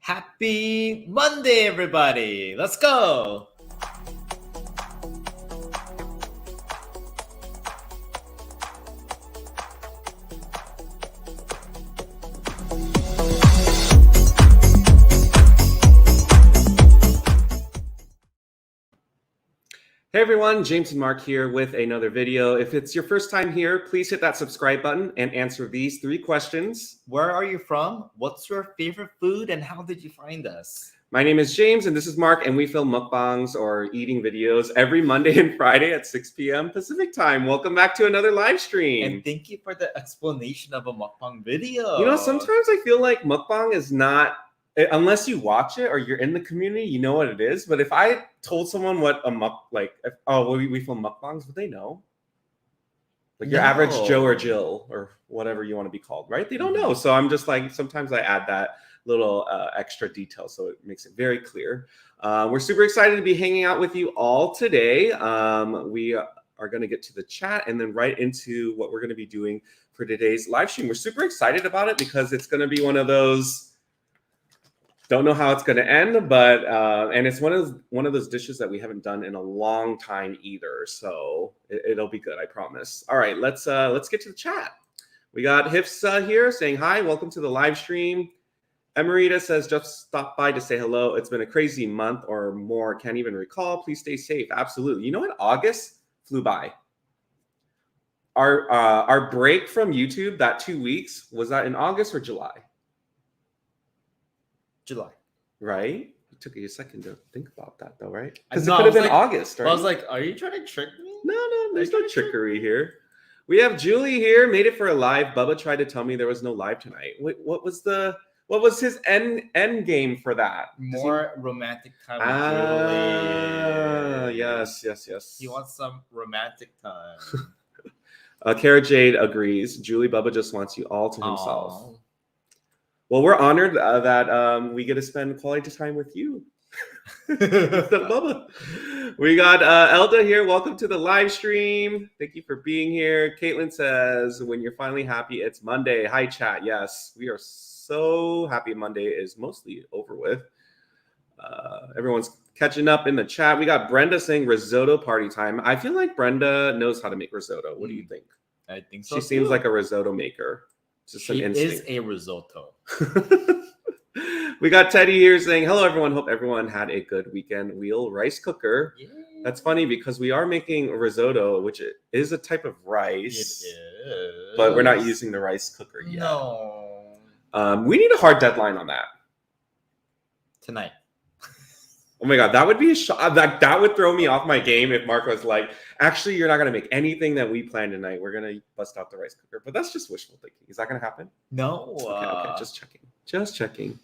Happy Monday, everybody! Let's go! Hey everyone, James and Mark here with another video. If it's your first time here, please hit that subscribe button and answer these 3 questions. Where are you from? What's your favorite food? And how did you find us? My name is James and this is Mark, and we film mukbangs or eating videos every Monday and Friday at 6 p.m. Pacific time. Welcome back to another live stream. And thank you for the explanation of a mukbang video. You know, sometimes I feel like mukbang is not, unless you watch it or you're in the community, you know what it is. But if I told someone what a we film mukbangs, would they know? Like your average Joe or Jill or whatever you want to be called, right? They don't know. So I'm just like, sometimes I add that little extra detail so it makes it very clear. We're super excited to be hanging out with you all today. We are going to get to the chat and then right into what we're going to be doing for today's live stream. We're super excited about it because it's going to be one of those, don't know how it's going to end, but and it's one of those dishes that we haven't done in a long time either. So it'll be good, I promise. All right, let's get to the chat. We got Hifsa here saying hi, welcome to the live stream. Emerita says just stop by to say hello. It's been a crazy month or more. Can't even recall. Please stay safe. Absolutely. You know what? August flew by. Our break from YouTube, that 2 weeks, was that in August or July? July. Right? It took you a second to think about that though, right? Because it could have been August, right? I was like, are you trying to trick me? No, there's no trickery here. We have Julie here, made it for a live. Bubba tried to tell me there was no live tonight. What was his end game for that? More romantic time with Julie. Yes. He wants some romantic time. Kara Jade agrees. Julie, Bubba just wants you all to himself. Aww. Well, we're honored that we get to spend quality time with you. Bubba. We got Elda here. Welcome to the live stream. Thank you for being here. Caitlin says, when you're finally happy, it's Monday. Hi, chat. Yes, we are so happy Monday is mostly over with. Everyone's catching up in the chat. We got Brenda saying risotto party time. I feel like Brenda knows how to make risotto. What do you think? I think so. She seems like a risotto maker. Just she is a risotto. We got Teddy here saying, hello, everyone. Hope everyone had a good weekend. Wheel rice cooker. Yeah. That's funny because we are making risotto, which is a type of rice. It is. But we're not using the rice cooker yet. No. We need a hard deadline on that. Tonight. Oh my God, that would be a shock. That would throw me off my game if Mark was like, actually, you're not going to make anything that we planned tonight. We're going to bust out the rice cooker. But that's just wishful thinking. Is that going to happen? No. Okay, just checking.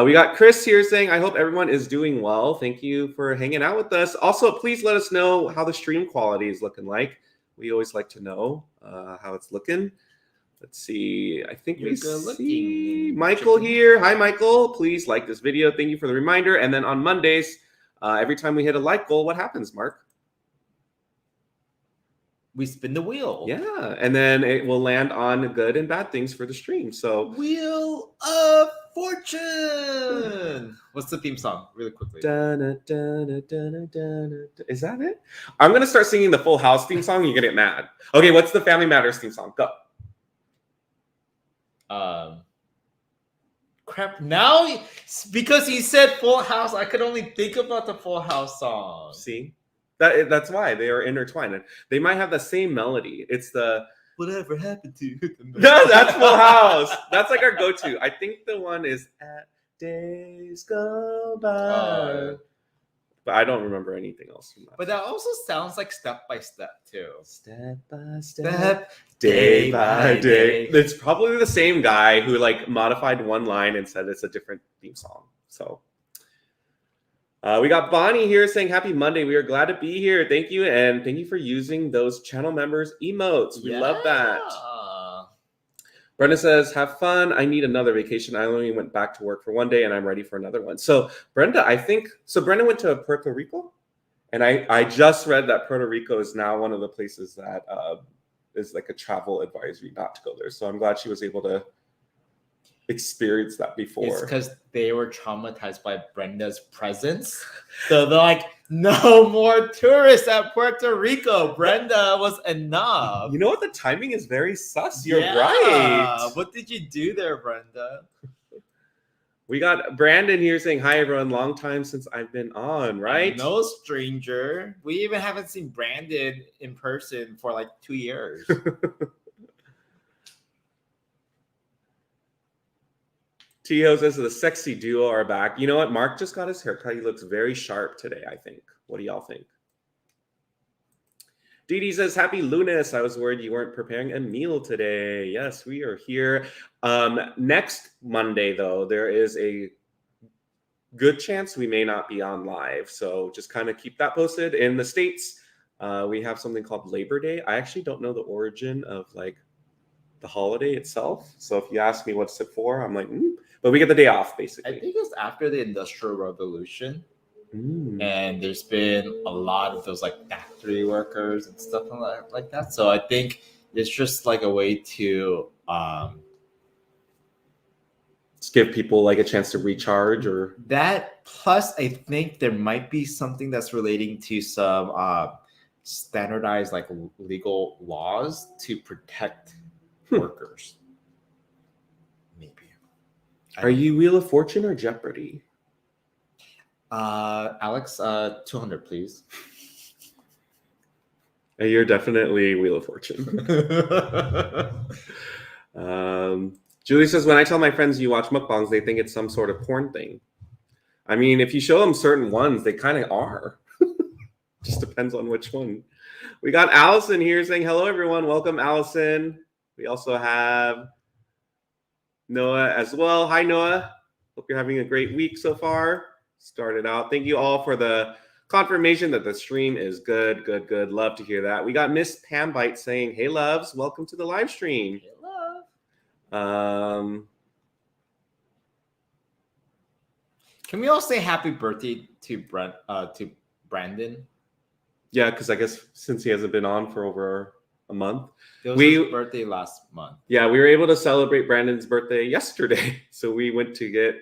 We got Chris here saying, I hope everyone is doing well. Thank you for hanging out with us. Also, please let us know how the stream quality is looking like. We always like to know how it's looking. Let's see. I think we see Michael here. Hi, Michael. Please like this video. Thank you for the reminder. And then on Mondays, every time we hit a like goal, what happens, Mark? We spin the wheel. Yeah, and then it will land on good and bad things for the stream. So Wheel of Fortune. What's the theme song? Really quickly. Is that it? I'm gonna start singing the Full House theme song. You're gonna get mad. Okay, what's the Family Matters theme song? Go. Crap. Now, because he said Full House, I could only think about the Full House song. See, that's why they are intertwined. They might have the same melody. It's the whatever happened to you. No, that's Full House. That's like our go-to. I think the one is At Days Go By. But I don't remember anything else from that. But that also sounds like Step by Step too. Step by Step, day by day. It's probably the same guy who like modified one line and said it's a different theme song. So we got Bonnie here saying happy Monday. We are glad to be here. Thank you. And thank you for using those channel members emotes. We love that. Brenda says, have fun. I need another vacation. I only went back to work for one day and I'm ready for another one. So Brenda, Brenda went to Puerto Rico. And I just read that Puerto Rico is now one of the places that is like a travel advisory not to go there. So I'm glad she was able to experience that before. It's because they were traumatized by Brenda's presence. So they're like, no more tourists at Puerto Rico. Brenda was enough. You know what? The timing is very sus. You're right. What did you do there, Brenda? We got Brandon here saying, hi, everyone. Long time since I've been on, right? No stranger. We even haven't seen Brandon in person for like 2 years. Tio says the sexy duo are back. You know what? Mark just got his haircut. He looks very sharp today, I think. What do y'all think? Dee Dee says, happy Lunas. I was worried you weren't preparing a meal today. Yes, we are here. Next Monday, though, there is a good chance we may not be on live. So just kind of keep that posted. In the States, we have something called Labor Day. I actually don't know the origin of like the holiday itself. So if you ask me what's it for, I'm like, but we get the day off basically. I think it's after the Industrial Revolution. And there's been a lot of those like factory workers and stuff like that. So I think it's just like a way to just give people like a chance to recharge or that. Plus, I think there might be something that's relating to some standardized like legal laws to protect workers. Maybe. Are you Wheel of Fortune or Jeopardy? Alex, 200, please. You're definitely Wheel of Fortune. Julie says, when I tell my friends you watch mukbangs, they think it's some sort of porn thing. I mean, if you show them certain ones, they kind of are. Just depends on which one. We got Allison here saying, hello, everyone. Welcome, Allison. We also have Noah as well. Hi, Noah. Hope you're having a great week so far. Started out. Thank you all for the confirmation that the stream is good. Love to hear that. We got Miss Pam Bite saying, hey, loves, welcome to the live stream. Hey, love. Can we all say happy birthday to Brandon? Yeah, because I guess since he hasn't been on for over a month. It was his birthday last month. Yeah, we were able to celebrate Brandon's birthday yesterday. So we went to get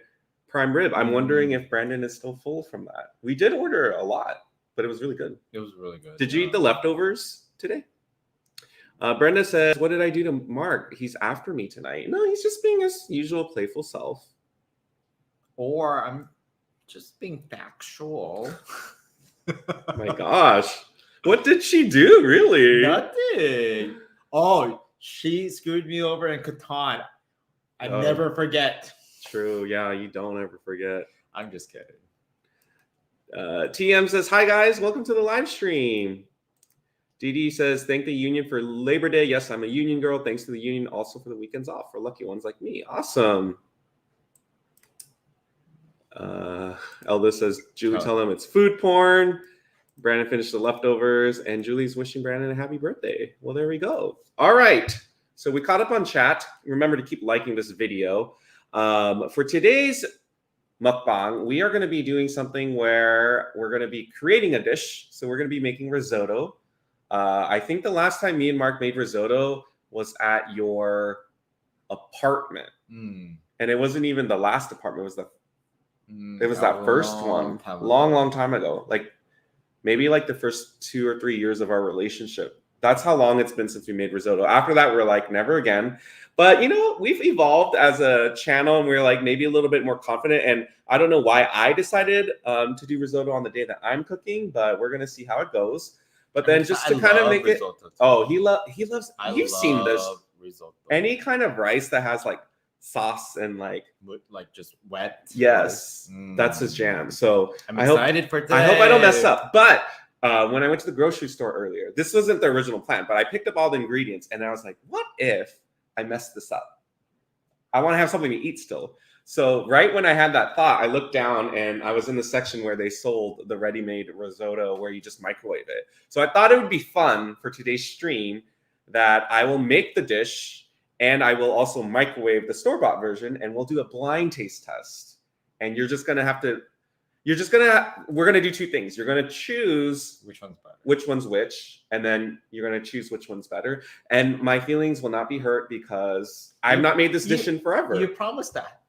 prime rib. I'm wondering if Brandon is still full from that. We did order a lot, but it was really good. It was really good. Did you eat the leftovers today? Brenda says, what did I do to Mark? He's after me tonight. No, he's just being his usual playful self. Or I'm just being factual. Oh my gosh. What did she do, really? Nothing. Oh, she screwed me over in Catan. I never forget. True. Yeah, you don't ever forget. I'm just kidding. TM says, hi, guys. Welcome to the live stream. DD says, thank the union for Labor Day. Yes, I'm a union girl. Thanks to the union also for the weekends off for lucky ones like me. Awesome. Elda says, Julie, tell them it's food porn. Brandon finished the leftovers, and Julie's wishing Brandon a happy birthday. Well, there we go. All right. So we caught up on chat. Remember to keep liking this video. For today's mukbang, we are going to be doing something where we're going to be creating a dish. So we're going to be making risotto. I think the last time me and Mark made risotto was at your apartment. And it wasn't even the last apartment. It was that first one. Long time ago. Like maybe like the first 2 or 3 years of our relationship. That's how long it's been since we made risotto. After that, we're like, never again. But, you know, we've evolved as a channel, and we're like maybe a little bit more confident. And I don't know why I decided to do risotto on the day that I'm cooking, but we're going to see how it goes. But then just to kind of make it. Oh, he loves. You've seen this. Risotto. Any kind of rice that has like sauce and like just wet. yes, Mm. that's his jam. So I'm I hope excited for today. I hope I don't mess up. But when I went to the grocery store earlier, this wasn't the original plan, but I picked up all the ingredients and I was like, what if I messed this up? I want to have something to eat still. So right when I had that thought, I looked down and I was in the section where they sold the ready-made risotto where you just microwave it. So I thought it would be fun for today's stream that I will make the dish and I will also microwave the store-bought version and we'll do a blind taste test. And we're going to do two things. You're going to choose which one's better, which one's which, and then you're going to choose which one's better. And my feelings will not be hurt because I've not made this dish in forever. You promised that.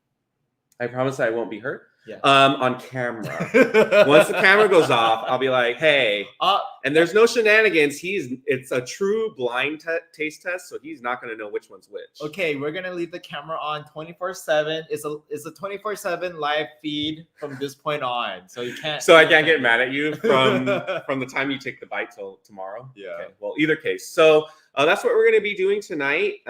I promise I won't be hurt. Yeah. On camera. Once the camera goes off, I'll be like, hey. And there's no shenanigans. It's a true blind taste test, so he's not going to know which one's which. Okay, we're going to leave the camera on 24/7. It's a 24/7 live feed from this point on. So you can't. So I can't get mad at you from the time you take the bite till tomorrow. Yeah. Okay. Well, either case. So that's what we're going to be doing tonight.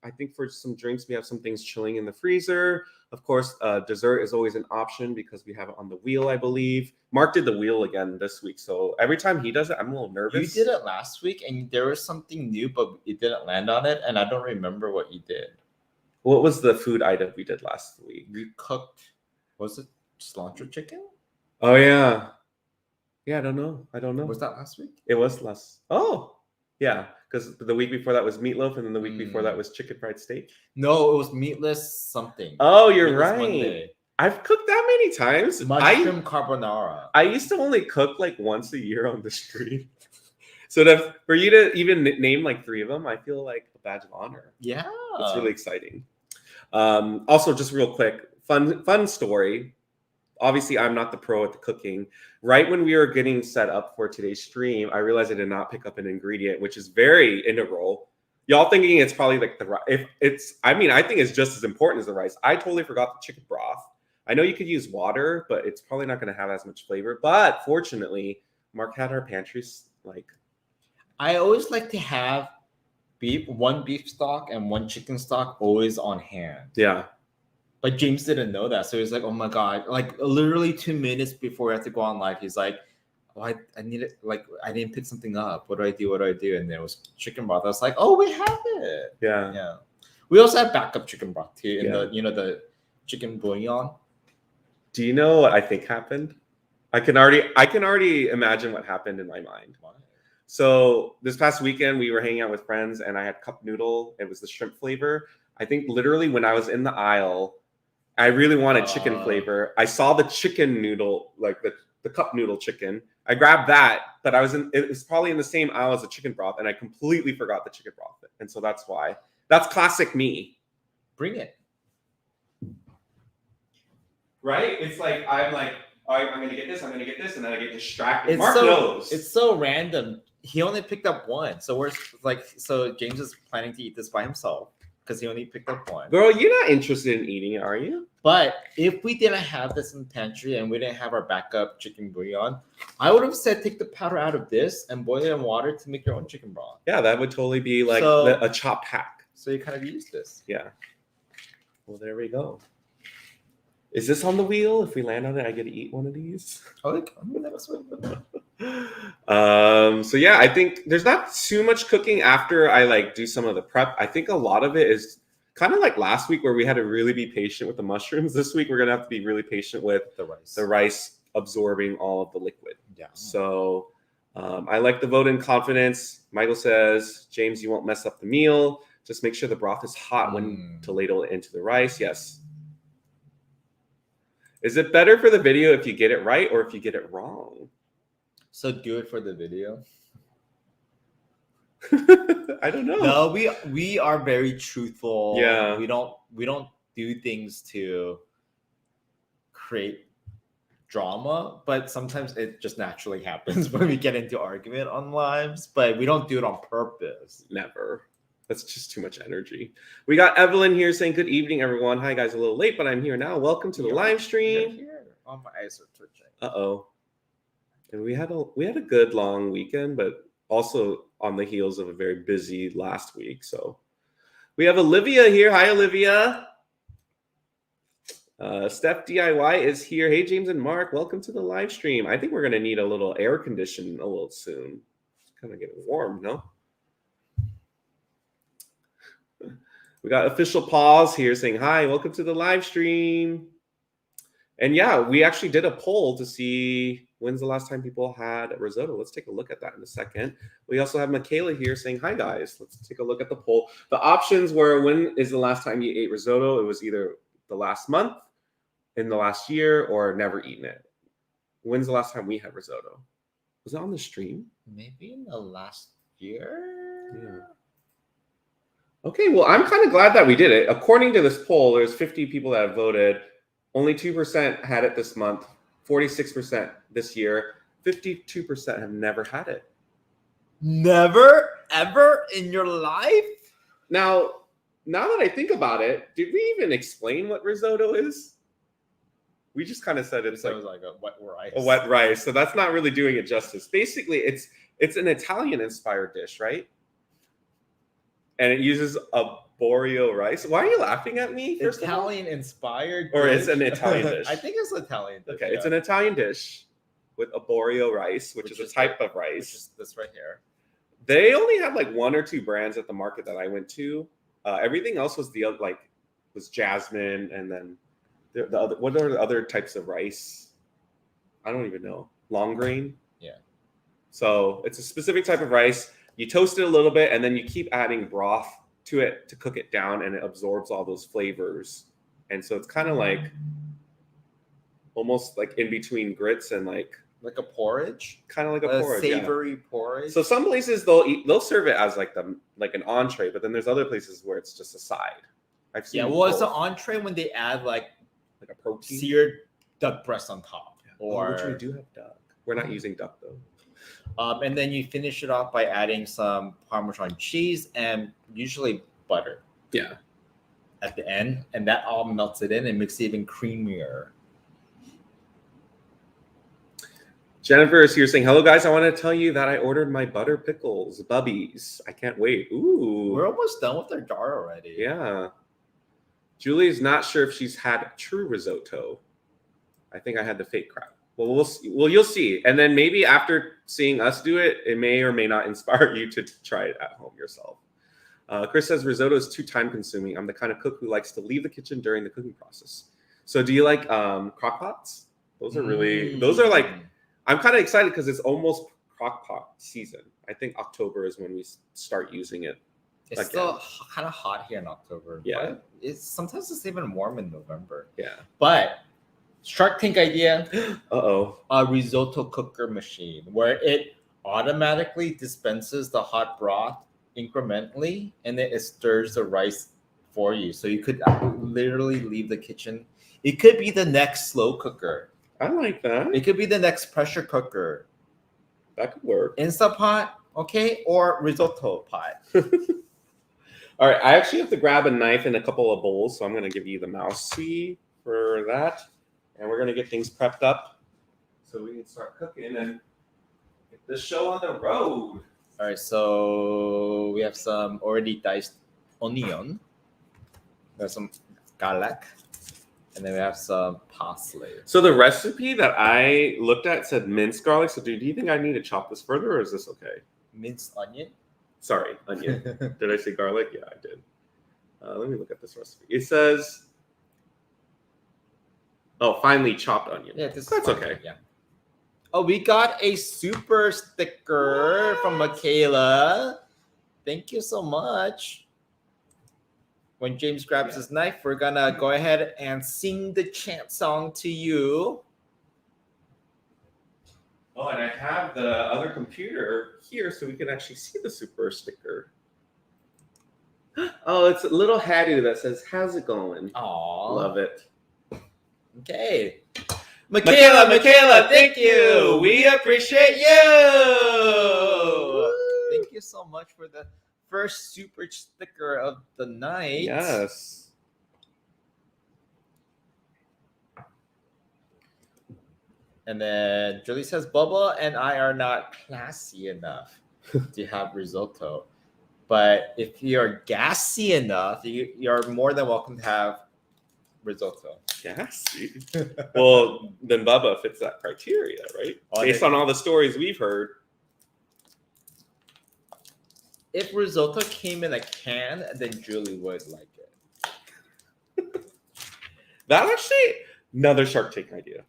I think for some drinks, we have some things chilling in the freezer. Of course, dessert is always an option because we have it on the wheel, I believe. Mark did the wheel again this week. So every time he does it, I'm a little nervous. You did it last week and there was something new, but it didn't land on it. And I don't remember what you did. What was the food item we did last week? We cooked, was it cilantro chicken? Oh, yeah. Yeah, I don't know. Was that last week? It was last. Oh, yeah. Because the week before that was meatloaf, and then the week before that was chicken fried steak. No, it was meatless something. Oh, you're meatless right. Monday. I've cooked that many times. Mushroom carbonara. I used to only cook like once a year on the street. So for you to even name like 3 of them, I feel like a badge of honor. Yeah. It's really exciting. Also, just real quick, fun story. Obviously, I'm not the pro at the cooking. Right when we were getting set up for today's stream, I realized I did not pick up an ingredient, which is very integral. Y'all thinking it's probably like the rice. I think it's just as important as the rice. I totally forgot the chicken broth. I know you could use water, but it's probably not going to have as much flavor. But fortunately, Mark had our pantries like. I always like to have one beef stock and one chicken stock always on hand. Yeah. But James didn't know that. So he was like, oh my God. Like literally 2 minutes before we had to go on live, he's like, oh, I need it. Like, I didn't pick something up. What do I do? And there was chicken broth. I was like, oh, we have it. Yeah. Yeah. We also have backup chicken broth too. In Yeah. the chicken bouillon. Do you know what I think happened? I can already imagine what happened in my mind. Why? So this past weekend, we were hanging out with friends and I had cup noodle. It was the shrimp flavor. I think literally when I was in the aisle, I really wanted chicken flavor. I saw the chicken noodle, like the cup noodle chicken. I grabbed that, but it was probably in the same aisle as the chicken broth, and I completely forgot the chicken broth. And so that's why. That's classic me. Bring it. Right? It's like, I'm like, all right, I'm going to get this, and then I get distracted. Mark knows. It's so random. He only picked up one. So James is planning to eat this by himself. Because he only picked up one. Girl, you're not interested in eating it, are you? But if we didn't have this in the pantry and we didn't have our backup chicken bouillon, I would have said take the powder out of this and boil it in water to make your own chicken broth. Yeah, that would totally be like a chopped hack. So you kind of use this. Yeah. Well, there we go. Is this on the wheel? If we land on it, I get to eat one of these. Oh, that's what. So yeah, I think there's not too much cooking after I do some of the prep. I think a lot of it is kind of like last week where we had to really be patient with the mushrooms. This week we're gonna have to be really patient with the rice absorbing all of the liquid. Yeah. So I like the vote in confidence. Michael says, James, you won't mess up the meal. Just make sure the broth is hot when to ladle it into the rice. Yes. Is it better for the video if you get it right or if you get it wrong? So do it for the video. I don't know. No, we are very truthful. Yeah. We don't do things to create drama, but sometimes it just naturally happens when we get into argument on lives, but we don't do it on purpose. Never. That's just too much energy. We got Evelyn here saying, good evening, everyone. Hi, guys. A little late, but I'm here now. Welcome to the live stream. Here. Oh, my eyes are twitching. Uh-oh. And we had a good long weekend, but also on the heels of a very busy last week. So We have Olivia here. Hi, Olivia. Steph DIY is here. Hey, James and Mark, welcome to the live stream. I think we're gonna need a little air condition a little soon. It's kind of getting warm, no? We got official pause here saying hi, welcome to the live stream. And yeah, we actually did a poll to see when's the last time people had risotto. Let's take a look at that in a second. We also have Michaela here saying hi, guys. Let's take a look at the poll. The options were, when is the last time you ate risotto? It was either the last month, in the last year, or never eaten it. When's the last time we had risotto? Was it on the stream? Maybe in the last year. Yeah. Okay, well, I'm kind of glad that we did it. According to this poll, there's 50 people that have voted. Only 2% had it this month, 46% this year, 52% have never had it. Never, ever in your life? Now that I think about it, did we even explain what risotto is? We just kind of said it's It was like a wet rice. A wet rice. So that's not really doing it justice. Basically, it's an Italian-inspired dish, right? And it uses a Borio rice. Why are you laughing at me? Italian-inspired Or dish? it's an Italian dish? I think it's Italian dish. Okay, it's an Italian dish with a Borio rice, which is a type of rice. Which is this right here. They only had like 1 or 2 brands at the market that I went to. Everything else was was jasmine, and then the other. What are the other types of rice? I don't even know. Long grain. Yeah. So it's a specific type of rice. You toast it a little bit, and then you keep adding broth to it to cook it down, and it absorbs all those flavors. And so it's kind of like almost like in between grits and like a porridge, kind of like a porridge, savory porridge. So some places they'll serve it as like an entree, but then there's other places where it's just a side. I've seen. Yeah, well, it's an entree when they add like a protein, seared duck breast on top, or which we do have duck. We're not using duck though. And then you finish it off by adding some Parmesan cheese and usually butter. Yeah. At the end, and that all melts it in and makes it even creamier. Jennifer is here saying, hello guys, I want to tell you that I ordered my butter pickles, bubbies. I can't wait. Ooh. We're almost done with our jar already. Yeah. Julie's not sure if she's had true risotto. I think I had the fake crap. Well, we'll see. Well, you'll see. And then maybe after seeing us do it, it may or may not inspire you to try it at home yourself. Chris says risotto is too time consuming. I'm the kind of cook who likes to leave the kitchen during the cooking process. So do you like crock pots? Those are really, those are like, I'm kind of excited because it's almost crock pot season. I think October is when we start using it. It's again. still kind of hot here in October. Yeah. Sometimes it's even warm in November. Yeah. But Shark Tank idea. Uh-oh. A risotto cooker machine where it automatically dispenses the hot broth incrementally, and then it stirs the rice for you. So you could literally leave the kitchen. It could be the next slow cooker. I like that. It could be the next pressure cooker. That could work. Instapot, okay, or risotto pot. All right, I actually have to grab a knife and a couple of bowls, so I'm going to give you the mousey for that. And we're going to get things prepped up so we can start cooking and get the show on the road. All right, so we have some already diced onion. There's some garlic. And then we have some parsley. So the recipe that I looked at said minced garlic. So do you think I need to chop this further, or is this okay? Minced onion? Sorry, onion. Did I say garlic? Yeah, I did. Let me look at this recipe. It says, oh, finely chopped onion. Yeah, that's okay. Okay. Yeah. Oh, we got a super sticker from Michaela. Thank you so much. When James grabs his knife, we're gonna go ahead and sing the chant song to you. Oh, and I have the other computer here so we can actually see the super sticker. Oh, it's a little Hattie that says, how's it going? Aww. Love it. Okay. Michaela, thank you. We appreciate you. Thank you so much for the first super sticker of the night. Yes. And then Julie says, Bubba and I are not classy enough to have risotto. But if you're gassy enough, you're more than welcome to have risotto. Gassy. Well, then Bubba fits that criteria, right? Oh, Based on all the stories we've heard. If risotto came in a can, then Julie would like it. That actually another Shark Tank idea.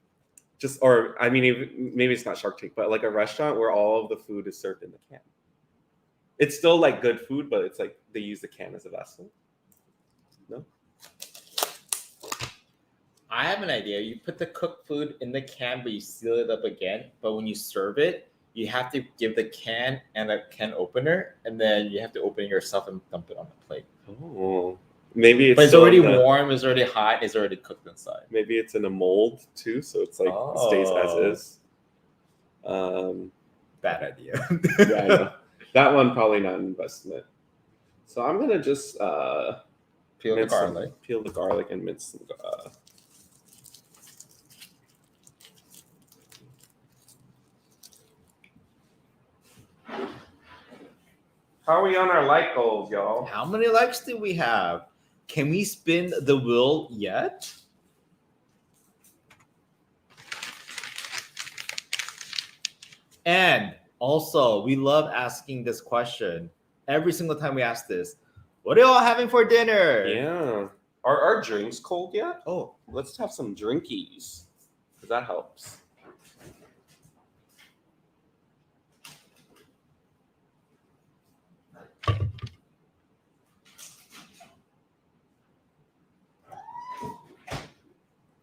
Maybe it's not Shark Tank, but like a restaurant where all of the food is served in the can. It's still like good food, but it's like they use the can as a vessel. No? I have an idea. You put the cooked food in the can, but you seal it up again. But when you serve it, you have to give the can and a can opener, and then you have to open it yourself and dump it on the plate. Oh, maybe it's. But it's already warm. It's already hot. It's already cooked inside. Maybe it's in a mold too, so it's like stays as is. Bad idea. Yeah, I know. That one probably not an investment. So I'm gonna just peel the garlic and mince some. How are we on our like goals, y'all? How many likes do we have? Can we spin the wheel yet? And also, we love asking this question. Every single time we ask this, what are y'all having for dinner? Yeah. Are our drinks cold yet? Oh, let's have some drinkies. Because that helps.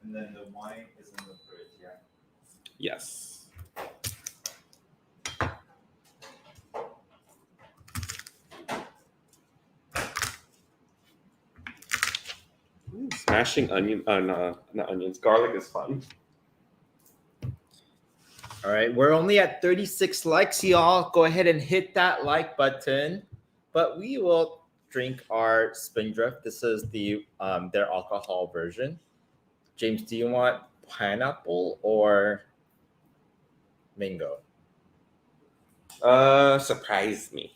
And then the wine is in the fridge, yeah? Yes. Smashing garlic is fun. All right, we're only at 36 likes, y'all. Go ahead and hit that like button. But we will drink our Spindrift. This is the their alcohol version. James, do you want pineapple or mango? Surprise me.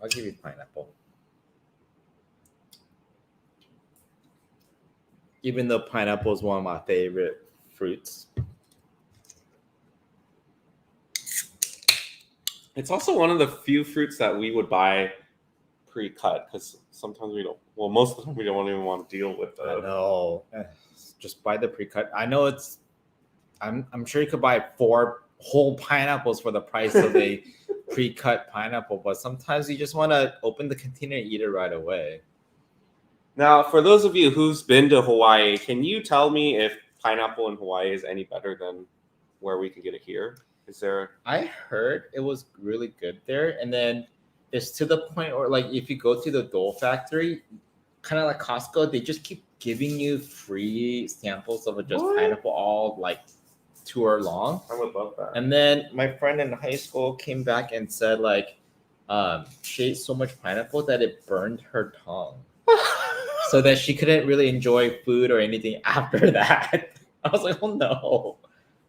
I'll give you pineapple. Even though pineapple is one of my favorite fruits. It's also one of the few fruits that we would buy pre-cut because sometimes we don't. Well, most of the time we don't even want to deal with it. I know. Just buy the pre-cut. I know it's. I'm sure you could buy 4 whole pineapples for the price of a pre-cut pineapple, but sometimes you just want to open the container and eat it right away. Now, for those of you who's been to Hawaii, can you tell me if pineapple in Hawaii is any better than where we can get it here? Is there? I heard it was really good there, and then it's to the point where, like, if you go to the Dole factory, kind of like Costco, they just keep giving you free samples of just pineapple all like tour long. I would love that. And then my friend in high school came back and said like she ate so much pineapple that it burned her tongue. So that she couldn't really enjoy food or anything after that. I was like, oh no.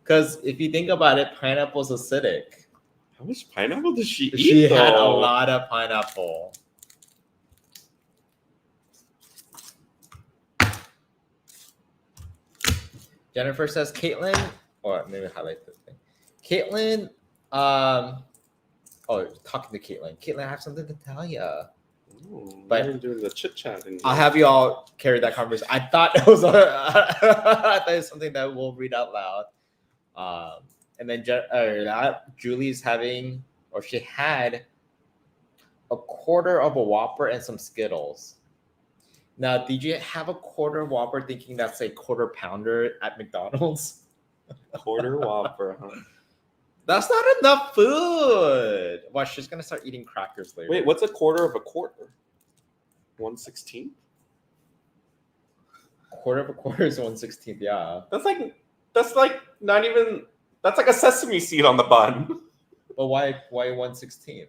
Because if you think about it, pineapple's acidic. How much pineapple did she eat? She had a lot of pineapple. Jennifer says, Caitlin, or maybe highlight this thing. Caitlin, talking to Caitlin. Caitlin, I have something to tell you. But I'm doing the chit chat. I'll have you all carry that conversation. I thought it was something that we'll read out loud. And then Julie's having, or she had, a quarter of a Whopper and some Skittles. Now, did you have a quarter Whopper thinking that's a quarter pounder at McDonald's? Quarter Whopper, huh? That's not enough food. Well, she's gonna start eating crackers later. Wait, what's a quarter of a quarter? 1/16? Quarter of a quarter is 1/16. Yeah. That's like not even. That's like a sesame seed on the bun. But why 1/16?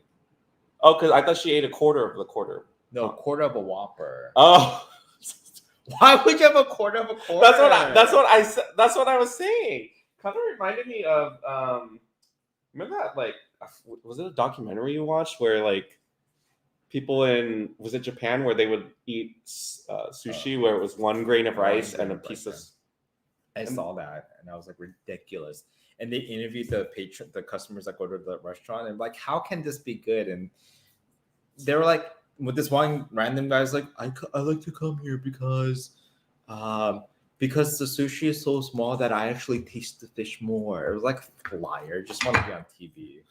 Oh, because I thought she ate a quarter of the quarter. No, quarter of a Whopper. Oh. Why would you have a quarter of a quarter? That's what I was saying. Kind of reminded me of remember that, like, was it a documentary you watched where like people in, was it Japan, where they would eat sushi where it was 1 grain of rice and a piece of. I saw that and I was like, ridiculous. And they interviewed the customers that go to the restaurant and like, how can this be good? And they were like, with this one random guy's like, I like to come here because the sushi is so small that I actually taste the fish more. It was like, liar, just want to be on TV.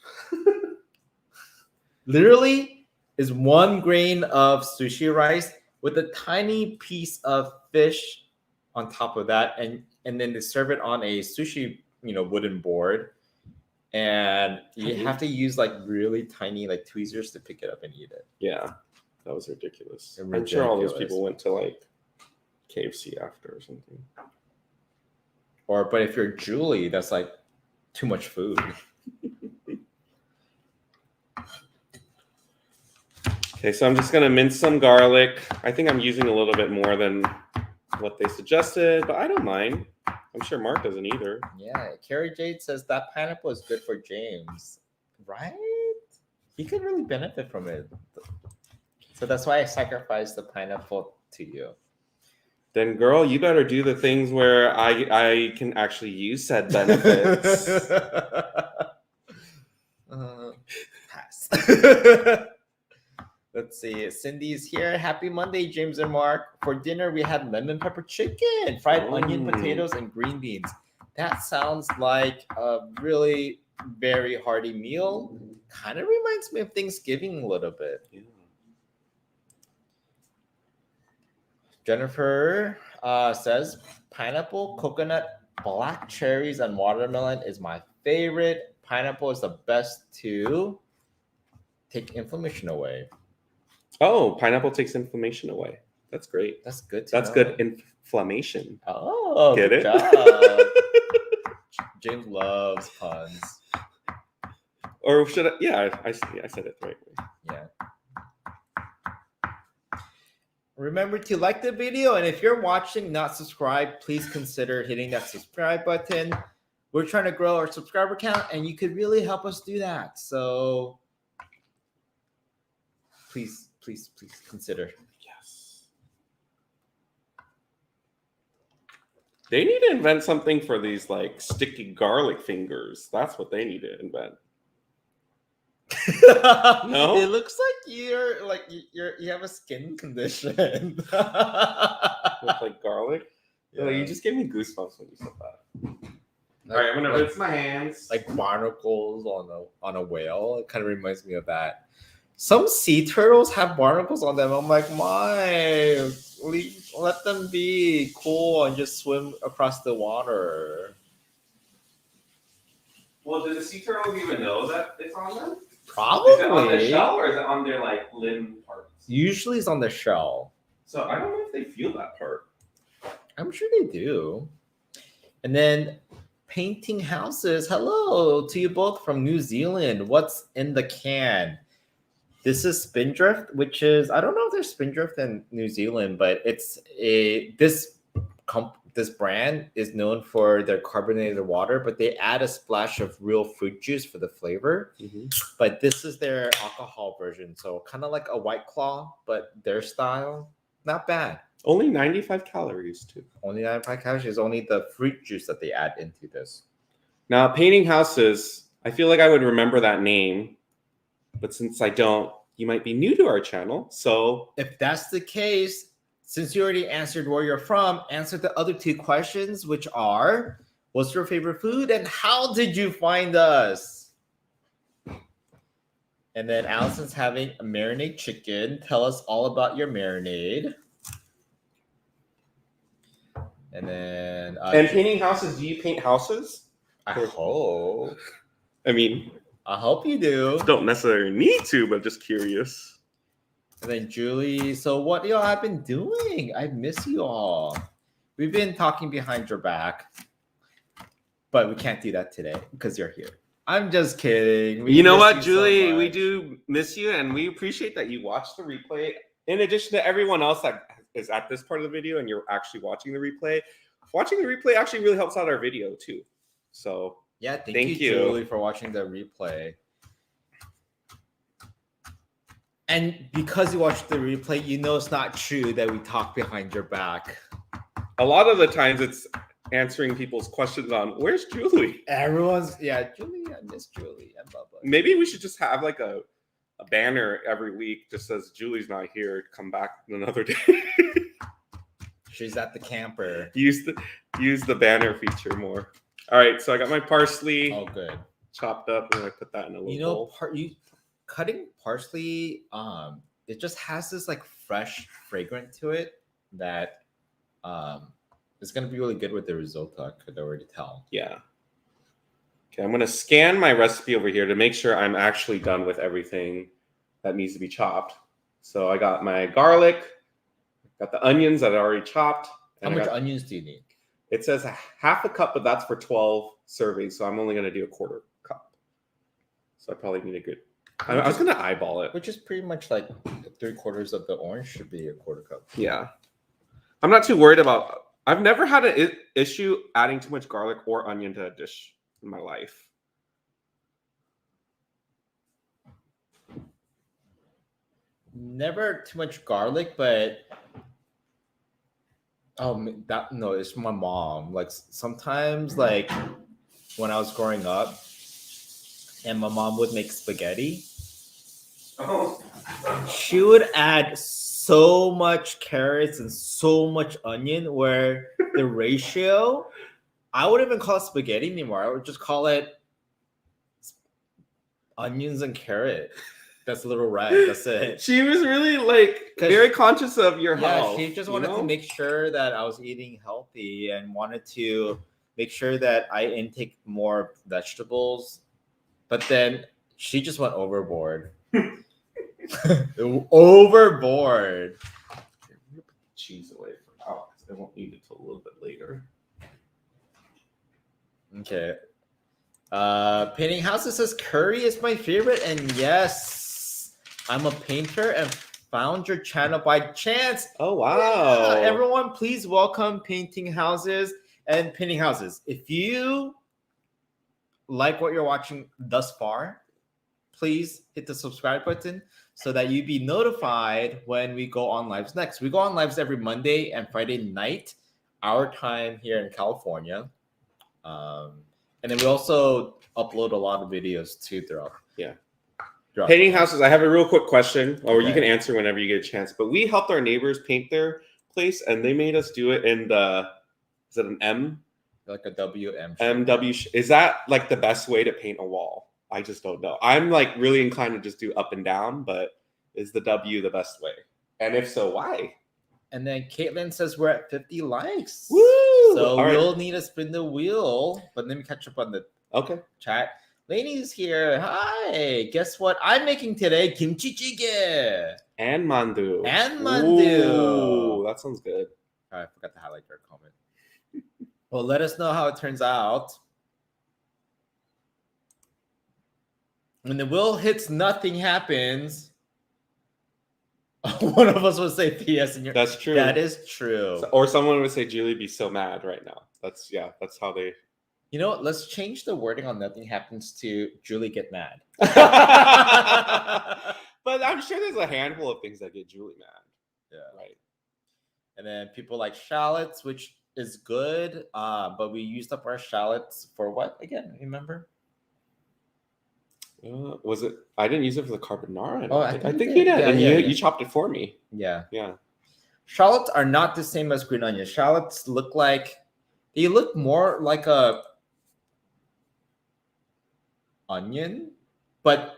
Literally is 1 grain of sushi rice with a tiny piece of fish on top of that, and then they serve it on a sushi, wooden board, and you have to use like really tiny like tweezers to pick it up and eat it. Yeah, that was ridiculous. I'm sure all those people went to like KFC after or something. But if you're Julie, that's like too much food. Okay, so I'm just gonna mince some garlic. I think I'm using a little bit more than what they suggested, but I don't mind. I'm sure Mark doesn't either. Yeah, Carrie Jade says that pineapple is good for James, right? He could really benefit from it. So that's why I sacrificed the pineapple to you. Then, girl, you better do the things where I can actually use said benefits. Pass. Let's see. Cindy's here. Happy Monday, James and Mark. For dinner, we had lemon pepper chicken, fried onion, potatoes, and green beans. That sounds like a really very hearty meal. Kind of reminds me of Thanksgiving a little bit. Yeah. Jennifer says, pineapple, coconut, black cherries, and watermelon is my favorite. Pineapple is the best to take inflammation away. Oh, pineapple takes inflammation away. That's great. That's good. That's good inflammation. Oh, get good it? Job. James loves puns. Or should I? Yeah, I said it the right way. Yeah. Remember to like the video, and if you're watching not subscribed, please consider hitting that subscribe button. We're trying to grow our subscriber count, and you could really help us do that. So please consider. Yes. They need to invent something for these like sticky garlic fingers. That's what they need to invent. No, it looks like you have a skin condition. With like garlic. Yeah. Oh, you just gave me goosebumps when you said that. All right, I'm gonna rinse my hands. Like barnacles on a whale. It kind of reminds me of that. Some sea turtles have barnacles on them. I'm like, let them be cool and just swim across the water. Well, do the sea turtles even know that it's on them? Probably. Is it on the shell or is it on their like limb parts? Usually it's on the shell. So I don't know if they feel that part. I'm sure they do. And then painting houses. Hello to you both from New Zealand. What's in the can? This is Spindrift, which is, I don't know if there's Spindrift in New Zealand, but it's this brand is known for their carbonated water, but they add a splash of real fruit juice for the flavor. Mm-hmm. But this is their alcohol version. So kind of like a White Claw, but their style. Not bad. Only 95 calories too. Only 95 calories is only the fruit juice that they add into this. Now, painting houses, I feel like I would remember that name. But since I don't, you might be new to our channel. So if that's the case, since you already answered where you're from, answer the other 2 questions, which are, what's your favorite food and how did you find us? And then Allison's having a marinade chicken. Tell us all about your marinade. And then... and painting houses, do you paint houses? I hope. I mean... I hope you do. Don't necessarily need to, but just curious. And then Julie, so what y'all have been doing? I miss you all. We've been talking behind your back, but we can't do that today because you're here. I'm just kidding. You know what, Julie? So we do miss you, and we appreciate that you watched the replay. In addition to everyone else that is at this part of the video, and you're actually watching the replay. Watching the replay actually really helps out our video too. So... yeah, thank you, Julie, for watching the replay. And because you watched the replay, you know it's not true that we talk behind your back. A lot of the times it's answering people's questions on where's Julie. Everyone's Julie, I miss Julie, and blah blah. Maybe we should just have like a banner every week just says Julie's not here. Come back another day. She's at the camper. Use the banner feature more. All right, so I got my parsley. Oh, good. Chopped up, and I put that in a little bowl. Cutting parsley, it just has this like fresh fragrance to it that is gonna be really good with the risotto. I could already tell. Yeah. Okay, I'm gonna scan my recipe over here to make sure I'm actually done with everything that needs to be chopped. So I got my garlic, got the onions that I already chopped. How much onions do you need? It says half a cup, but that's for 12 servings. So I'm only gonna do a quarter cup. So I probably need a good. I was gonna eyeball it, which is pretty much like 3/4 of the orange should be a quarter cup. Yeah, I'm not too worried about. I've never had an issue adding too much garlic or onion to a dish in my life. Never too much garlic, but it's my mom. Like sometimes, like when I was growing up, and my mom would make spaghetti. Oh, she would add so much carrots and so much onion where the ratio, I wouldn't even call it spaghetti anymore. I would just call it onions and carrot. That's a little red. That's it. She was really like very conscious of your health. Yeah, she just wanted to make sure that I was eating healthy and wanted to make sure that I intake more vegetables. But then she just went overboard. Overboard. Okay, I'm gonna put the cheese away for now because I won't need it till a little bit later. Okay. Painting houses says curry is my favorite, and yes, I'm a painter and found your channel by chance. Oh wow! Yeah, everyone, please welcome Painting Houses and Painting Houses. If you like what you're watching thus far, please hit the subscribe button so that you be notified when we go on lives next. We go on lives every Monday and Friday night, our time here in California. And then we also upload a lot of videos too throughout. Yeah. Painting houses, I have a real quick question, or you can answer whenever you get a chance. But we helped our neighbors paint their place, and they made us do it in the, is it an M? Like a WM. MW. Is that like the best way to paint a wall? I just don't know. I'm like really inclined to just do up and down, but is the W the best way? And if so, why? And then Caitlin says we're at 50 likes. Woo! So we'll need to spin the wheel. But let me catch up on the chat. Lainey's here. Hi. Guess what I'm making today? Kimchi jjigae. And mandu. Ooh, that sounds good. Oh, I forgot to highlight your comment. Well, let us know how it turns out. When the wheel hits, nothing happens. One of us would say PS in your. That's true. That is true. Or someone would say Julie be so mad right now. That's how they. You know what? Let's change the wording on nothing happens to Julie get mad. But I'm sure there's a handful of things that get Julie mad. Yeah. Right. And then people like shallots, which is good. But we used up our shallots for what again? Remember? Was it? I didn't use it for the carbonara. I think you did. And you chopped it for me. Yeah. Yeah. Shallots are not the same as green onions. Shallots look more like a onion, but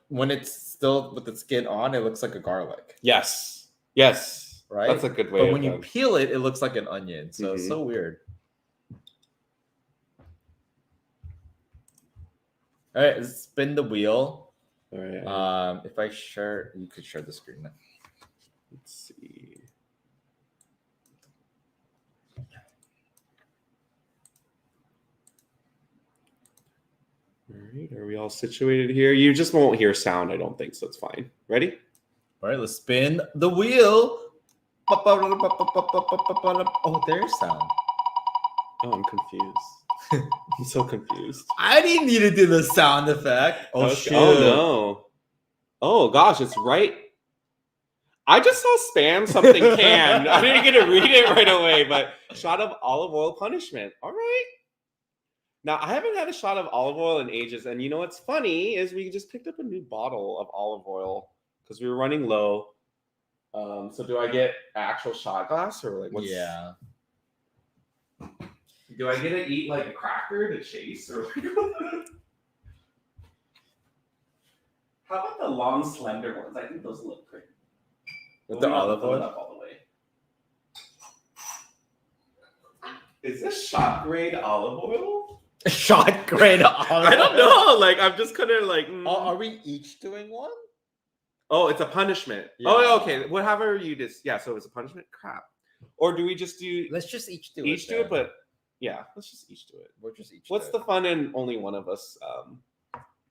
when it's still with the skin on, it looks like a garlic. Yes. Right. That's a good way. But when you peel it, it looks like an onion. So it's so weird. All right, let's spin the wheel. All right. If I share, you could share the screen now. Let's see. All right, are we all situated here? You just won't hear sound, I don't think, so it's fine. Ready? All right, let's spin the wheel. Oh, there's sound. Oh, I'm confused. I'm so confused. I didn't need to do the sound effect. Oh, okay. shit. Oh, no. Oh gosh, it's right. I just saw spam something canned. I didn't get to read it right away, but shot of olive oil punishment. All right. Now I haven't had a shot of olive oil in ages, and you know what's funny is we just picked up a new bottle of olive oil because we were running low. So do I get actual shot glass or like what's? Yeah. Do I get to eat like a cracker to chase or? How about the long, slender ones? I think those look pretty. With the olive oil? Up all the way. Is this shot grade olive oil? Shot grade olive oil? I don't know. Like, I'm just kind of like. Are we each doing one? Oh, it's a punishment. Yeah. Oh, okay. Whatever you just. Yeah, so it's a punishment? Crap. Or do we just do. Let's just each do it. Each do it, but. Yeah, let's just each do it. We'll just each What's the fun in only one of us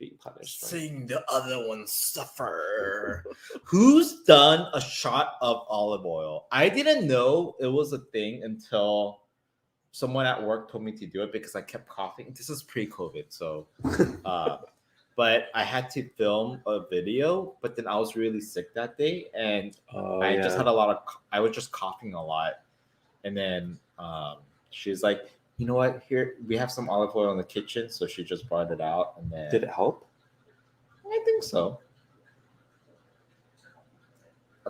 being punished? Right? Seeing the other one suffer. Who's done a shot of olive oil? I didn't know it was a thing until someone at work told me to do it because I kept coughing. This is pre-COVID, so but I had to film a video, but then I was really sick that day and I just had I was just coughing a lot. And then she was like, you know what? Here we have some olive oil in the kitchen, so she just brought it out. And then did it help? I think so.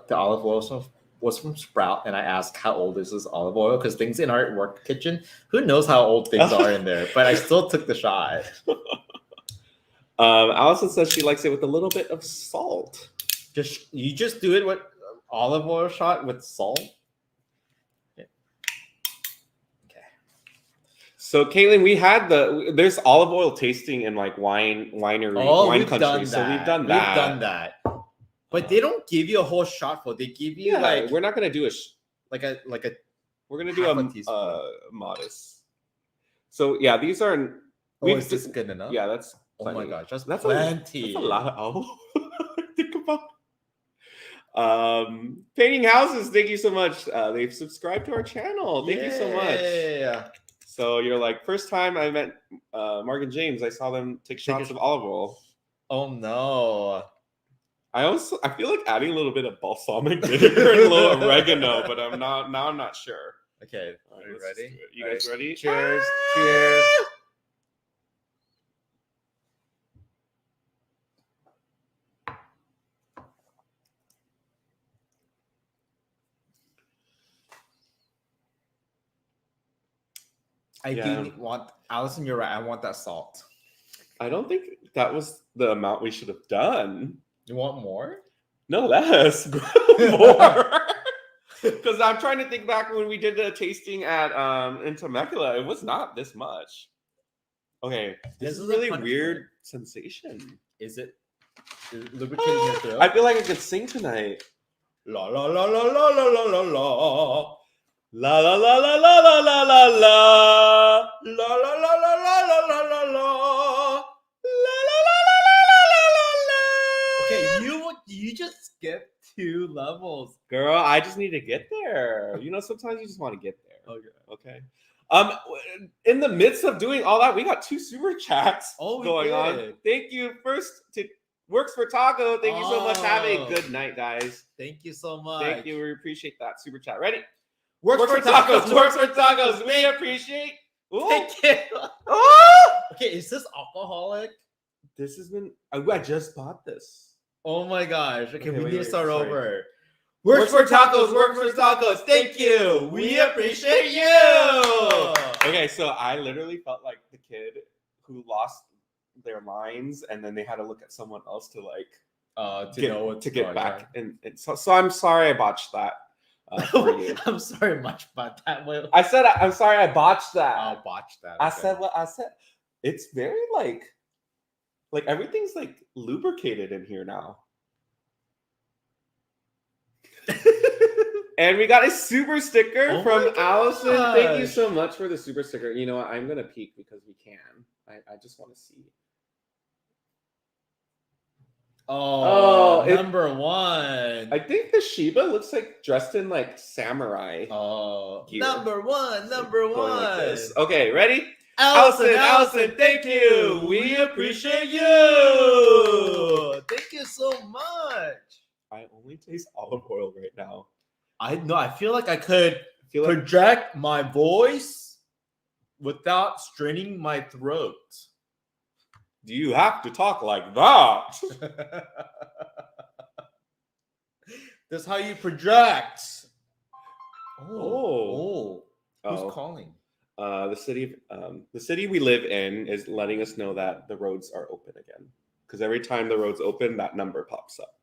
The olive oil was from Sprout, and I asked how old is this olive oil because things in our work kitchen, who knows how old things are in there? But I still took the shot. Allison says she likes it with a little bit of salt. You just do it with olive oil shot with salt. So, Caitlin, we had there's olive oil tasting in like wine country. So we've done that. We've done that. But they don't give you a whole shot full. They give you like we're not gonna do we're gonna do a modest. So yeah, these are. Is this good enough? Yeah, that's. Plenty. Oh my gosh, that's That's plenty. a lot of think about. Painting houses. Thank you so much. They've subscribed to our channel. Thank you so much. Yeah. So you're like, first time I met Mark and James, I saw them take shots of olive oil. Oh no. I feel like adding a little bit of balsamic vinegar and a little oregano, but I'm not sure. Okay. All right, are you ready? You guys ready? Cheers. Cheers. I do want, Allison, you're right. I want that salt. I don't think that was the amount we should have done. You want more? No, less. More. Because I'm trying to think back when we did the tasting at in Temecula. It was not this much. Okay. This is a really weird sensation. Is it lubricating your throat? I feel like I could sing tonight. La la la la la la la la la. La la la la la la la la la. La la la la la la la la la. La la la la la la la la. Okay, you just skipped 2 levels. Girl, I just need to get there. You know, sometimes you just want to get there. Okay. In the midst of doing all that, we got 2 super chats going on. Thank you first to Works for Taco. Thank you so much. Have a good night, guys. Thank you so much. Thank you. We appreciate that super chat. Ready? Works for tacos. Works for tacos. We appreciate. Ooh. Thank you. Oh! Okay, is this alcoholic? This has been. I just bought this. Oh my gosh. Okay, we need to start over. Works for tacos. Works for tacos. Thank you. We appreciate you. Okay, so I literally felt like the kid who lost their lines, and then they had to look at someone else to get back. And so I'm sorry I botched that. For you. I'm sorry much about that. I said I'm sorry I botched that. I'll botch that. I said what I said. It's very like everything's like lubricated in here now. And we got a super sticker from Allison. Thank you so much for the super sticker. You know what? I'm gonna peek because we can. I just want to see. Number 1. I think the Shiba looks like dressed in like samurai. Oh, gear. Number 1. Like okay, ready? Allison, thank you. We appreciate you. Thank you so much. I only taste olive oil right now. I know. I feel like I could Feel like project my voice without straining my throat. do you have to talk like that? That's how you project. Oh. Who's Oh. calling? The city we live in is letting us know that the roads are open again. Because every time the roads open, that number pops up.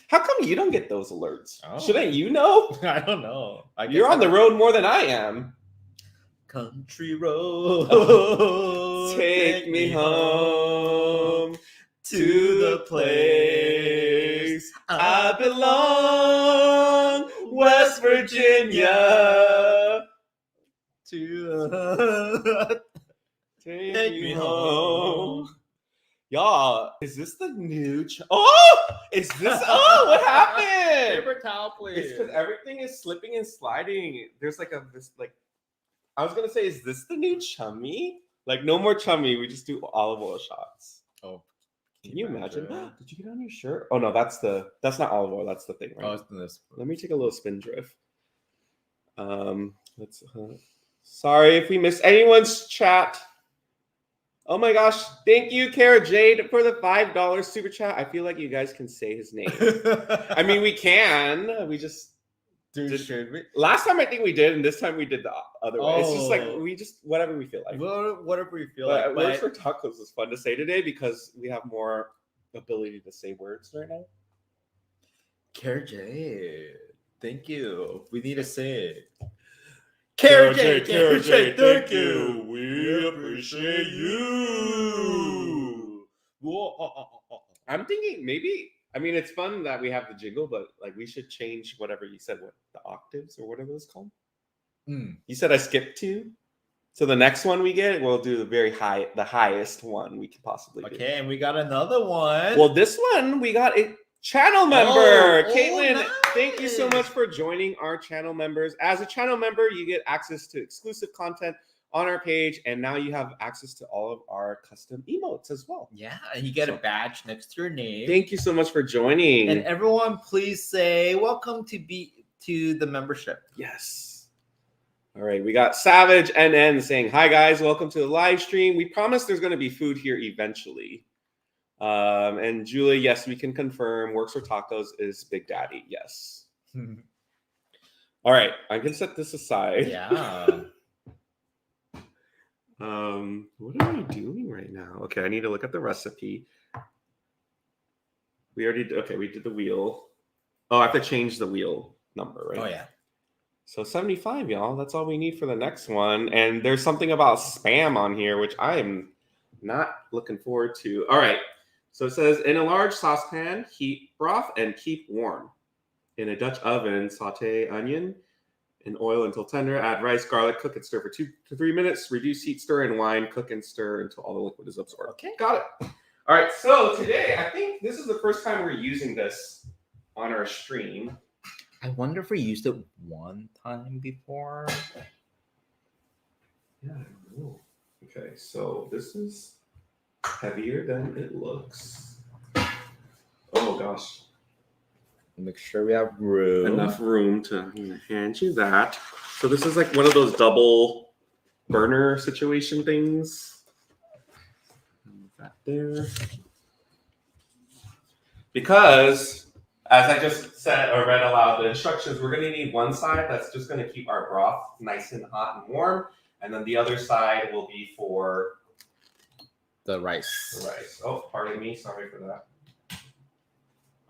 How come you don't get those alerts? Oh. Shouldn't you know? I don't know. You're on the road more than I am. Country road, Take me home to the place I belong, West Virginia. Take me home. Y'all, is this the new? Is this? Oh, what happened? Paper towel, please. It's because everything is slipping and sliding. There's like I was gonna say, is this the new chummy? Like, no more chummy. We just do olive oil shots. Oh, can you imagine? Did you get on your shirt? Oh no, that's not olive oil. That's the thing, right? Oh, it's this. Let me take a little spin drift. Let's. Sorry if we missed anyone's chat. Oh my gosh! Thank you, Kara Jade, for the $5 super chat. I feel like you guys can say his name. I mean, we can. We just. Should we? Last time I think we did, and this time we did the other way. It's just like we just whatever we feel like. Whatever we feel But like. Words for Tacos is fun to say today because we have more ability to say words right now. Kara J, thank you. We need to say it. Kara J, thank you. We appreciate you. I'm thinking maybe. I mean, it's fun that we have the jingle, but like we should change whatever you said, what the octaves or whatever it's called. You said I skipped 2, so the next one we get, we'll do the highest one we can possibly do. Okay, and we got another one. Well, this one we got a channel member, Caitlin. Nice. Thank you so much for joining our channel members. As a channel member, you get access to exclusive content on our page, and now you have access to all of our custom emotes as well. Yeah, and you get a badge next to your name. Thank you so much for joining. And everyone, please say welcome to the membership. Yes. All right, we got Savage NN saying, "Hi guys, welcome to the live stream. We promise there's going to be food here eventually." And Julie, yes, we can confirm. Works for Tacos is Big Daddy. Yes. All right, I can set this aside. Yeah. What are we doing right now? Okay, I need to look at the recipe. We did the wheel. Oh, I have to change the wheel number, right? Oh yeah. So 75, y'all. That's all we need for the next one. And there's something about spam on here, which I am not looking forward to. All right. So it says, in a large saucepan, heat broth and keep warm. In a Dutch oven, saute onion in oil until tender. Add rice, garlic, cook and stir for 2 to 3 minutes. Reduce heat, stir in wine, cook and stir until all the liquid is absorbed. Okay. Got it. All right. So today, I think this is the first time we're using this on our stream. I wonder if we used it one time before. Yeah, I don't know. Okay, so this is heavier than it looks. Oh gosh. Make sure we have room. Enough room to hand you that. So this is like one of those double burner situation things. Move that there. Because as I just said or read aloud the instructions, we're going to need one side that's just going to keep our broth nice and hot and warm. And then the other side will be for the rice. the rice. Oh, pardon me. Sorry for that.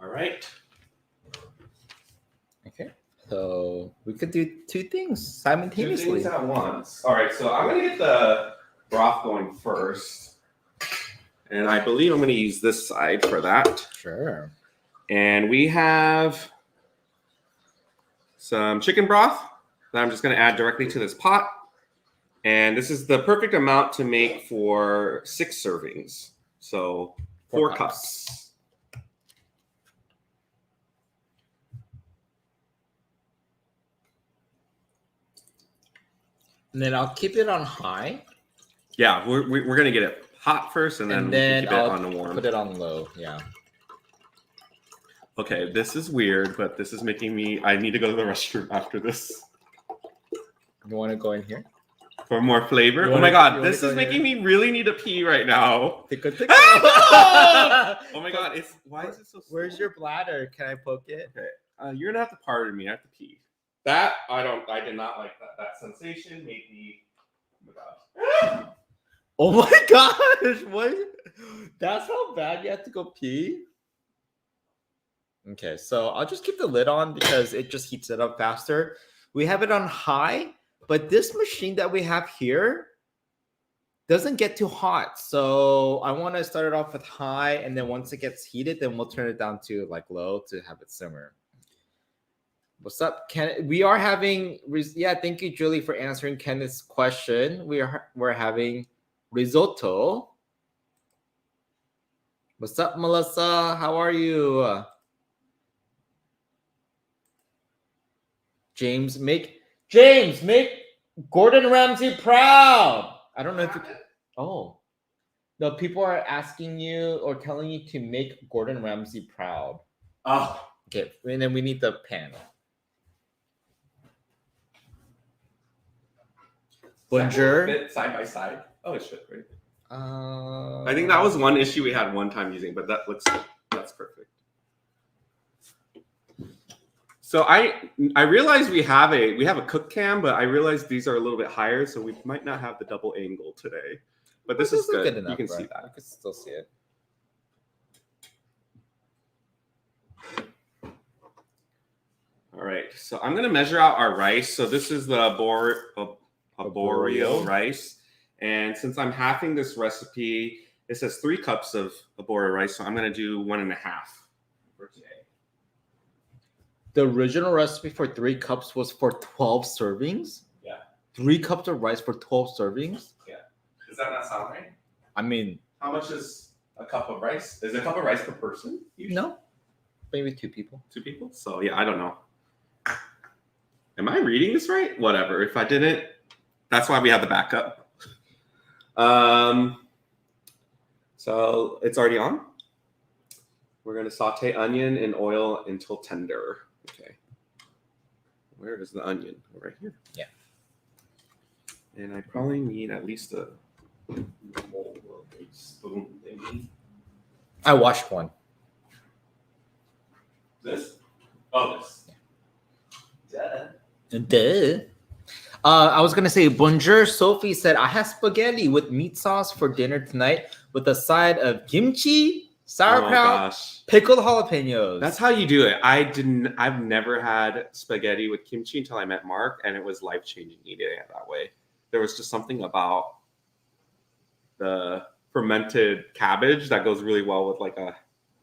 All right. Okay. So we could do 2 things simultaneously. 2 things at once. All right. So I'm going to get the broth going first. And I believe I'm going to use this side for that. Sure. And we have some chicken broth that I'm just going to add directly to this pot. And this is the perfect amount to make for 6 servings. So 4 cups. And then I'll keep it on high. Yeah, we're gonna get it hot first, and then we can keep it I'll on the warm. put it on low. Yeah. Okay, this is weird, but this is making me. I need to go to the restroom after this You want to go in here? for more flavor. You Oh wanna- my you god, wanna this go is making here? me really need to pee right now. Tickle, tickle. Ah, no! Oh my god, it's why is it so? Where's slow? your bladder? Can I poke it? Okay, you're gonna have to pardon me. I have to pee. That I don't. I did not like that. That sensation made me. Oh my god. Oh my gosh! What? That's how bad you have to go pee. Okay, so I'll just keep the lid on because it just heats it up faster. We have it on high, but this machine that we have here doesn't get too hot. So I want to start it off with high, and then once it gets heated, then we'll turn it down to like low to have it simmer. What's up, Ken? We are having thank you, Julie, for answering Kenneth's question. We're having risotto. What's up, Melissa? How are you? James, make Gordon Ramsay proud. I don't know if you can. Oh, no, people are asking you or telling you to make Gordon Ramsay proud. Oh, Okay, and then we need the pan. Bonjour. Fit side by side. Oh, it should, right? I I think that was one issue we had one time using, but that looks good. That's perfect. So I realized we have a cook cam, but I realized these are a little bit higher, so we might not have the double angle today. But this is good. enough, You can bro. see that. You can still see it. All right, so I'm gonna measure out our rice. So this is the arborio rice, and since I'm halving this recipe, it says 3 cups of arborio rice, so I'm gonna do 1.5 for today. The original recipe for 3 cups was for 12 servings. Yeah. 3 cups of rice for 12 servings. Yeah. Does that not sound right? I mean, How much is a cup of rice? Is a cup of rice per person? Usually? no, maybe 2 people. 2 people? So yeah, I don't know. Am I reading this right? Whatever. If I didn't, that's why we have the backup. So it's already on. We're gonna saute onion in oil until tender. Okay. Where is the onion? Right here. Yeah. And I probably need at least a spoon thingy. I washed one. This? Oh, this. Duh. I was gonna say, bonjour. Sophie said, I have spaghetti with meat sauce for dinner tonight with a side of kimchi, sauerkraut, pickled jalapenos. That's how you do it. I've never had spaghetti with kimchi until I met Mark, and it was life-changing eating it that way. There was just something about the fermented cabbage that goes really well with like a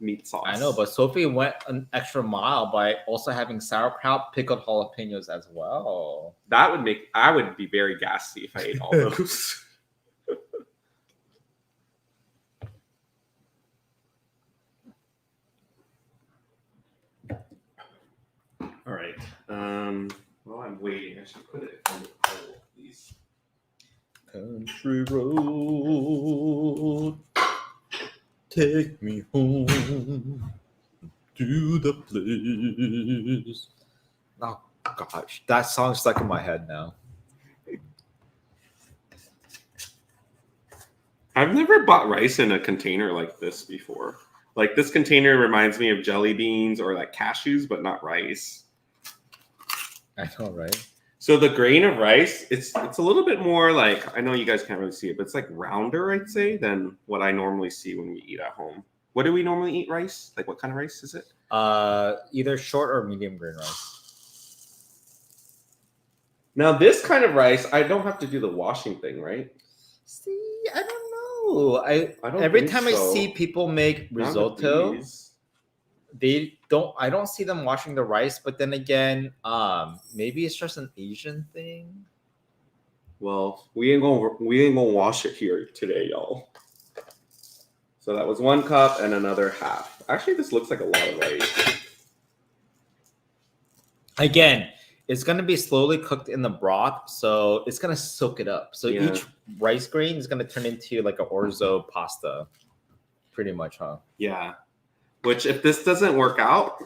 meat sauce. I know, but Sophie went an extra mile by also having sauerkraut, pickled jalapenos as well. I would be very gassy if I ate all those. All right. While I'm waiting, I should put it in the bowl, please. Country road, take me home to the place. Oh gosh, that song's stuck in my head now. I've never bought rice in a container like this before. Like this container reminds me of jelly beans or like cashews, but not rice. I know, right? So the grain of rice, it's a little bit more like, I know you guys can't really see it, but it's like rounder, I'd say, than what I normally see when we eat at home. What do we normally eat rice? Like what kind of rice is it? Either short or medium grain rice. Now this kind of rice, I don't have to do the washing thing, right? See, I don't know. I don't every think time so. I see people make risotto, I don't see them washing the rice, but then again, maybe it's just an Asian thing. Well, we ain't gonna wash it here today, y'all. So that was 1 cup and another half. Actually, this looks like a lot of rice. Again, it's gonna be slowly cooked in the broth, so it's gonna soak it up. So Yeah. each rice grain is gonna turn into like an orzo pasta, pretty much, huh? Yeah. Which, if this doesn't work out,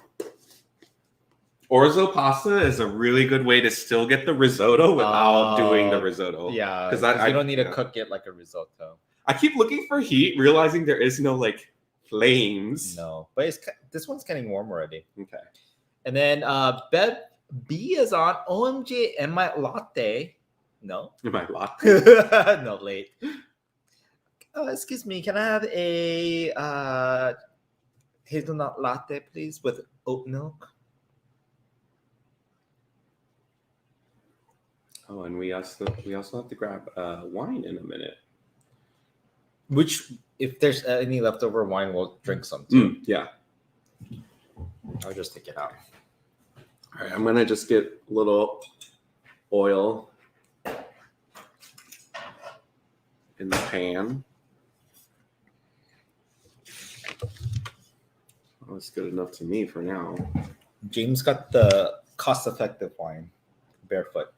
orzo pasta is a really good way to still get the risotto without doing the risotto. Yeah, because you don't need to cook it like a risotto. I keep looking for heat, realizing there is no like flames. No, but this one's getting warm already. Okay. And then Bev B is on OMG and my latte. No. Am I locked? No, late. Excuse me, can I have a hazelnut latte, please, with oat milk? Oh, and we also have to grab wine in a minute. Which, if there's any leftover wine, we'll drink some too. Yeah. I'll just take it out. All right, I'm gonna just get a little oil in the pan. Oh, it's good enough to me for now. James got the cost-effective wine, barefoot.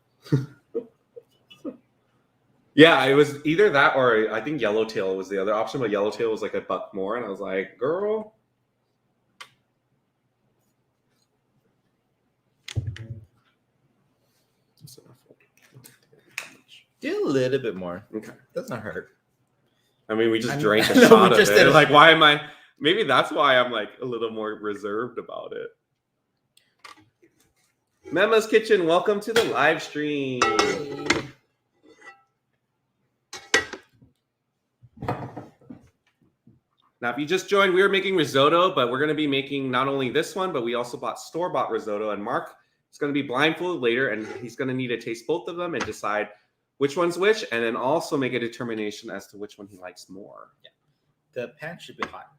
Yeah, it was either that or I think Yellowtail was the other option, but Yellowtail was like $1 more, and I was like, girl. That's enough. Do a little bit more. Okay. Doesn't hurt. I mean, we just drank a No, shot we of just it. did. Like, why am I? Maybe that's why I'm like a little more reserved about it. Mema's Kitchen, welcome to the live stream. Now, if you just joined, we were making risotto, but we're going to be making not only this one, but we also bought store-bought risotto. And Mark is going to be blindfolded later, and he's going to need to taste both of them and decide which one's which, and then also make a determination as to which one he likes more. Yeah. The pan should be hot.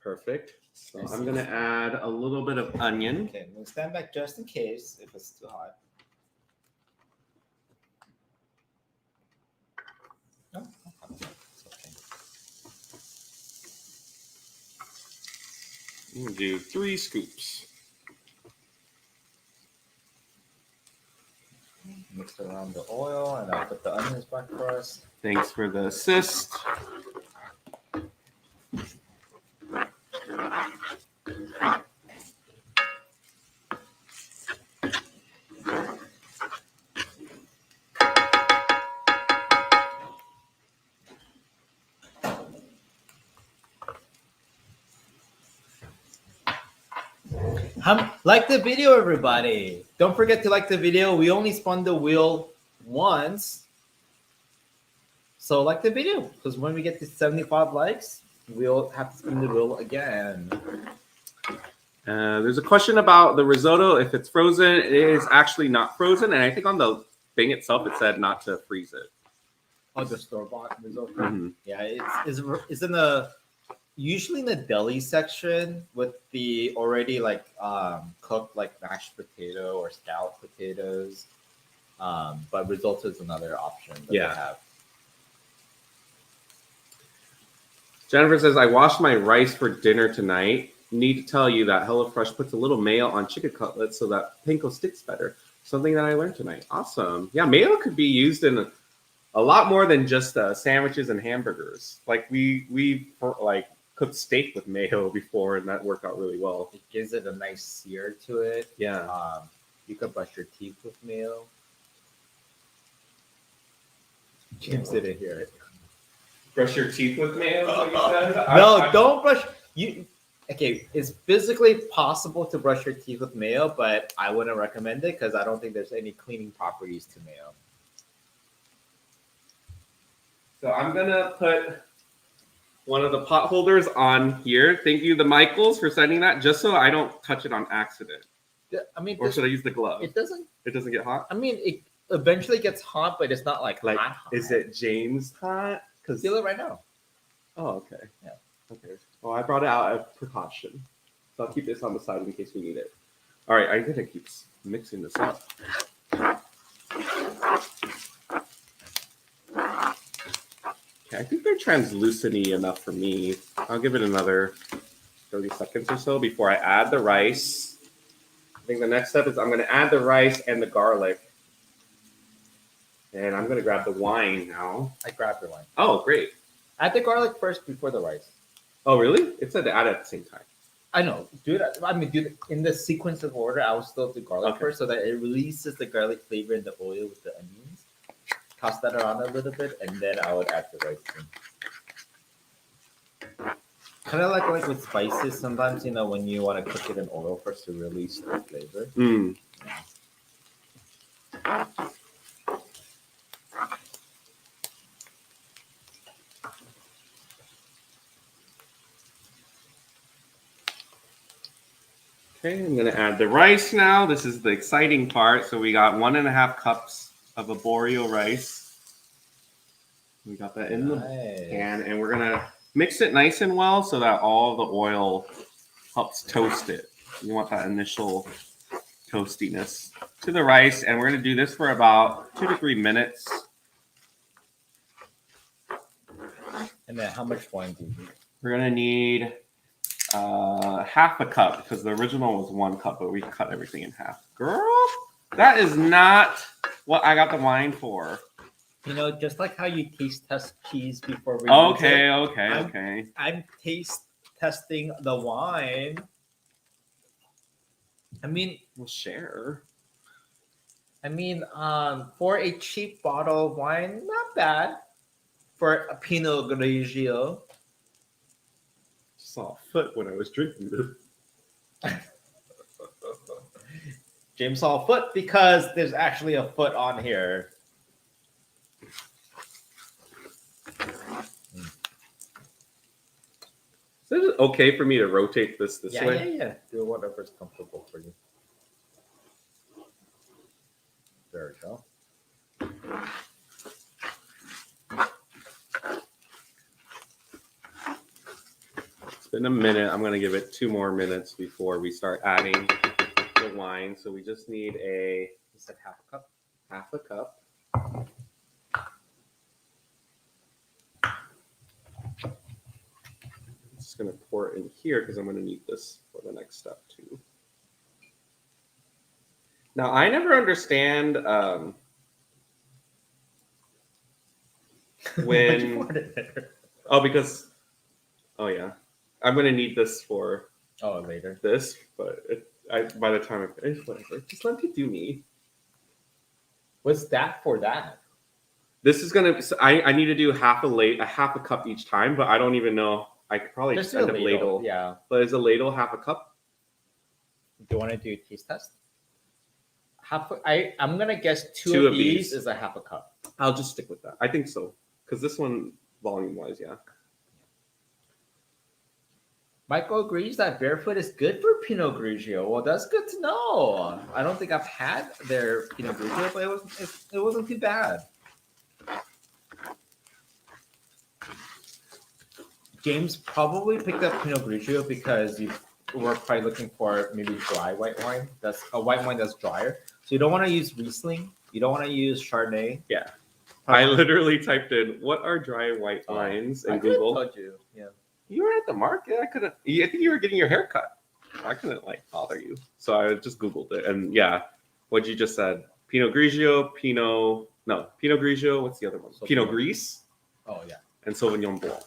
Perfect. So I'm going to add a little bit of onion. Okay, I'm going to stand back just in case if it's too hot. No, it's okay. I'm going to do 3 scoops. Mix around the oil, and I'll put the onions back for us. Thanks for the assist. Like the video, everybody. Don't forget to like the video. We only spun the wheel once. So like the video, because when we get to 75 likes, we'll have to spin the wheel again. There's a question about the risotto. If it's frozen, it is actually not frozen. And I think on the thing itself, it said not to freeze it. Oh, the store-bought risotto? Mm-hmm. Yeah, it's in the... Usually in the deli section with the already like cooked like mashed potato or scalloped potatoes, but risotto is another option that they have. Jennifer says, I washed my rice for dinner tonight. Need to tell you that HelloFresh puts a little mayo on chicken cutlets so that panko sticks better. Something that I learned tonight. Awesome. Yeah, mayo could be used in a lot more than just sandwiches and hamburgers. Like we like cooked steak with mayo before, and that worked out really well. It gives it a nice sear to it. Yeah. You could brush your teeth with mayo. James didn't hear it. Brush your teeth with mayo, like you said? No, don't brush. Okay, it's physically possible to brush your teeth with mayo, but I wouldn't recommend it because I don't think there's any cleaning properties to mayo. So I'm gonna put one of the pot holders on here. Thank you, the Michaels, for sending that, just so I don't touch it on accident. I mean, or should I use the glove? It doesn't. It doesn't get hot. I mean, it eventually gets hot, but it's not like hot. Is it James hot? Because feel it right now. Oh, okay. Yeah. Okay. Well, I brought it out as precaution, so I'll keep this on the side in case we need it. All right, I'm gonna keep mixing this up. Okay, I think they're translucent-y enough for me. I'll give it another 30 seconds or so before I add the rice. I think the next step is I'm going to add the rice and the garlic. And I'm going to grab the wine now. I grabbed the wine. Oh, great. Add the garlic first before the rice. Oh, really? It said to add it at the same time. I know, dude. I mean, dude, in the sequence of order, I will still do garlic first so that it releases the garlic flavor in the oil with the onions. Toss that around a little bit, and then I would add the rice in. Kind of like with spices, sometimes, you know, when you want to cook it in oil first to release the flavor. Mm. Okay, I'm going to add the rice now. This is the exciting part. So we got 1.5 cups of arborio rice. We got that in the pan, and we're going to mix it nice and well so that all the oil helps toast it. You want that initial toastiness to the rice, and we're going to do this for about 2 to 3 minutes. And then how much wine do you need? We're going to need half a cup because the original was 1 cup, but we cut everything in half. Girl, that is not what I got the wine for. You know, just like how you taste test cheese before we Okay. I'm taste testing the wine. I mean, We'll share. I mean, for a cheap bottle of wine, not bad. For a Pinot Grigio. Saw a foot when I was drinking this. James saw a foot because there's actually a foot on here. Is it okay for me to rotate this way? Yeah. Do whatever's comfortable for you. There we go. It's been a minute. I'm going to give it 2 more minutes before we start adding the wine. So we just need You said half a cup? half a cup. I'm just going to pour it in here because I'm going to need this for the next step too. Now, I never understand when... because... Oh, yeah. I'm going to need this for later. this, but by the time I finish, whatever. Just let me do me. What's that for that? This is going to... I need to do half a cup each time, but I don't even know. I could probably just end up ladle. Yeah. But is a ladle half a cup? Do you want to do a taste test? I'm gonna guess two of these is a half a cup. I'll just stick with that. I think so. Because this one, volume-wise, yeah. Michael agrees that barefoot is good for Pinot Grigio. Well, that's good to know. I don't think I've had their Pinot Grigio, but it wasn't too bad. James probably picked up Pinot Grigio because you were probably looking for maybe dry white wine. That's a white wine that's drier. So you don't want to use Riesling. You don't want to use Chardonnay. Yeah. I literally typed in, what are dry white wines in Google. I told you. Yeah. You were at the market. I think you were getting your hair cut. I couldn't bother you. So I just Googled it. And yeah, what you just said. Pinot Grigio, Pinot Grigio. What's the other one? Pinot Gris. Oh, yeah. And Sauvignon Blanc.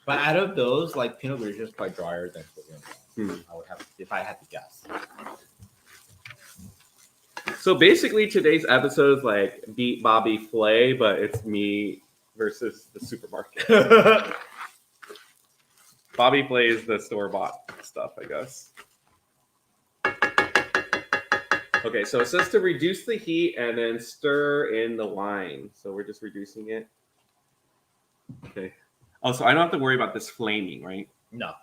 But out of those, Pinot Grigio is probably drier than Sauvignon Blanc. I would have, if I had to guess. So basically, today's episode is Beat Bobby Flay, but it's me versus the supermarket. Bobby Flay is the store-bought stuff, I guess. Okay, so it says to reduce the heat and then stir in the wine. So we're just reducing it. Okay. Oh, so I don't have to worry about this flaming, right? No.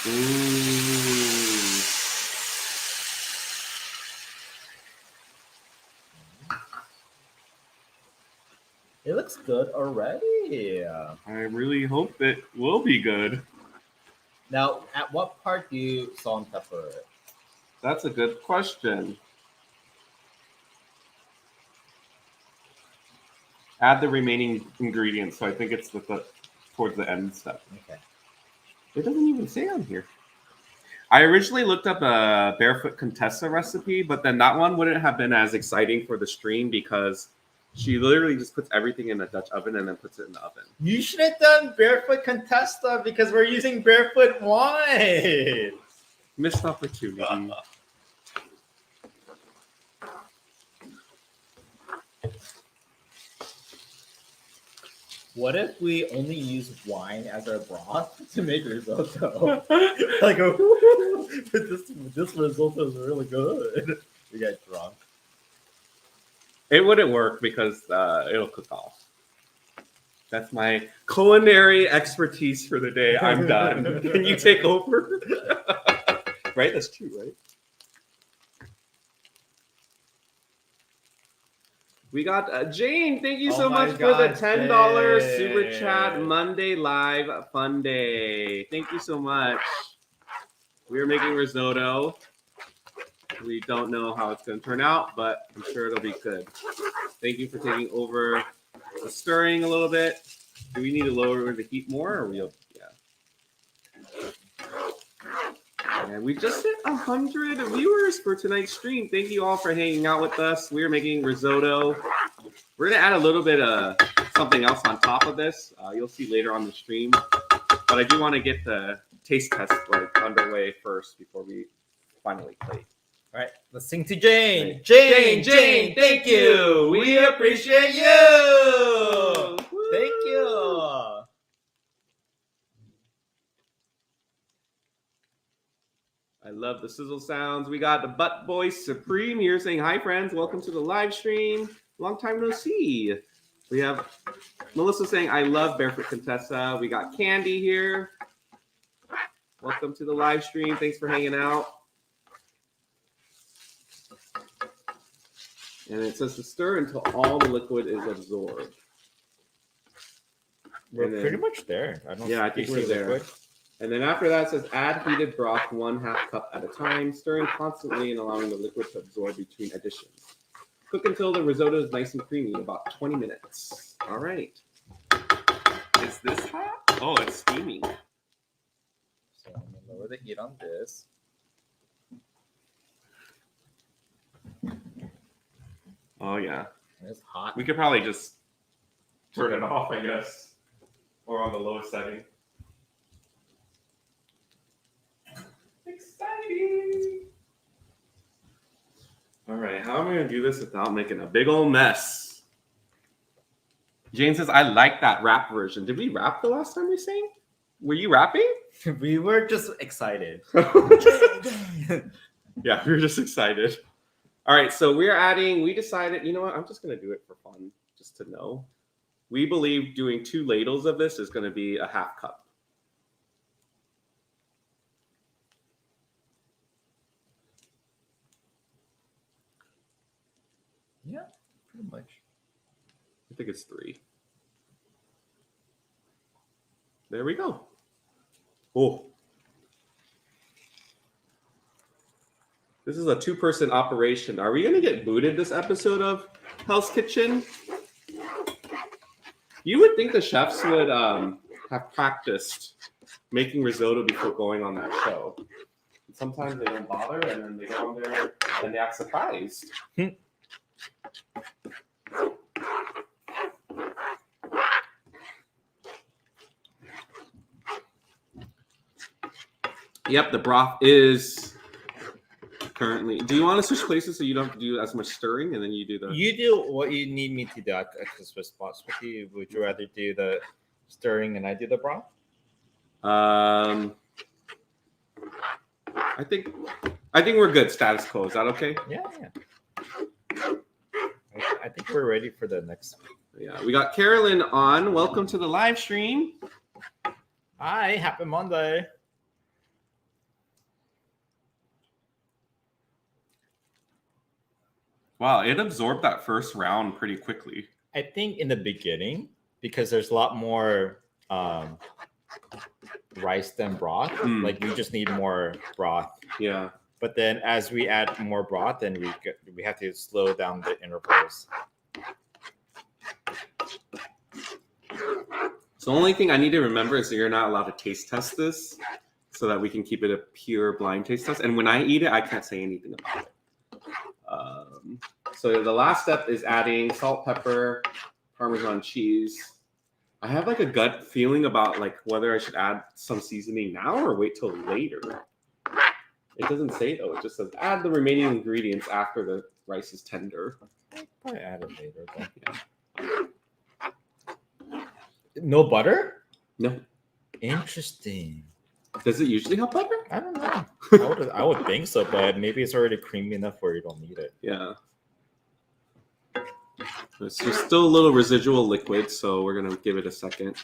Ooh. It looks good already. I really hope it will be good. Now, at what part do you salt and pepper it? That's a good question. Add the remaining ingredients. So I think it's towards the end step. Okay. It doesn't even say on here. I originally looked up a barefoot Contessa recipe, but then that one wouldn't have been as exciting for the stream because she literally just puts everything in a Dutch oven and then puts it in the oven. You should have done barefoot Contessa because we're using barefoot wine. Missed opportunity. What if we only use wine as our broth to make risotto? Like, this risotto is really good. We got drunk. It wouldn't work because it'll cook off. That's my culinary expertise for the day. I'm done. Can you take over? Right? That's true, right? We got Jane. Thank you so much for the $10 super chat Monday live fun day. Thank you so much. We are making risotto. We don't know how it's going to turn out, but I'm sure it'll be good. Thank you for taking over the stirring a little bit. Do we need to lower the heat more? Or yeah. And we just hit 100 viewers for tonight's stream. Thank you all for hanging out with us. We're making risotto. We're going to add a little bit of something else on top of this. You'll see later on the stream. But I do want to get the taste test underway first before we finally play. All right, let's sing to Jane. Right. Jane, thank you. We appreciate you. Thank you. I love the sizzle sounds. We got the Butt Boy Supreme here saying, hi, friends. Welcome to the live stream. Long time no see. We have Melissa saying, I love Barefoot Contessa. We got Candy here. Welcome to the live stream. Thanks for hanging out. And it says to stir until all the liquid is absorbed. We're pretty much there. I think we're there. And then after that, it says add heated broth 1/2 cup at a time, stirring constantly and allowing the liquid to absorb between additions. Cook until the risotto is nice and creamy, about 20 minutes. All right. Is this hot? Oh, it's steaming. So I'm going to lower the heat on this. Oh, yeah. It's hot. We could probably just turn it off, I guess. Or on the lowest setting. Exciting! All right, how am I going to do this without making a big old mess? Jane says, I like that rap version. Did we rap the last time we sang? Were you rapping? We were just excited. Yeah, we were just excited. All right, so we decided, you know what? I'm just going to do it for fun, just to know. We believe doing 2 ladles of this is going to be a 1/2 cup. Yeah, pretty much. I think it's 3. There we go. Oh. This is a 2-person operation. Are we going to get booted this episode of Hell's Kitchen? You would think the chefs would have practiced making risotto before going on that show. Sometimes they don't bother, and then they go on there and they act surprised. Yep, the broth is currently. Do you want to switch places so you don't have to do as much stirring, and then you do the? You do what you need me to do. I can switch spots with you. Would you rather do the stirring and I do the broth? I think we're good. Status quo. Is that okay? Yeah. I think we're ready for the next. Yeah, we got Carolyn on. Welcome to the live stream. Hi, happy Monday. Wow, it absorbed that first round pretty quickly. I think in the beginning, because there's a lot more rice than broth. Like we just need more broth. Yeah. But then as we add more broth, then we have to slow down the intervals. So the only thing I need to remember is that you're not allowed to taste test this. so that we can keep it a pure blind taste test. And when I eat it, I can't say anything about it. So the last step is adding salt, pepper, Parmesan cheese. I have like a gut feeling about like whether I should add some seasoning now or wait till later. It doesn't say though. It just says add the remaining ingredients after the rice is tender. I'll probably add it later. Yeah. No butter? No. Interesting. Does it usually have butter? I don't know. I would think so, but maybe it's already creamy enough where you don't need it. Yeah. It's just still a little residual liquid, so we're gonna give it a second.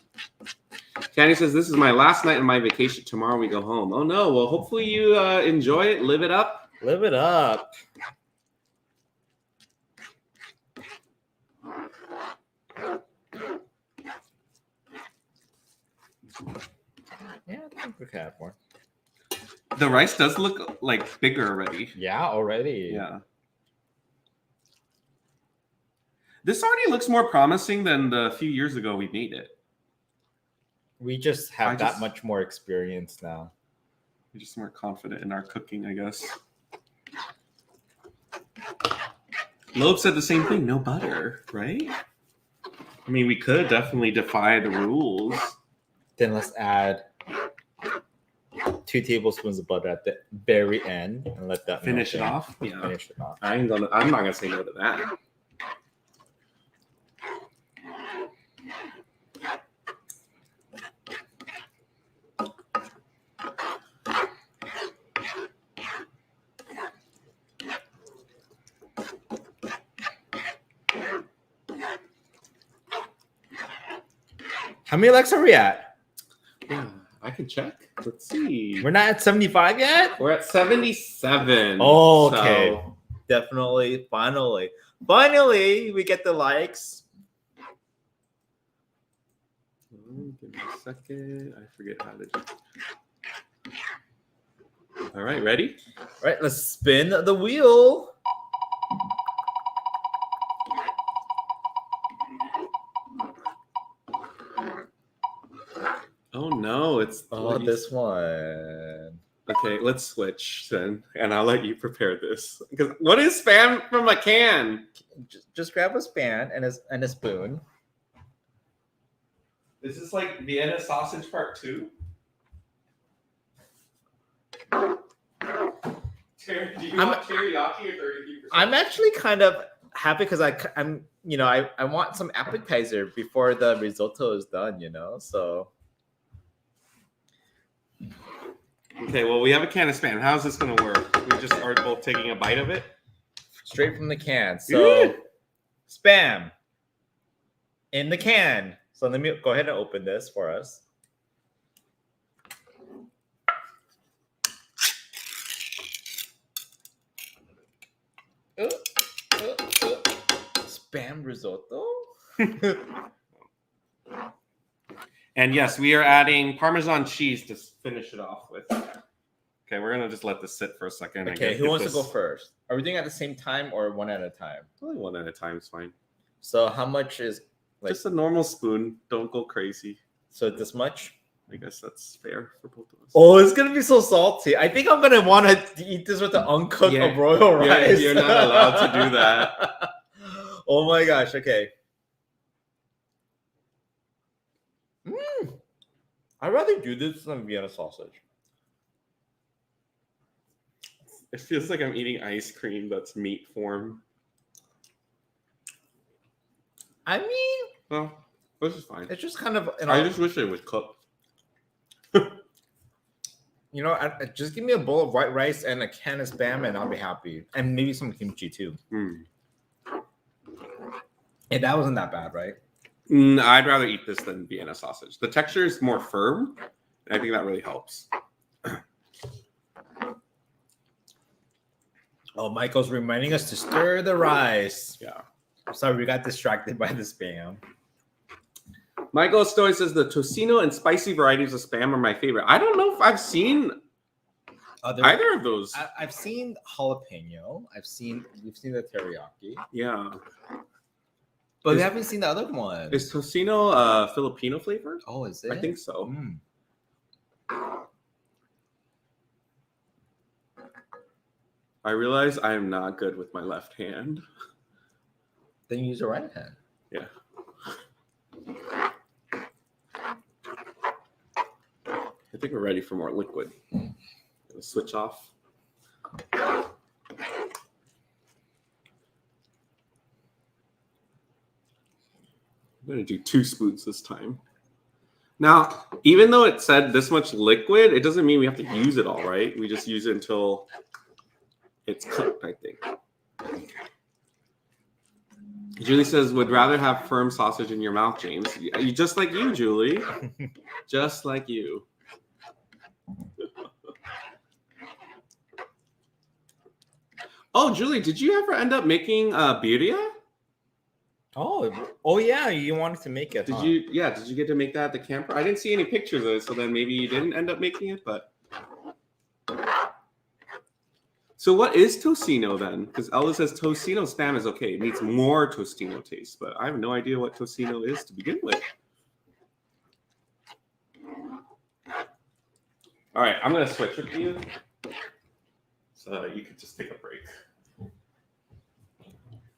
Candy says, "This is my last night of my vacation. Tomorrow we go home." Oh no! Well, hopefully you enjoy it. Live it up. Live it up. Yeah, I think we can have more. The rice does look like bigger already. Yeah, already. Yeah. This already looks more promising than the few years ago we made it. We just have that much more experience now. We're just more confident in our cooking, I guess. Loeb said the same thing. No butter, right? I mean, we could definitely defy the rules. Then let's add 2 tablespoons of butter at the very end and let that Finish it melt in. off. Yeah. Finish it off. I'm not gonna say no to that. How many likes are we at? Yeah, I can check. Let's see. We're not at 75 yet? We're at 77. Oh, okay. So, Definitely. Finally, we get the likes. give me a second. I forget how to do. All right, ready? All right, let's spin the wheel. Oh no, it's this one. Okay, let's switch then, and I'll let you prepare this. Because what is spam from a can? Just grab a span and a spoon. Is this like Vienna sausage part 2? Do you want teriyaki or 33%? I'm actually kind of happy because I'm I want some appetizer before the risotto is done, so. Okay, well, we have a can of spam. How's this going to work? We just are both taking a bite of it? Straight from the can. So, spam in the can. So let me go ahead and open this for us. Spam risotto? And yes, we are adding Parmesan cheese to finish it off with. Okay, we're going to just let this sit for a second. Okay, who wants to go first? Are we doing it at the same time or one at a time? Probably one at a time is fine. So how much is... just a normal spoon. Don't go crazy. So this much? I guess that's fair for both of us. Oh, it's going to be so salty. I think I'm going to want to eat this with the uncooked broil rice. You're not allowed to do that. Oh my gosh, okay. I'd rather do this than Vienna sausage. It feels like I'm eating ice cream that's meat form. I mean... Well, this is fine. It's just kind of... I just wish it was cooked. Just give me a bowl of white rice and a can of Spam and I'll be happy. And maybe some kimchi too. And that wasn't that bad, right? I'd rather eat this than Vienna sausage. The texture is more firm. I think that really helps. Oh, Michael's reminding us to stir the rice. Yeah. Sorry, we got distracted by the Spam. Michael Stoy says the tocino and spicy varieties of Spam are my favorite. I don't know if I've seen either of those. I've seen jalapeno. We've seen the teriyaki. Yeah. But we haven't seen the other one. Is tocino Filipino flavored? Oh, is it? I think so. I realize I am not good with my left hand. Then use your right hand. Yeah. I think we're ready for more liquid. Gonna switch off. I'm gonna do 2 spoons this time. Now, even though it said this much liquid, it doesn't mean we have to use it all, right? We just use it until it's cooked, I think. Julie says, would rather have firm sausage in your mouth, James. Just like you, Julie. Just like you. Oh, Julie, did you ever end up making birria? Oh yeah, you wanted to make it. Did you get to make that at the camper? I didn't see any pictures of it, so then maybe you didn't end up making it, but so what is tocino then? Because Ella says tocino spam is okay. It needs more tocino taste, but I have no idea what tocino is to begin with. All right, I'm gonna switch with you, so you could just take a break.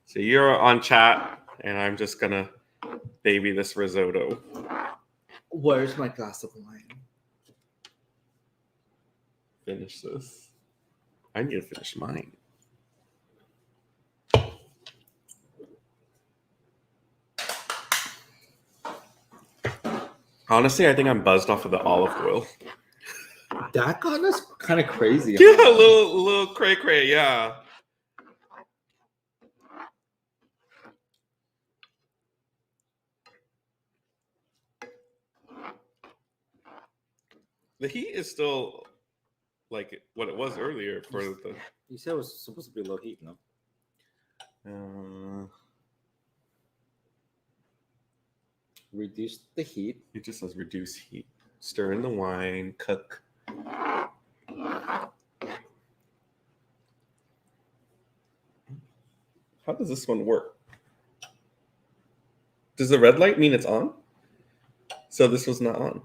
So you're on chat, and I'm just gonna baby this risotto. Where's my glass of wine? Finish this. I need to finish mine. Honestly, I think I'm buzzed off of the olive oil. That got us kind of crazy. Yeah, a little cray cray, yeah. The heat is still like what it was earlier for the. You said it was supposed to be low heat, no? Reduce the heat. It just says reduce heat. Stir in the wine. Cook. How does this one work? Does the red light mean it's on? So this was not on,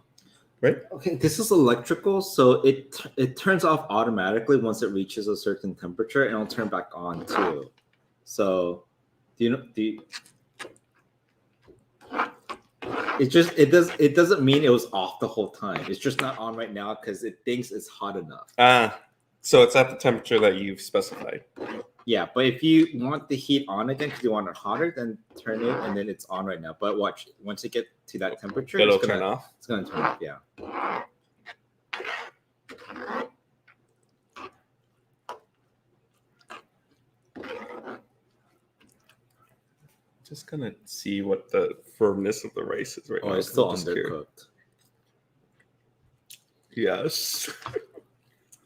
right? Okay, this is electrical, so it turns off automatically once it reaches a certain temperature, and it'll turn back on too. So, it doesn't mean it was off the whole time. It's just not on right now because it thinks it's hot enough. So it's at the temperature that you've specified. Yeah, but if you want the heat on again because you want it hotter, then turn it and then it's on right now. But watch, once it gets to that temperature, it'll turn off. It's gonna turn off, yeah. Just gonna see what the firmness of the rice is right now. Oh, it's still undercooked. Yes.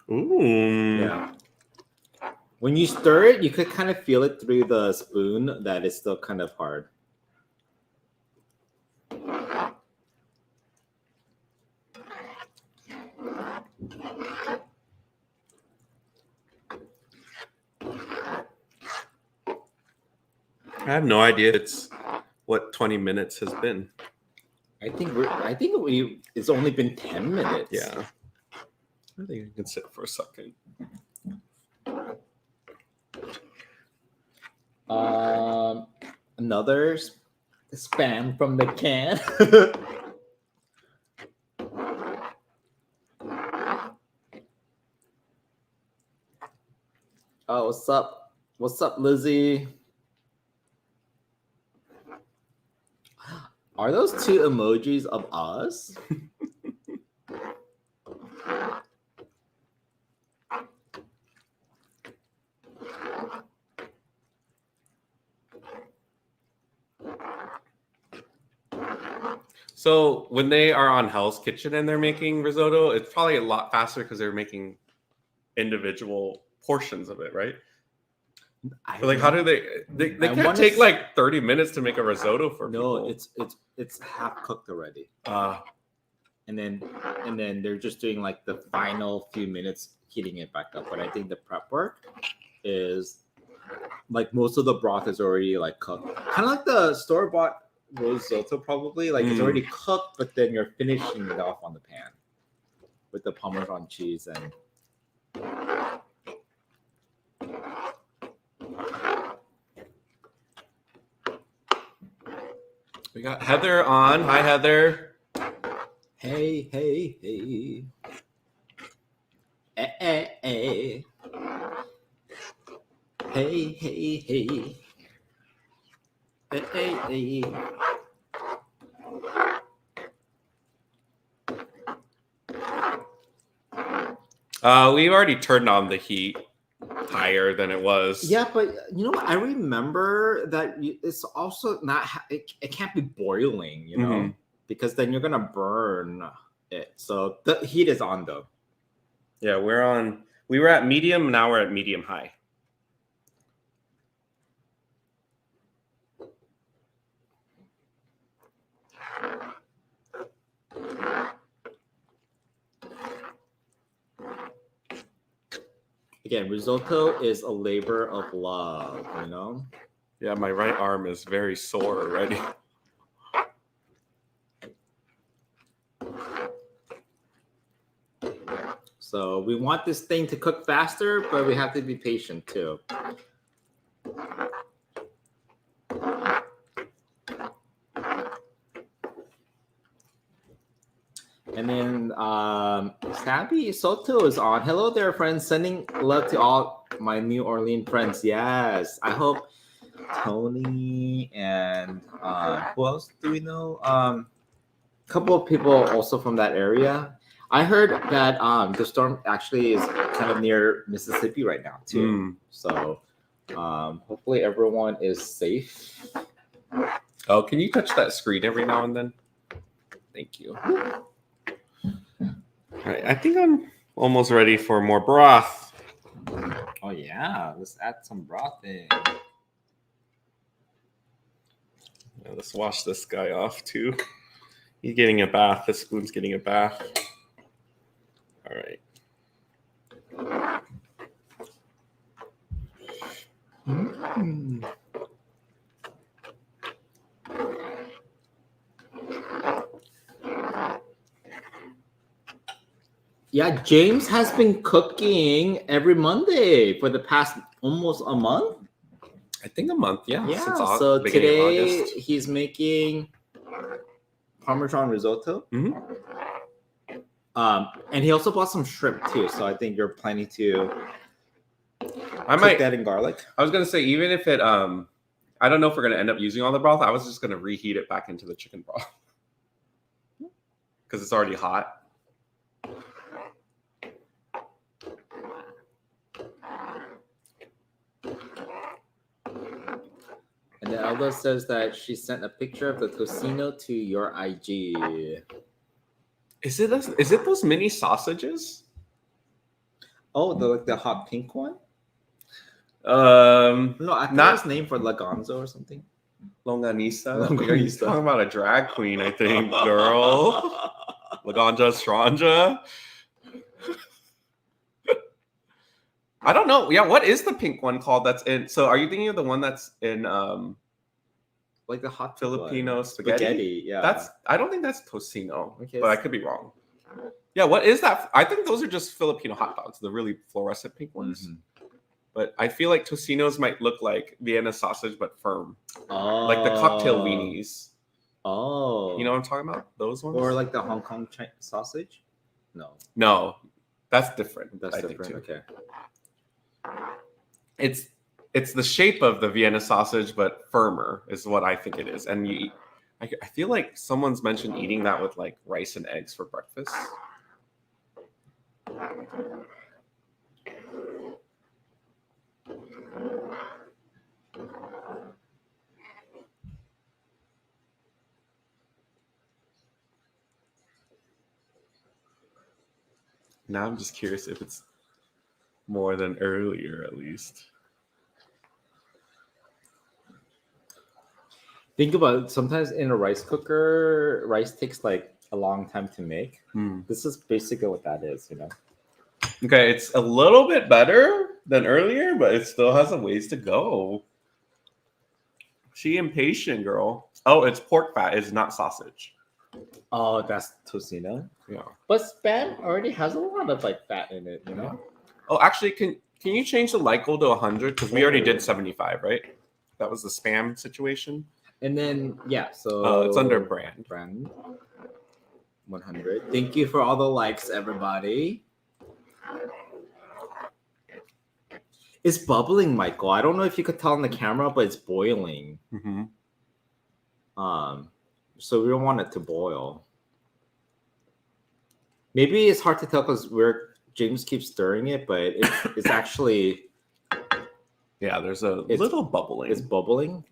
Ooh. Yeah. When you stir it, you could kind of feel it through the spoon that it's still kind of hard. I have no idea it's what 20 minutes has been. I think it's only been 10 minutes. Yeah. I think I can sit for a second. Another spam from the can. Oh, what's up? What's up, Lizzie? Are those 2 emojis of us? So when they are on Hell's Kitchen and they're making risotto, it's probably a lot faster because they're making individual portions of it, right? But like, how do they can't take like 30 minutes to make a risotto for people. No, it's half cooked already. And then they're just doing like the final few minutes heating it back up. But I think the prep work is like most of the broth is already like cooked. Kind of like the store-bought risotto probably. Like it's already cooked, but then you're finishing it off on the pan with the Parmesan cheese and We got Heather on. Hi, Heather. Hey, hey, hey. Hey. Hey, hey, hey. Hey, hey. We've already turned on the heat higher than it was. Yeah, but you know what? I remember that it's also not. It can't be boiling, you know, because then you're gonna burn it. So the heat is on though. Yeah, we were at medium, now we're at medium high. Again, risotto is a labor of love, you know? Yeah, my right arm is very sore already. So we want this thing to cook faster, but we have to be patient too. And then Sabby Soto is on. Hello there, friends. Sending love to all my New Orleans friends. Yes. I hope Tony and who else do we know? A couple of people also from that area. I heard that the storm actually is kind of near Mississippi right now too. So hopefully everyone is safe. Oh, can you touch that screen every now and then? Thank you. All right, I think I'm almost ready for more broth. Oh yeah, let's add some broth in. Yeah, let's wash this guy off too. He's getting a bath. The spoon's getting a bath. All right. Yeah, James has been cooking every Monday for the past almost a month. I think a month, yeah. Yeah, Since so beginning today of August. he's making Parmesan risotto. And he also bought some shrimp too. So I think you're planning to cook that in garlic. I was gonna say, even if it I don't know if we're gonna end up using all the broth. I was just gonna reheat it back into the chicken broth. Because it's already hot. And then Elda says that she sent a picture of the tocino to your IG. Is it those mini sausages? Oh, the hot pink one? No, I thought it was named for Lagonzo or something. Longanisa. Are you talking about a drag queen? I think, girl. Laganja Stranja. I don't know. Yeah, what is the pink one called? That's in. So, are you thinking of the one that's in like the hot Filipino spaghetti? Yeah, I don't think that's tocino, but I could be wrong. Yeah, what is that? I think those are just Filipino hot dogs, the really fluorescent pink ones. But I feel like tocinos might look like Vienna sausage, but firm. Oh, like the cocktail weenies. Oh, you know what I'm talking about? Those ones, or like the Hong Kong sausage? No, that's different. That's different. Okay. It's the shape of the Vienna sausage, but firmer is what I think it is. And I feel like someone's mentioned eating that with like rice and eggs for breakfast. Now I'm just curious if it's more than earlier, at least. Think about it. Sometimes in a rice cooker, rice takes like a long time to make. This is basically what that is, you know. Okay, it's a little bit better than earlier, but it still has a ways to go. She impatient, girl. Oh, it's pork fat. It's not sausage. Oh, that's tocino. Yeah. But Spam already has a lot of like fat in it, you know. Oh, actually, can you change the light goal to 100? Because we already did 75, right? That was the Spam situation. And then so it's under brand. 100. Thank you for all the likes, everybody. It's bubbling, Michael. I don't know if you could tell on the camera, but it's boiling. Mm-hmm. So we don't want it to boil. Maybe it's hard to tell because James keeps stirring it, but it's actually there's a little bubbling. It's bubbling.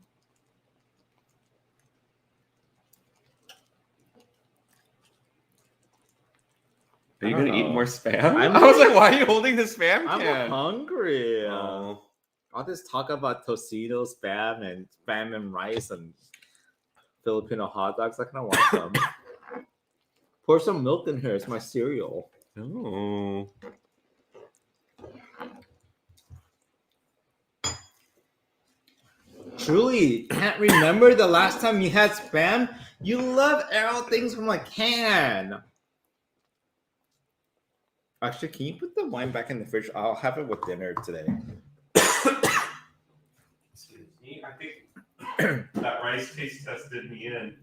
Are you gonna eat more Spam? I was like, why are you holding the Spam I'm can? hungry. Oh. I'll just talk about tocino, Spam and rice and Filipino hot dogs. I kind of want some. Pour some milk in here. It's my cereal. Oh. Truly, can't remember the last time you had Spam. You love arrow things from a can. Actually, can you put the wine back in the fridge? I'll have it with dinner today. Excuse me. I think that rice taste tested me in.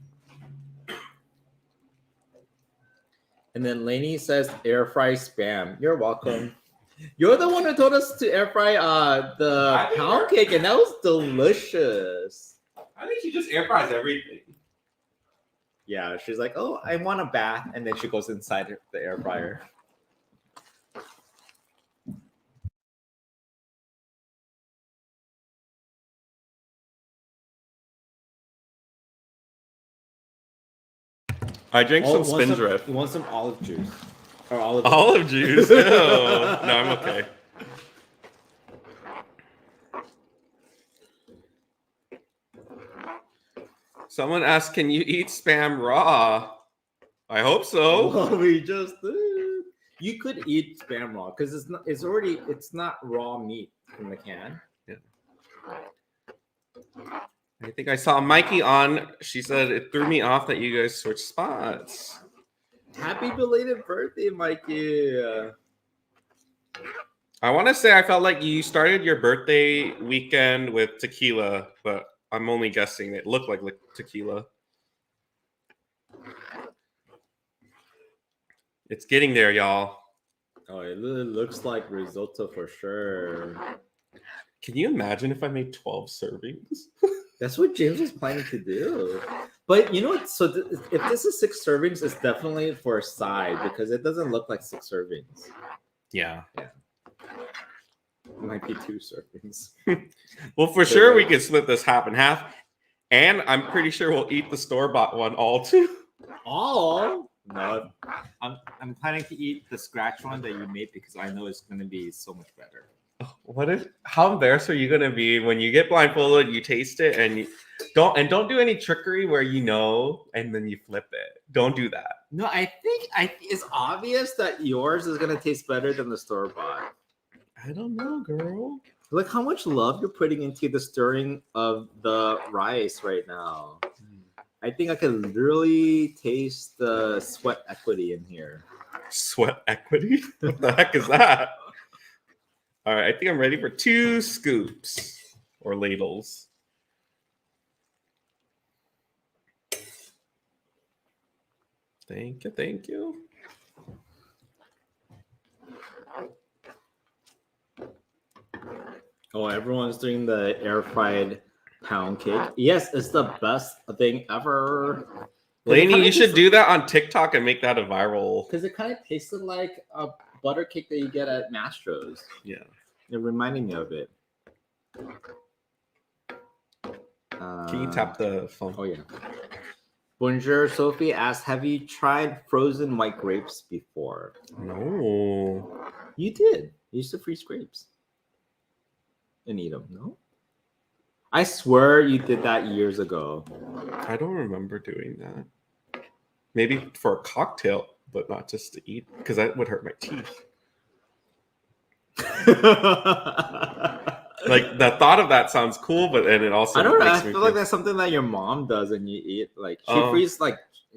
And then Lainey says air fry Spam. You're welcome. You're the one who told us to air fry the pound cake, and that was delicious. I think she just air fries everything. Yeah, she's like, oh, I want a bath, and then she goes inside the air fryer. I drank some Spindrift. You want some olive juice? Or olive juice? Ew. No, I'm okay. Someone asked, can you eat Spam raw? I hope so. Well, we just did. You could eat Spam raw because it's not raw meat from the can. Yeah. I think I saw Mikey on. She said it threw me off that you guys switched spots. Happy belated birthday, Mikey. I want to say I felt like you started your birthday weekend with tequila, but I'm only guessing. It looked like tequila. It's getting there, y'all. Oh, it looks like risotto for sure. Can you imagine if I made 12 servings? That's what James was planning to do. But you know what? So if this is 6 servings, it's definitely for a side because it doesn't look like 6 servings. Yeah. It might be 2 servings. Well, for sure we could split this half and half. And I'm pretty sure we'll eat the store-bought one all too. All? No. I'm planning to eat the scratch one that you made because I know it's going to be so much better. How embarrassed are you gonna be when you get blindfolded, you taste it, and you don't do any trickery where and then you flip it. Don't do that. No, I think it's obvious that yours is gonna taste better than the store bought. I don't know, girl. Look how much love you're putting into the stirring of the rice right now. I think I can literally taste the sweat equity in here. Sweat equity? What the heck is that? All right, I think I'm ready for 2 scoops or ladles. Thank you. Oh, everyone's doing the air fried pound cake. Yes, it's the best thing ever. Lainey, you should do that on TikTok and make that a viral. Because it kind of tasted like a butter cake that you get at Mastro's. Yeah. It reminded me of it. Can you tap the phone? Oh, yeah. Bonjour, Sophie asked, have you tried frozen white grapes before? No. You did. You used to freeze grapes and eat them, no? I swear you did that years ago. I don't remember doing that. Maybe for a cocktail, but not just to eat, because that would hurt my teeth. Like the thought of that sounds cool, but and it also I don't know. I makes me feel like that's something that your mom does and you eat. Like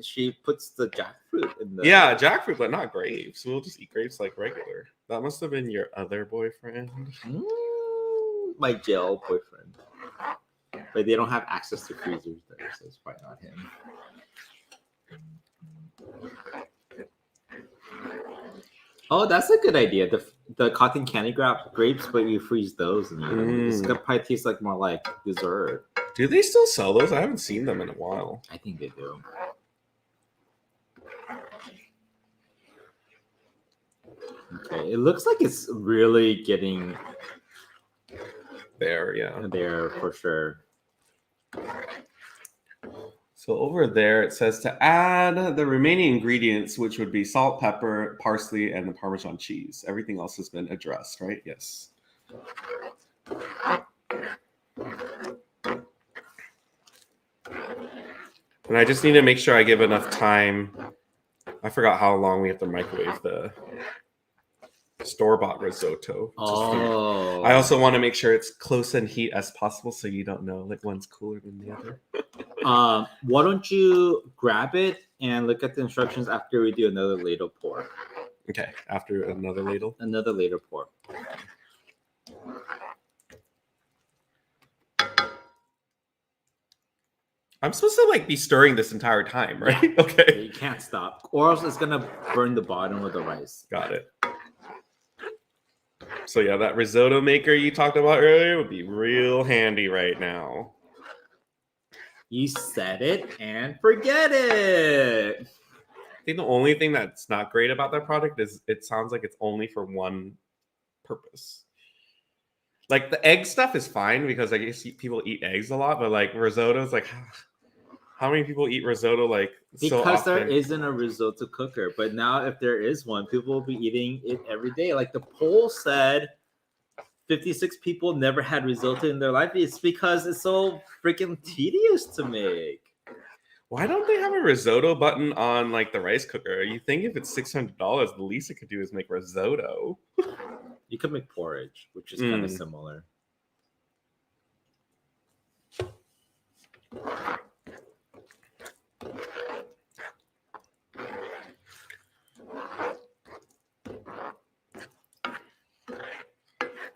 she puts the jackfruit in the jackfruit, but not grapes. We'll just eat grapes like regular. That must have been your other boyfriend. My jail boyfriend. but they don't have access to freezers there, so it's probably not him. Oh, that's a good idea. The cotton candy grapes, but you freeze those and eat them. It's gonna probably taste like more like dessert. Do they still sell those? I haven't seen them in a while. I think they do. Okay, it looks like it's really getting There, yeah. there for sure. So over there, it says to add the remaining ingredients, which would be salt, pepper, parsley, and the Parmesan cheese. Everything else has been addressed, right? Yes. And I just need to make sure I give enough time. I forgot how long we have to microwave the store-bought risotto. Oh. I also want to make sure it's close in heat as possible, so you don't know like one's cooler than the other. Why don't you grab it and look at the instructions after we do another ladle pour? Okay, after another ladle. Another ladle pour. I'm supposed to like be stirring this entire time, right? Okay. You can't stop, or else it's gonna burn the bottom of the rice. Got it. So yeah, that risotto maker you talked about earlier would be real handy right now. You set it and forget it. I think the only thing that's not great about that product is it sounds like it's only for one purpose. Like the egg stuff is fine because I guess people eat eggs a lot, but like risotto is like, how many people eat risotto like so because often? there isn't a risotto cooker, but now if there is one, people will be eating it every day. Like the poll said, 56 people never had risotto in their life. It's because it's so freaking tedious to make. Why don't they have a risotto button on like the rice cooker? You think if it's $600, the least it could do is make risotto. You could make porridge, which is kind of similar.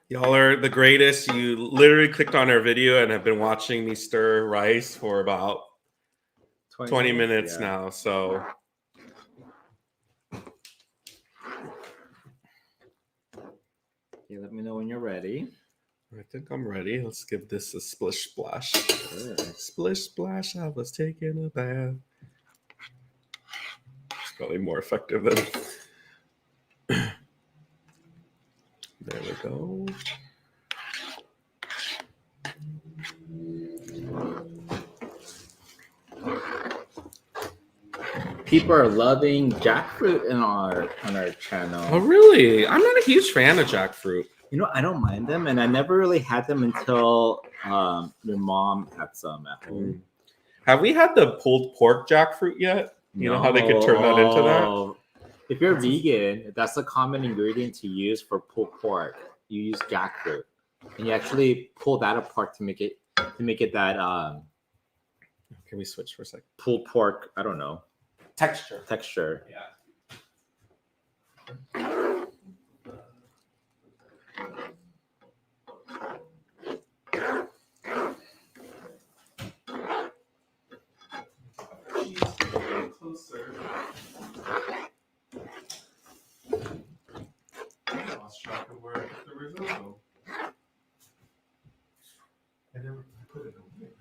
Y'all are the greatest. You literally clicked on our video and have been watching me stir rice for about 20 minutes now. So okay, let me know when you're ready. I think I'm ready. Let's give this a splish splash. Good. Splish splash, I was taking a bath. It's probably more effective than. There we go. People are loving jackfruit on our channel. Oh, really? I'm not a huge fan of jackfruit. You know, I don't mind them, and I never really had them until your mom had some at home. Have we had the pulled pork jackfruit yet? You know how they could turn that into that? If you're vegan, that's a common ingredient to use for pulled pork. You use jackfruit, and you actually pull that apart to make it that Can we switch for a second? pulled pork. I don't know Texture. Yeah. Closer. I lost track of where the risotto. I put it away.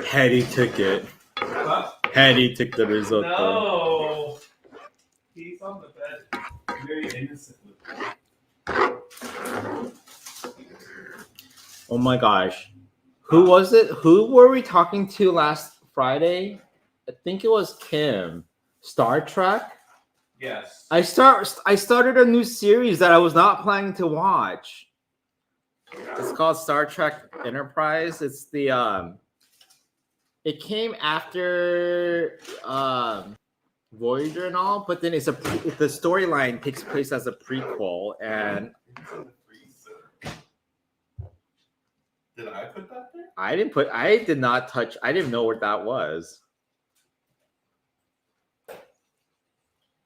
Hetty took it. What? Hetty took the risotto. No. He's on the bed. Very innocently. Oh my gosh. Who was it? Who were we talking to last Friday? I think it was Kim. Star Trek? Yes. I started a new series that I was not planning to watch. It's called Star Trek Enterprise. It's the it came after Voyager and all, but then the storyline takes place as a prequel, and Did I put that there? I did not touch. I didn't know what that was.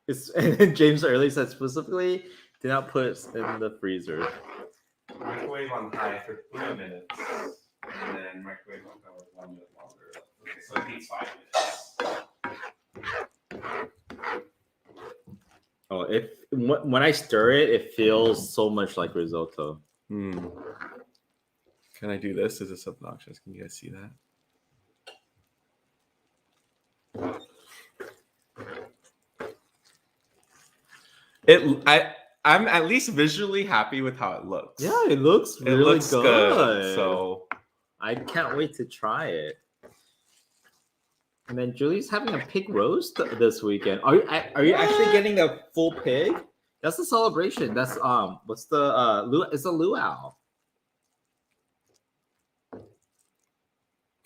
And James Early said specifically, do not put it in the freezer. Microwave on high for 3 minutes, and then microwave on power 1 minute longer. Okay, so it takes 5 minutes. Oh, when I stir it, it feels so much like risotto. Can I do this? Is this obnoxious? Can you guys see that? I'm at least visually happy with how it looks. Yeah, it looks really good. So I can't wait to try it. And then Julie's having a pig roast this weekend. Are you actually getting a full pig? That's a celebration. That's what's the it's a luau.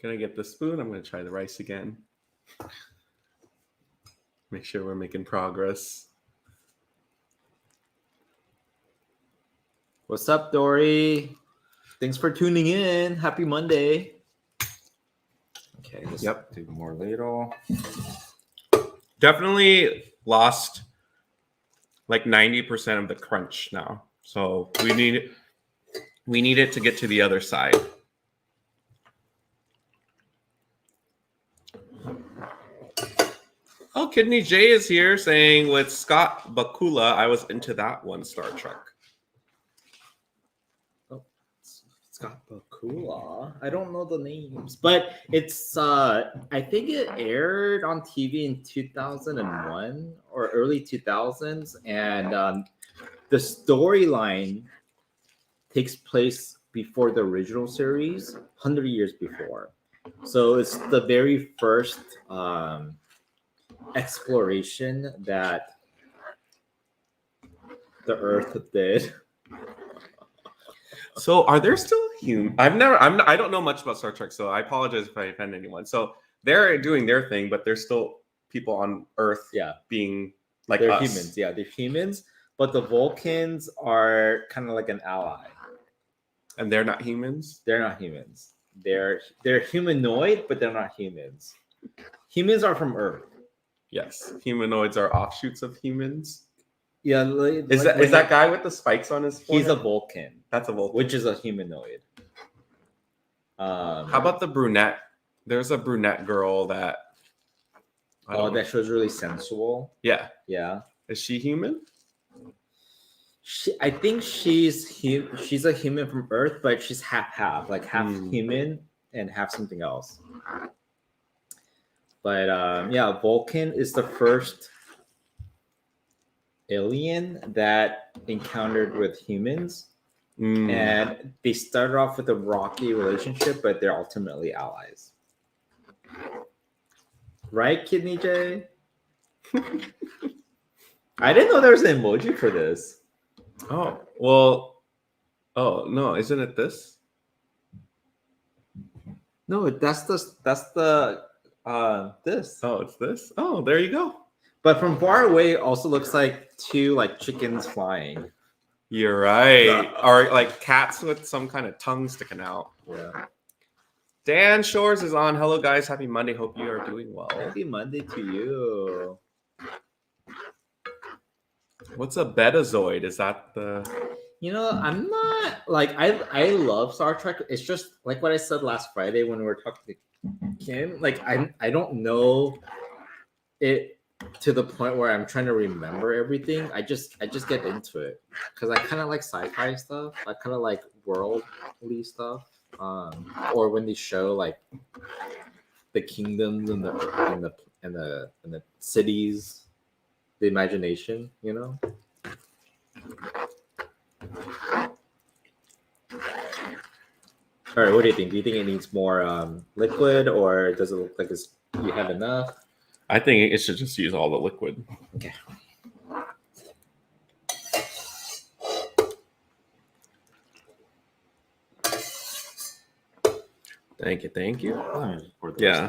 Can I get the spoon? I'm going to try the rice again. Make sure we're making progress. What's up, Dory? Thanks for tuning in. Happy Monday. Okay, let's do more ladle. Definitely lost like 90% of the crunch now. So we need it to get to the other side. Oh, Kidney J is here saying with Scott Bakula, I was into that one Star Trek. Oh, Scott Bakula. I don't know the names, but it's I think it aired on TV in 2001 or early 2000s, and the storyline takes place before the original series, 100 years before. So it's the very first exploration that the Earth did. So are there still humans? I don't know much about Star Trek, so I apologize if I offend anyone. So they're doing their thing, but there's still people on Earth being like they're us. humans. Yeah, they're humans, but the Vulcans are kind of like an ally. And they're not humans? They're not humans. They're humanoid, but they're not humans. Humans are from Earth. Yes. Humanoids are offshoots of humans. Yeah. Is that guy with the spikes on his forehead? He's a Vulcan. That's a Vulcan. Which is a humanoid. How about the brunette? There's a brunette girl that... that shows really sensual. Yeah. Yeah. Is she human? I think she's a human from Earth, but she's half, like half human and half something else. But Vulcan is the first alien that encountered with humans, and they started off with a rocky relationship, but they're ultimately allies. Right, Kidney J? I didn't know there was an emoji for this. Oh, well. Oh, no, isn't it this? No, that's the this. Oh, it's this? Oh, there you go. But from far away, it also looks like two like chickens flying. You're right. Or like cats with some kind of tongue sticking out. Yeah. Dan Shores is on. Hello, guys. Happy Monday. Hope you are doing well. Happy Monday to you. What's a betazoid? Is that the... I'm not like I love Star Trek. It's just like what I said last Friday when we were talking to Kim. Like I don't know it to the point where I'm trying to remember everything. I just get into it because I kind of like sci-fi stuff. I kind of like worldly stuff. Or when they show like the kingdoms and the cities, the imagination, All right, what do you think? Do you think it needs more liquid, or does it look like you have enough? I think it should just use all the liquid. Okay. Thank you.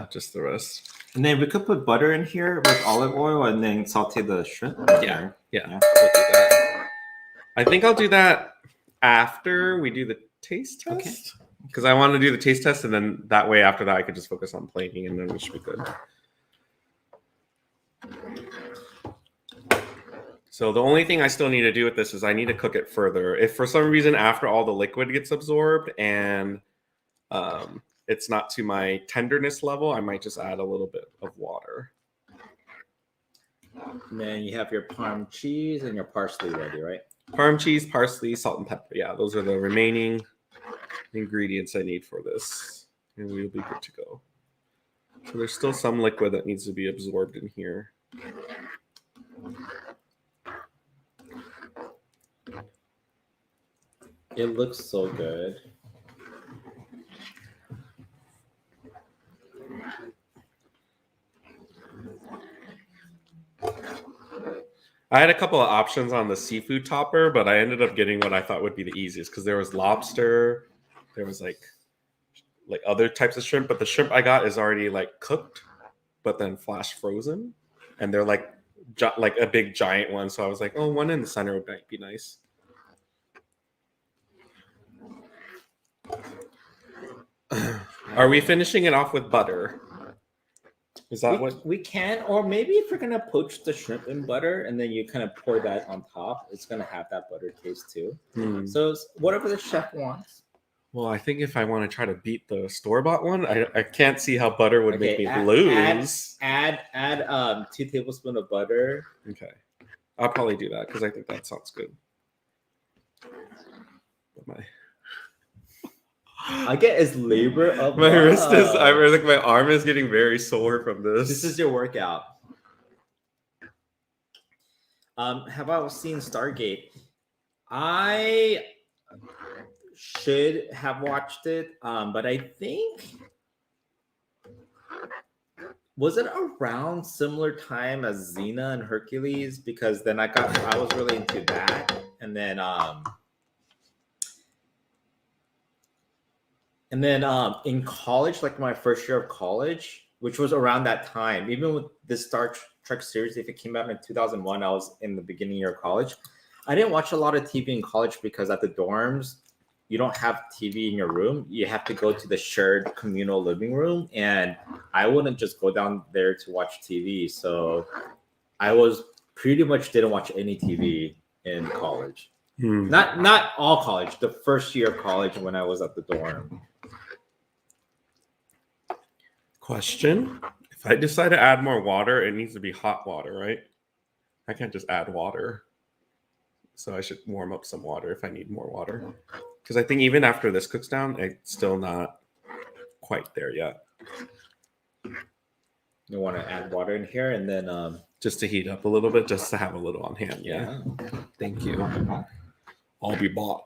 Just the rest. And then we could put butter in here with olive oil and then saute the shrimp. Yeah. I think I'll do that after we do the taste test. Because I want to do the taste test, and then that way after that I could just focus on plating, and then we should be good. So the only thing I still need to do with this is I need to cook it further. If for some reason after all the liquid gets absorbed and it's not to my tenderness level, I might just add a little bit of water. And then you have your parm cheese and your parsley ready, right? Parm cheese, parsley, salt, and pepper. Yeah, those are the remaining ingredients I need for this. And we'll be good to go. So there's still some liquid that needs to be absorbed in here. It looks so good. I had a couple of options on the seafood topper, but I ended up getting what I thought would be the easiest because there was lobster, there was like other types of shrimp, but the shrimp I got is already like cooked, but then flash frozen, and they're like a big giant one. So I was like, oh, one in the center would be nice. Are we finishing it off with butter? Is that what we can? Or maybe if you're gonna poach the shrimp in butter and then you kind of pour that on top, it's gonna have that butter taste too. So it's whatever the chef wants. Well, I think if I want to try to beat the store-bought one, I can't see how butter would make me lose. Add 2 tablespoons of butter. Okay, I'll probably do that because I think that sounds good. But I get is labor of my wrist is. I like my arm is getting very sore from this. This is your workout. Have I seen Stargate? I should have watched it, but I think was it around similar time as Xena and Hercules? Because then I was really into that, and then in college, like my first year of college, which was around that time, even with this Star Trek series, if it came out in 2001, I was in the beginning year of college. I didn't watch a lot of TV in college because at the dorms, you don't have TV in your room. You have to go to the shared communal living room, and I wouldn't just go down there to watch TV. So I was pretty much didn't watch any TV in college. Not all college, the first year of college when I was at the dorm. Question: if I decide to add more water, it needs to be hot water, right? I can't just add water. So I should warm up some water if I need more water. Because I think even after this cooks down, it's still not quite there yet. You want to add water in here and then just to heat up a little bit, just to have a little on hand. Yeah. Thank you. I'll be back.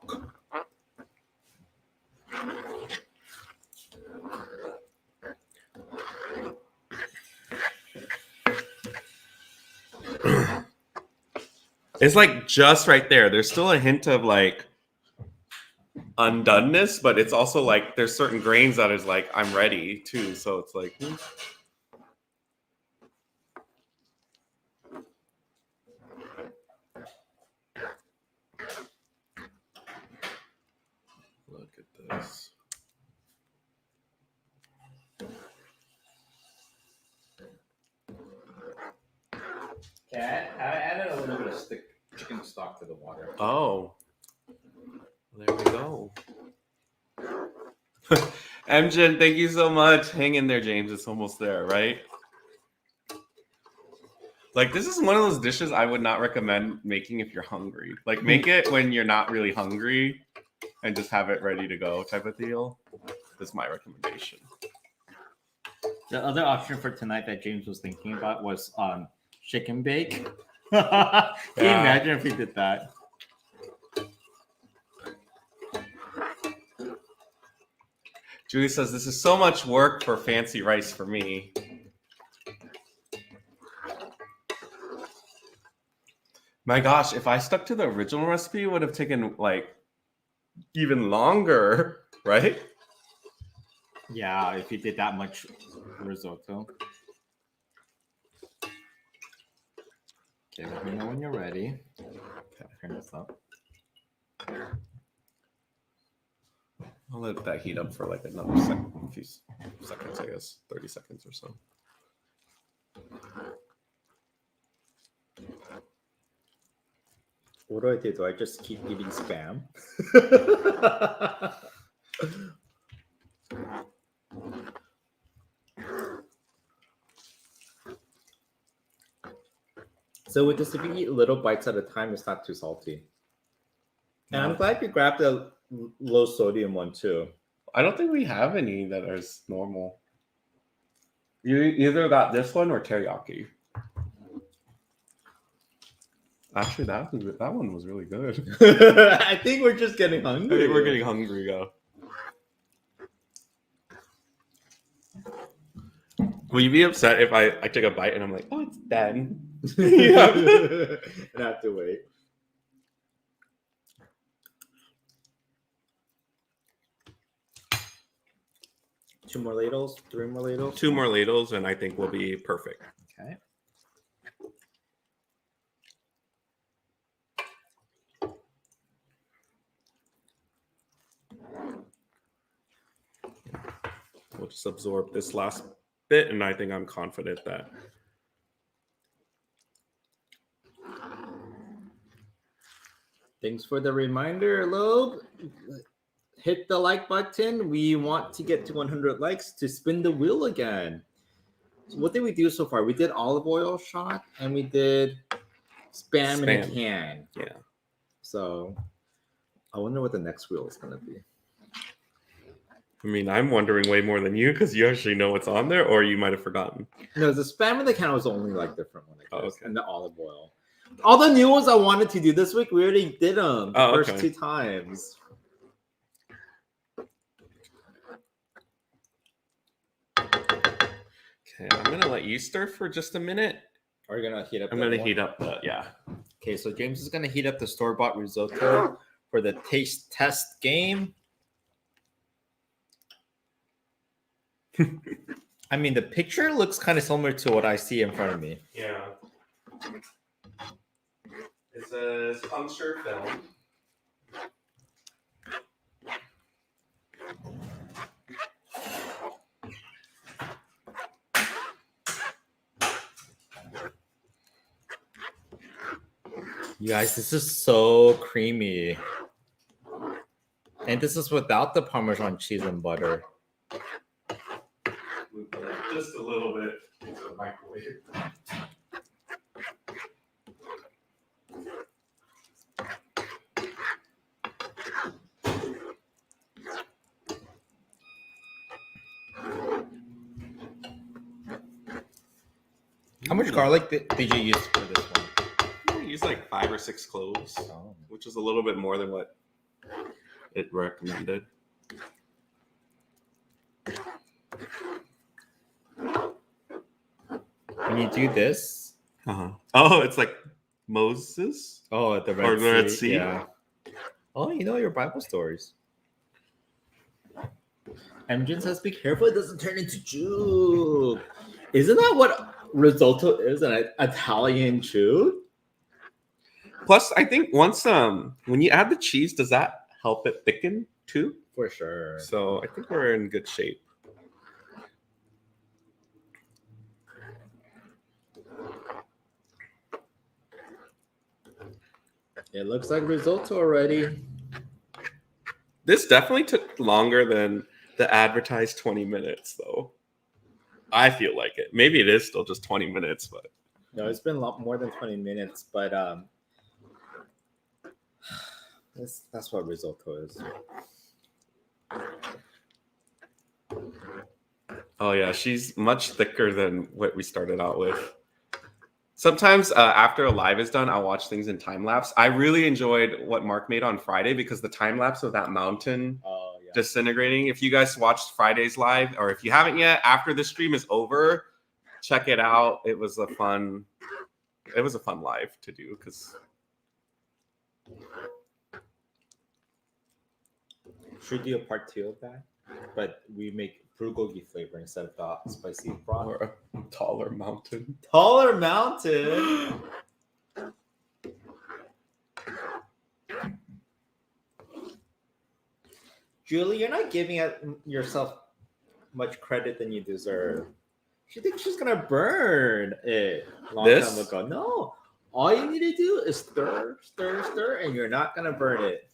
It's like just right there. There's still a hint of like undoneness, but it's also like there's certain grains that is like I'm ready too. So it's like look at this. Okay, I added a little bit of chicken stock to the water. Oh, there we go. Emjen, thank you so much. Hang in there, James. It's almost there, right? Like, this is one of those dishes I would not recommend making if you're hungry. Like, make it when you're not really hungry and just have it ready to go type of deal. That's my recommendation. The other option for tonight that James was thinking about was chicken bake. Can you imagine if he did that? Julie says, this is so much work for fancy rice for me. My gosh, if I stuck to the original recipe, it would have taken like even longer, right? Yeah, if you did that much risotto. Okay, let me know when you're ready. Okay, turn this up. I'll let that heat up for like another few seconds, I guess, 30 seconds or so. What do I do? Do I just keep eating spam? So with this, if you eat little bites at a time, it's not too salty. And I'm glad you grabbed the low sodium one too. I don't think we have any that are normal. You either got this one or teriyaki. Actually, that one was really good. I think we're just getting I hungry. think we're getting hungry, yeah. Will you be upset if I take a bite and I'm like, oh, it's done? Yeah. And I have to wait. Two more ladles, three more ladles. 2 more ladles, and I think we'll be perfect. Okay. We'll just absorb this last bit, and I think I'm confident that. Thanks for the reminder, Loeb. Hit the like button. We want to get to 100 likes to spin the wheel again. So what did we do so far? We did olive oil shot and we did spam in a can. Yeah. So I wonder what the next wheel is going to be. I mean, I'm wondering way more than you because you actually know what's on there, or you might have forgotten. No, the spam in the can was the only like different one, I guess, Okay. and the olive oil. All the new ones I wanted to do this week, we already did them the first okay. 2 times. Okay, I'm gonna let you stir for just a minute. Are you gonna heat up? I'm gonna heat up the Okay, so James is gonna heat up the store-bought risotto for the taste test game. I mean, the picture looks kind of similar to what I see in front of me. Yeah. It says puncture film. You guys, this is so creamy. And this is without the Parmesan cheese and butter. Just a little bit into the microwave. How much garlic did you use for this one? I used like 5 or 6 cloves, which is a little bit more than what it recommended. When you do this, oh, it's like Moses. Oh, at the Red Sea. Yeah. Oh, you know your Bible stories. Emjin says, "Be careful; it doesn't turn into juke." Isn't that what risotto is? An Italian juke? Plus, I think once when you add the cheese, does that help it thicken too? For sure. So I think we're in good shape. It looks like risotto already. This definitely took longer than the advertised 20 minutes, though. I feel like it. Maybe it is still just 20 minutes, but no, it's been a lot more than 20 minutes. But that's what risotto is. Oh yeah, she's much thicker than what we started out with. Sometimes after a live is done, I'll watch things in time lapse. I really enjoyed what Mark made on Friday because the time lapse of that mountain disintegrating. If you guys watched Friday's live, or if you haven't yet, after the stream is over, check it out. It was a fun live to do because. Should we do a part 2 of that? But we make bulgogi flavor instead of the spicy broth. Or a taller mountain. Taller mountain. Julie, you're not giving yourself much credit than you deserve. She thinks she's gonna burn it long time ago. No. All you need to do is stir, stir, stir, and you're not gonna burn it.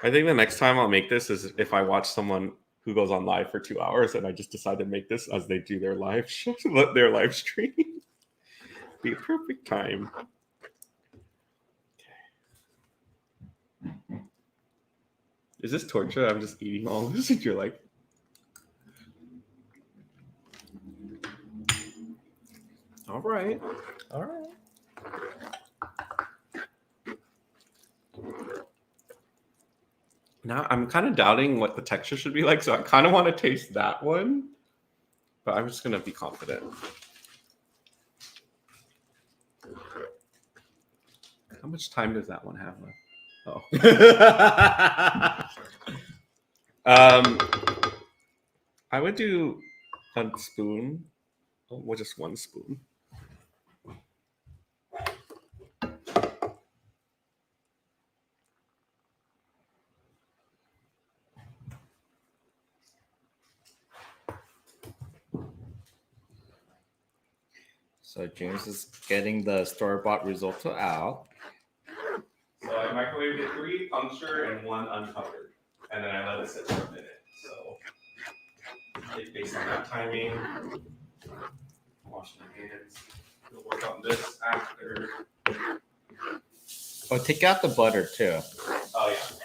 I think the next time I'll make this is if I watch someone who goes on live for 2 hours and I just decide to make this as they do their live show, their live stream. Be a perfect time. Okay. Is this torture? I'm just eating all this and you're like, All right. All right. now I'm kind of doubting what the texture should be like, so I kind of want to taste that one, but I'm just gonna be confident. How much time does that one have left? Oh. I would do a spoon. Well, just 1 spoon. So James is getting the store-bought risotto out. So I microwaved it 3 puncture and 1 uncovered, and then I let it sit for a minute. So based on that timing, wash my hands. We'll work on this after. Oh, take out the butter too. Oh yeah.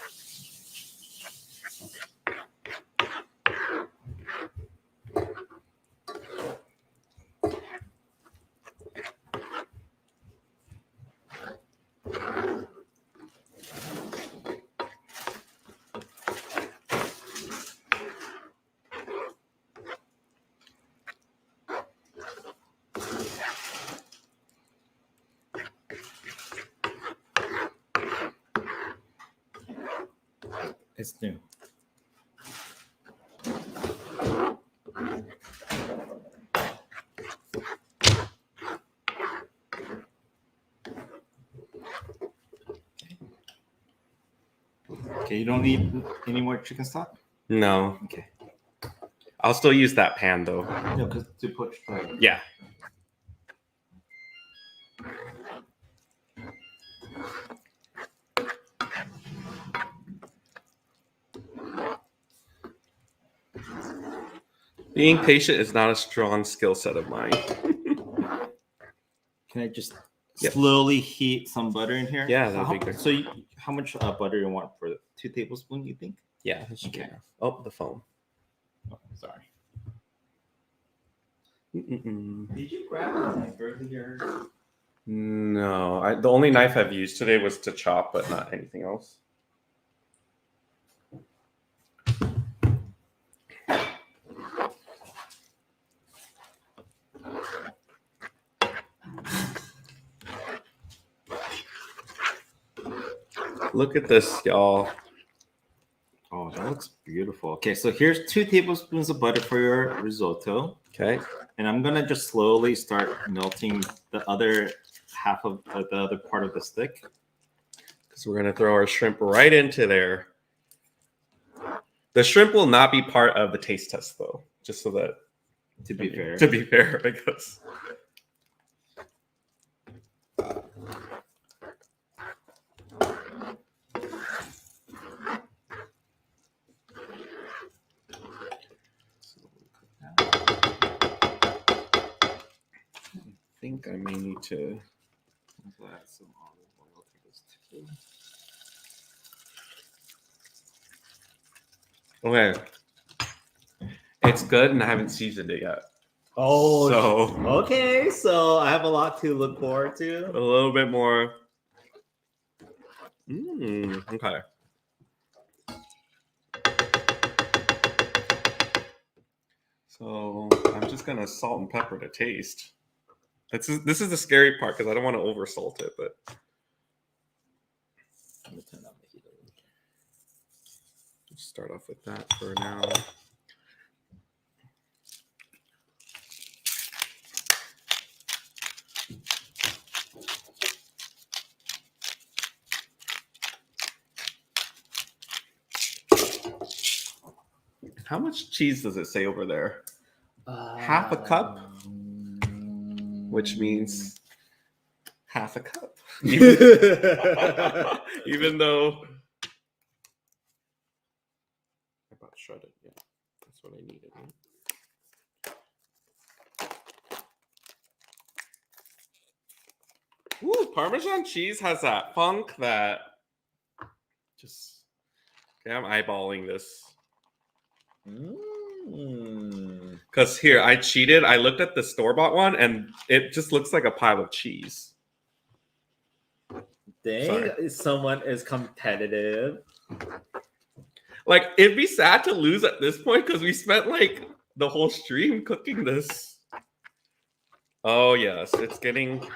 It's new. Okay, you don't need any more chicken stock? No. Okay. I'll still use that pan though. No, because to put. Yeah. Being patient is not a strong skill set of mine. Can I just slowly heat some butter in here? Yeah, that'd be good. So, how much butter you want for 2 tablespoons? You think? Yeah. That should be Okay. enough. Oh, the phone. Oh, sorry. Mm-mm. Did you grab a knife earlier? No, the only knife I've used today was to chop, but not anything else. Look at this, y'all. Oh, that looks beautiful. Okay, so here's 2 tablespoons of butter for your risotto. Okay. And I'm gonna just slowly start melting the other half of the other part of the stick. Because we're gonna throw our shrimp right into there. The shrimp will not be part of the taste test, though. Just so that To be fair. To be fair, I guess. I think I may need to add some olive oil to this too. Okay. It's good, and I haven't seasoned it yet. Oh, so okay. So I have a lot to look forward to. A little bit more. Okay. So I'm just gonna salt and pepper to taste. This is the scary part because I don't want to over salt it, but Let me turn on the heat a little bit. Let's start off with that for now. I How much cheese does it say over there? Half a cup? Which means half a cup. Even though I bought shredded, yeah. That's what I needed. Right? Ooh, Parmesan cheese has that funk that just... Okay, I'm eyeballing this. Because here, I cheated. I looked at the store-bought one, and it just looks like a pile of cheese. Dang, someone is competitive. Like, it'd be sad to lose at this point because we spent like the whole stream cooking this. Oh yes, it's getting...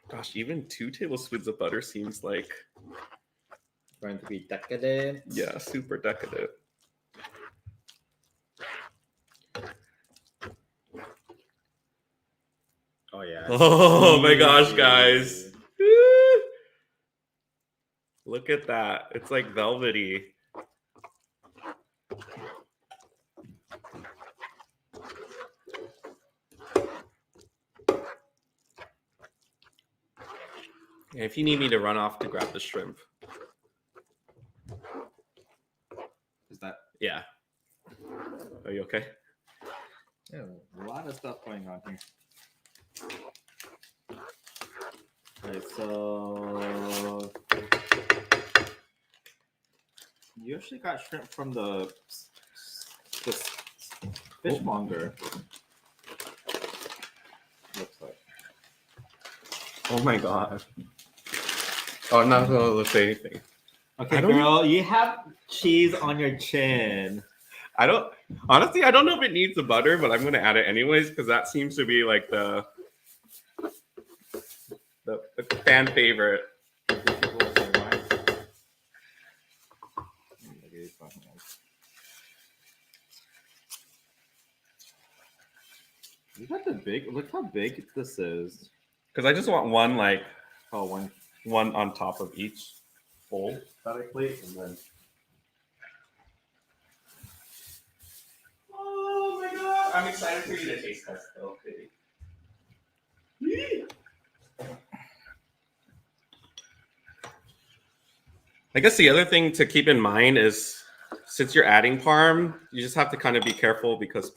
Gosh, even 2 tablespoons of butter seems like... Going to be decadent. Yeah, super decadent. Oh yeah. Oh my gosh, guys. Look at that. It's like velvety. If you need me to run off to grab the shrimp. Is that? Yeah. Are you okay? Yeah, a lot of stuff going on here. Alright, so you actually got shrimp from the fishmonger. Looks like. Oh my god. Oh, I'm not going to say anything. Okay, girl, you have cheese on your chin. I don't know if it needs the butter, but I'm going to add it anyways because that seems to be like the fan favorite. Look how big this is. Because I just want one one on top of each bowl that I plate, and then... Oh my god! I'm excited for you to taste test though, baby. I guess the other thing to keep in mind is, since you're adding parm, you just have to kind of be careful because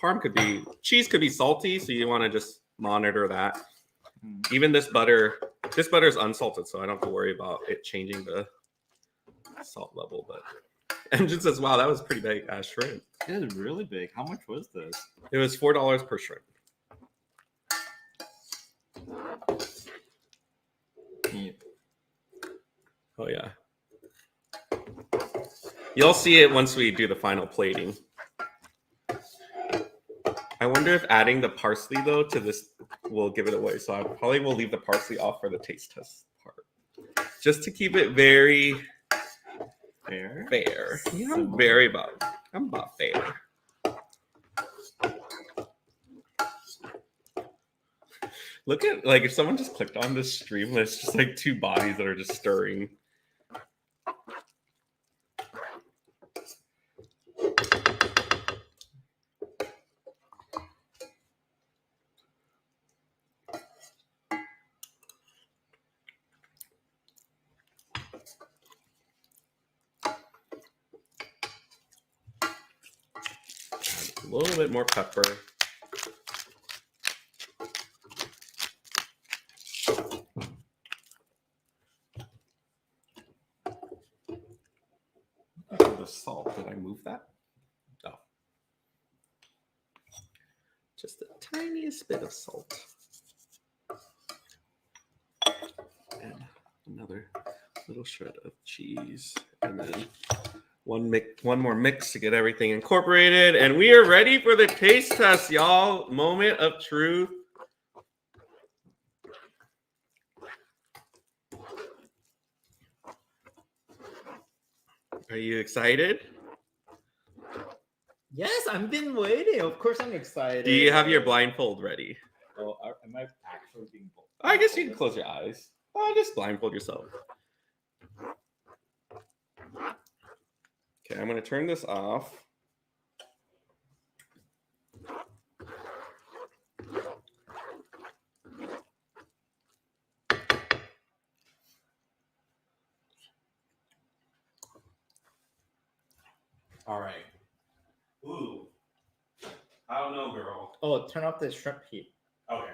cheese could be salty, so you want to just monitor that. Even this butter is unsalted, so I don't have to worry about it changing the salt level. But Engine says, wow, that was pretty big shrimp. It is really big. How much was this? It was $4 per shrimp. Oh yeah. You'll see it once we do the final plating. I wonder if adding the parsley though to this will give it away. So I probably will leave the parsley off for the taste test part, just to keep it very fair. Yeah, I'm about fair. Look at, like, if someone just clicked on this stream, it's just like 2 bodies that are just stirring. A little bit more pepper. The salt. Did I move that? No. Just the tiniest bit of salt. And another little shred of cheese. And then one more mix to get everything incorporated. And we are ready for the taste test, y'all. Moment of truth. Are you excited? Yes, I've been waiting. Of course, I'm excited. Do you have your blindfold ready? Oh, am I actually being blindfolded? I guess you can close your eyes. Oh, just blindfold yourself. Okay, I'm going to turn this off. All right. Ooh. I don't know, girl. Oh, turn off the shrimp heat. Okay.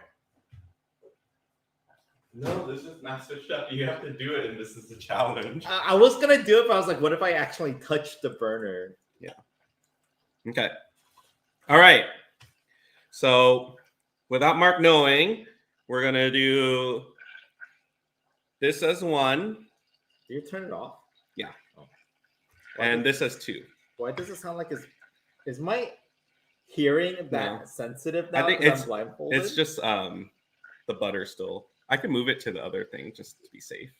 No, this is Master Chef. You have to do it, and this is the challenge. I was gonna do it, but I was like, what if I actually touch the burner? Yeah. Okay. All right. So, without Mark knowing, we're gonna do this as 1. Do you turn it off? Yeah. Oh. And this as 2. Why does it sound like is my hearing that sensitive now? I think I'm blindfolded. it's just the butter still. I can move it to the other thing just to be safe.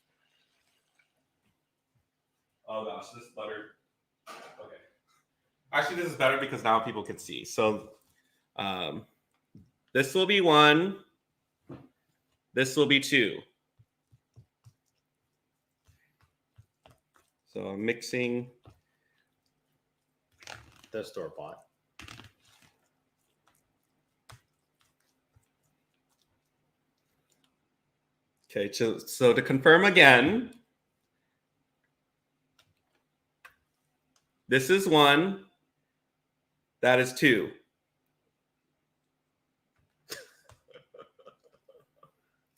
Oh gosh, this butter. Okay. Actually, this is better because now people can see. So this will be 1. This will be 2. So I'm mixing the store bought. Okay, so to confirm again, this is 1. That is 2.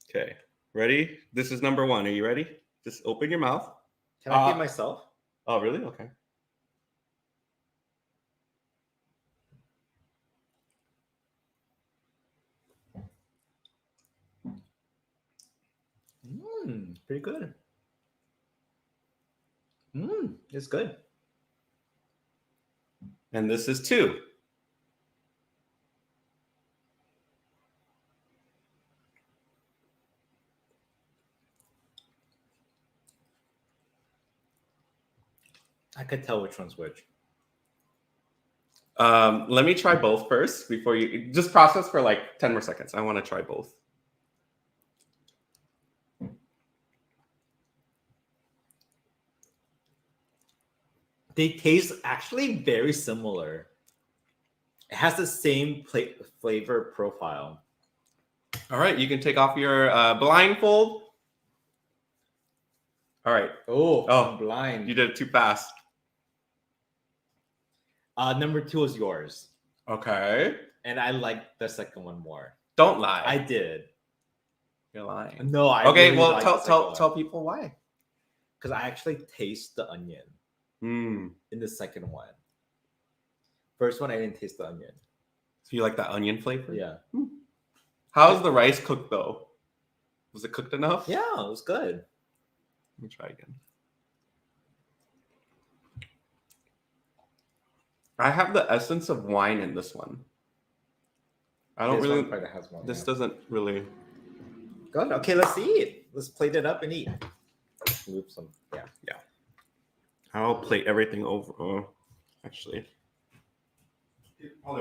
Okay, ready? This is number 1. Are you ready? Just open your mouth. Can I feed myself? Oh, really? Okay. Pretty good. It's good. And this is 2. I could tell which one's which. Let me try both first before you just process for like 10 more seconds. I want to try both. They taste actually very similar. It has the same flavor profile. All right, you can take off your blindfold. All right. Oh, I'm blind. You did it too fast. Number 2 is yours. Okay. And I like the second one more. Don't lie. I did. You're lying. No, I okay, really well, like tell people why. Because I actually taste the onion in the second one. First one, I didn't taste the onion. So you like that onion flavor? Yeah. How's the rice cooked though? Was it cooked enough? Yeah, it was good. Let me try again. I have the essence of wine in this one. I don't really. Part that has one, this doesn't really. Good. Okay, let's eat. Let's plate it up and eat. Move some. Yeah. Yeah. I'll plate everything over. Actually.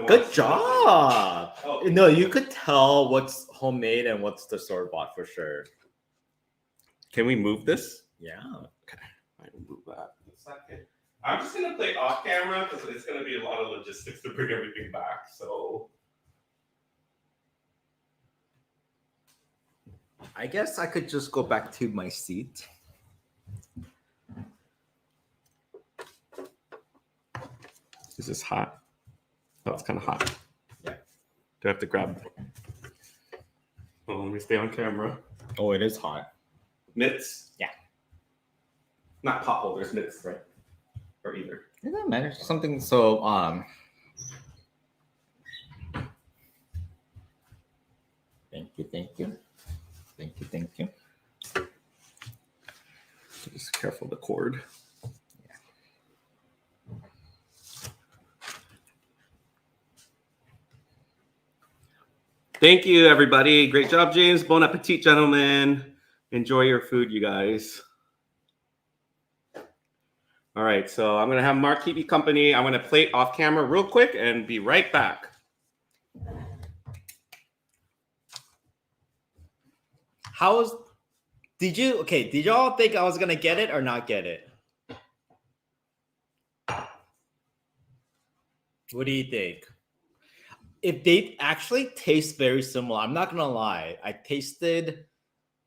Good job. Oh. No, you could tell what's homemade and what's the store bought for sure. Can we move this? Yeah. Okay. I can move that. I'm just gonna play off camera because it's gonna be a lot of logistics to bring everything back. So I guess I could just go back to my seat. Is this hot? Oh, it's kind of hot. Yeah. Do I have to grab? Oh, let me stay on camera. Oh, it is hot. Mitts? Yeah. Not pot holders, mitts, right? Or either. It doesn't matter. Something so Thank you. Just careful the cord. Yeah. Thank you, everybody. Great job, James. Bon appetit, gentlemen. Enjoy your food, you guys. All right, so I'm going to have Mark keep you company. I'm going to plate off camera real quick and be right back. Did y'all think I was going to get it or not get it? What do you think? If they actually taste very similar, I'm not gonna lie. I tasted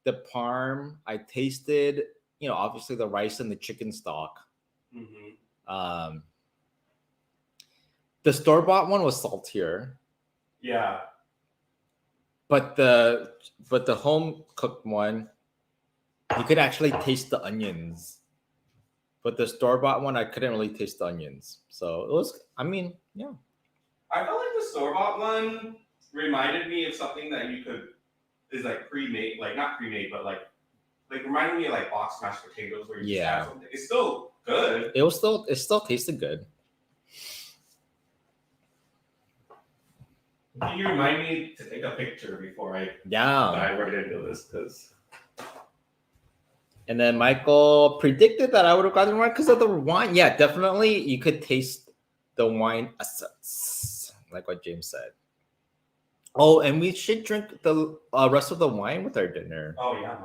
the parm. I tasted, obviously the rice and the chicken stock. Um, the store bought one was saltier, Yeah. but the home cooked one, you could actually taste the onions. But the store bought one, I couldn't really taste the onions. So it was, I mean, yeah. I felt like the store bought one reminded me of something that is like pre-made, like not pre-made, but like reminded me of like boxed mashed potatoes where you just add something. It's still good. It still tasted good. Can you remind me to take a picture before I dive right into this? Because. And then Michael predicted that I would have gotten wine because of the wine. Yeah, definitely. You could taste the wine essence, like what James said. Oh, and we should drink the rest of the wine with our dinner. Oh, yeah.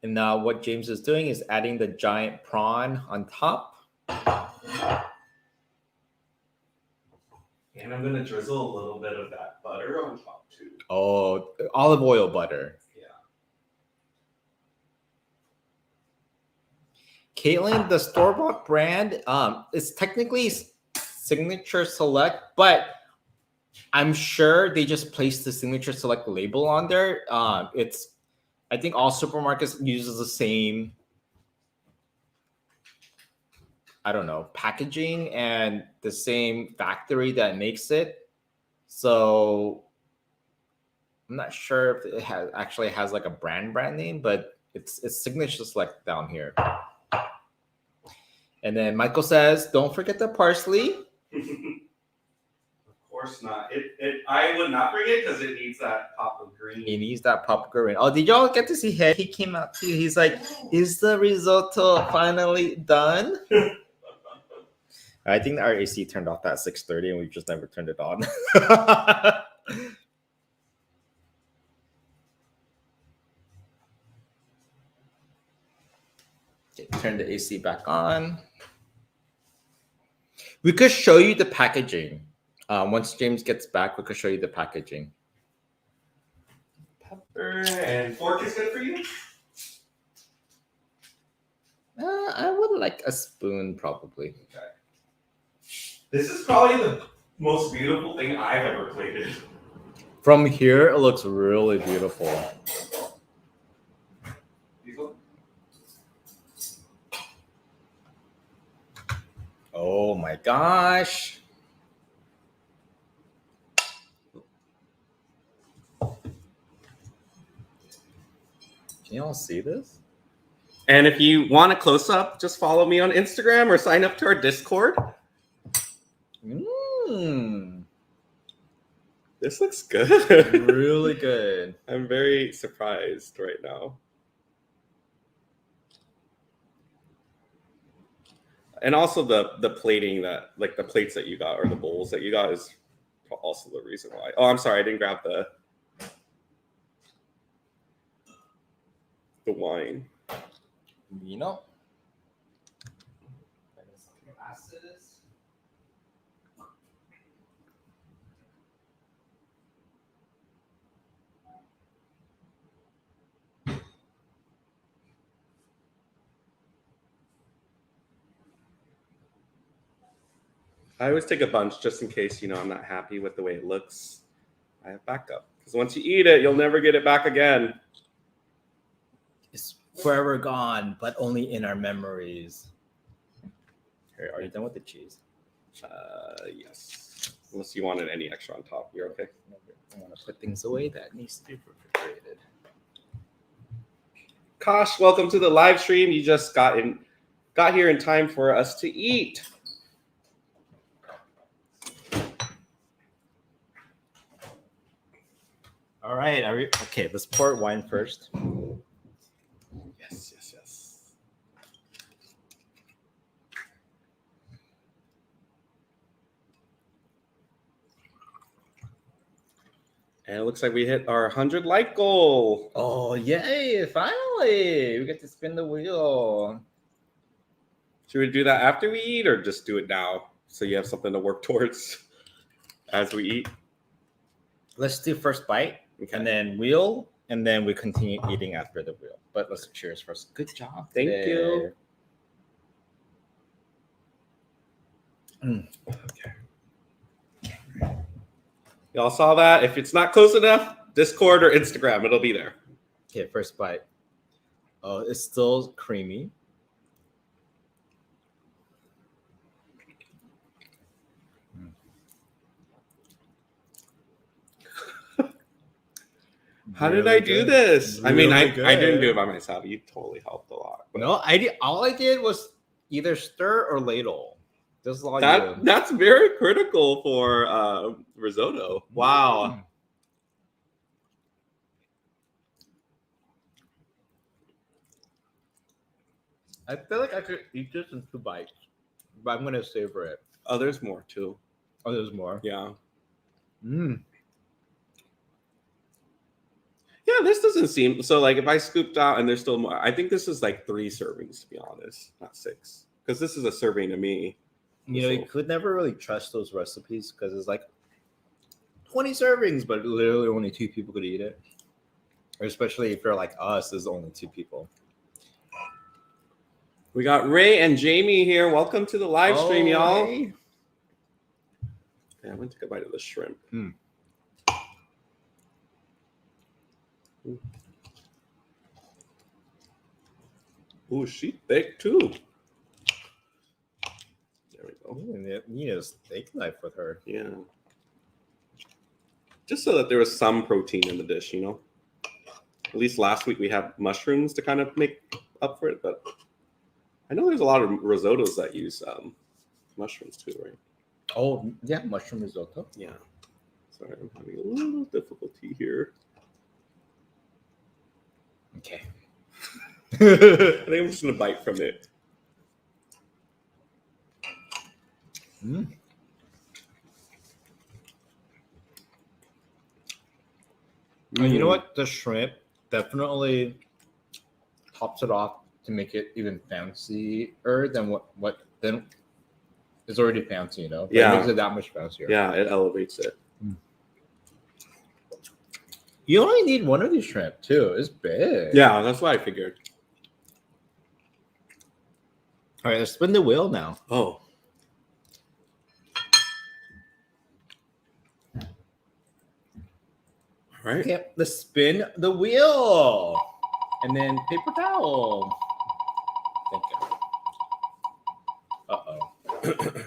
And now what James is doing is adding the giant prawn on top. And I'm going to drizzle a little bit of that butter on top, too. Oh, olive oil butter. Yeah. Caitlin, the store-bought brand is technically Signature Select, but I'm sure they just placed the Signature Select label on there. I think all supermarkets uses the same, I don't know, packaging and the same factory that makes it. So I'm not sure if it actually has like a brand name, but it's Signature Select down here. And then Michael says, don't forget the parsley. Of course not. I would not bring it because it needs that pop of green. He needs that pop of green. Oh, did y'all get to see him? He came out too. He's like, is the risotto finally done? I think our AC turned off at 6:30 and we just never turned it on. Okay, turn the AC back on. We could show you the packaging. Once James gets back, we could show you the packaging. Pepper and fork is good for you? I would like a spoon, probably. Okay. This is probably the most beautiful thing I've ever plated. From here, it looks really beautiful. Oh my gosh. Can you all see this? And if you want a close-up, just follow me on Instagram or sign up to our Discord. This looks good. Really good. I'm very surprised right now. And also the plating that, like the plates that you got or the bowls that you got is also the reason why. Oh, I'm sorry, I didn't grab the wine. I always take a bunch just in case, I'm not happy with the way it looks. I have backup. Because once you eat it, you'll never get it back again. It's forever gone, but only in our memories. Here, are you done with the cheese? Yes. Unless you wanted any extra on top. You're okay. I want to put things away that needs to be refrigerated. Kosh, welcome to the live stream. You just got here in time for us to eat. All right. Okay, let's pour wine first. Yes. And it looks like we hit our 100 like goal. Oh, yay. Finally. We get to spin the wheel. Should we do that after we eat or just do it now so you have something to work towards as we eat? Let's do first bite, Okay. and then wheel, and then we continue eating after the wheel. But let's cheers first. Good job. Thank today. you. Okay. Y'all saw that? If it's not close enough, Discord or Instagram, it'll be there. Okay, first bite. Oh, it's still creamy. How did I do this? I mean, I Really didn't do good. it by myself. You totally helped a lot. But No, I did. All I did was either stir or ladle. This is all I did. that's very critical for risotto. Wow. Mm. I feel like I could eat this in 2 bites, but I'm gonna savor it. Oh, there's more too. Oh, there's more. Yeah. Mm. Yeah, this doesn't seem so. Like if I scooped out and there's still more, I think this is like 3 servings to be honest, not 6, because this is a serving to me. You know, you could never really trust those recipes because it's like 20 servings, but literally only 2 people could eat it. Or especially if you're like us, there's only 2 people. We got Ray and Jamie here. Welcome to the live stream, y'all. Hey. Yeah, I'm gonna take a bite of the shrimp. Mm. Ooh, she's thick too. There we go. You need a steak knife with her. Yeah. Just so that there was some protein in the dish, you know. At least last week we had mushrooms to kind of make up for it, but I know there's a lot of risottos that use mushrooms too, right? Oh, yeah, mushroom risotto. Yeah. Sorry, I'm having a little difficulty here. Okay. I think I'm just gonna bite from it. Mm. You know what? The shrimp definitely tops it off to make it even fancier than what then it's already fancy, you know? Yeah. It makes it that much fancier. Yeah, it elevates it. You only need one of these shrimp too. It's big. Yeah, that's what I figured. All right, let's spin the wheel now. Oh. All right. Okay, let's spin the wheel. And then paper towel. Thank you. Uh-oh.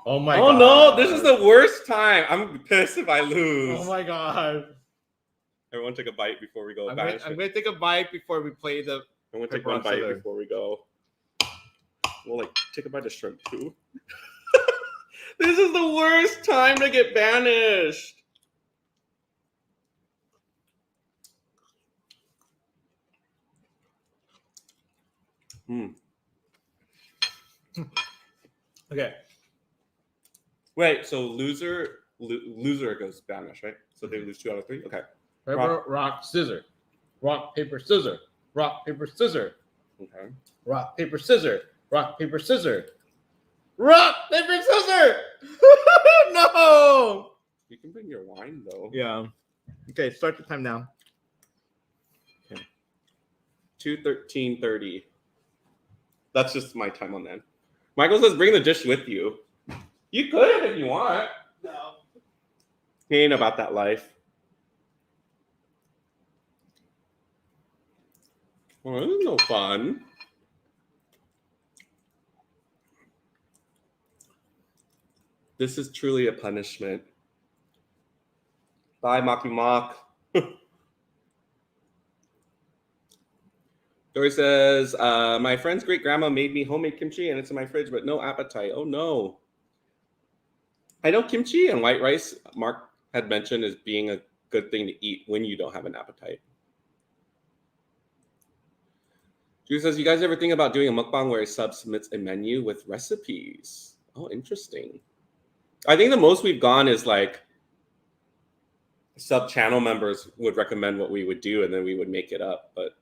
Oh my Oh god. no, this is the worst time. I'm pissed if I lose. Oh my god. Everyone take a bite before we go. I'm gonna take a bite before we play the I'm gonna take Paper one on bite scissors. before we go. We'll like take a bite of shrimp too. This is the worst time to get banished. Okay. Wait, so loser goes banished, right? So they lose 2 out of 3. Okay. Paper, rock, scissor. Rock, paper, scissor. Rock, paper, scissor. Okay. Rock, paper, scissor. Rock, paper, scissor. Rock, paper, scissor. No. You can bring your wine though. Yeah. Okay, start the time now. 2:13:30. That's just my time on that. Michael says, "Bring the dish with you." You could if you want. No. He ain't about that life. Well, this is no fun. This is truly a punishment. Bye, Maki Mock. Dory says, my friend's great grandma made me homemade kimchi and it's in my fridge, but no appetite. Oh no. I know kimchi and white rice, Mark had mentioned, as being a good thing to eat when you don't have an appetite. Drew says, you guys ever think about doing a mukbang where a sub submits a menu with recipes? Oh, interesting. I think the most we've gone is like sub channel members would recommend what we would do and then we would make it up. But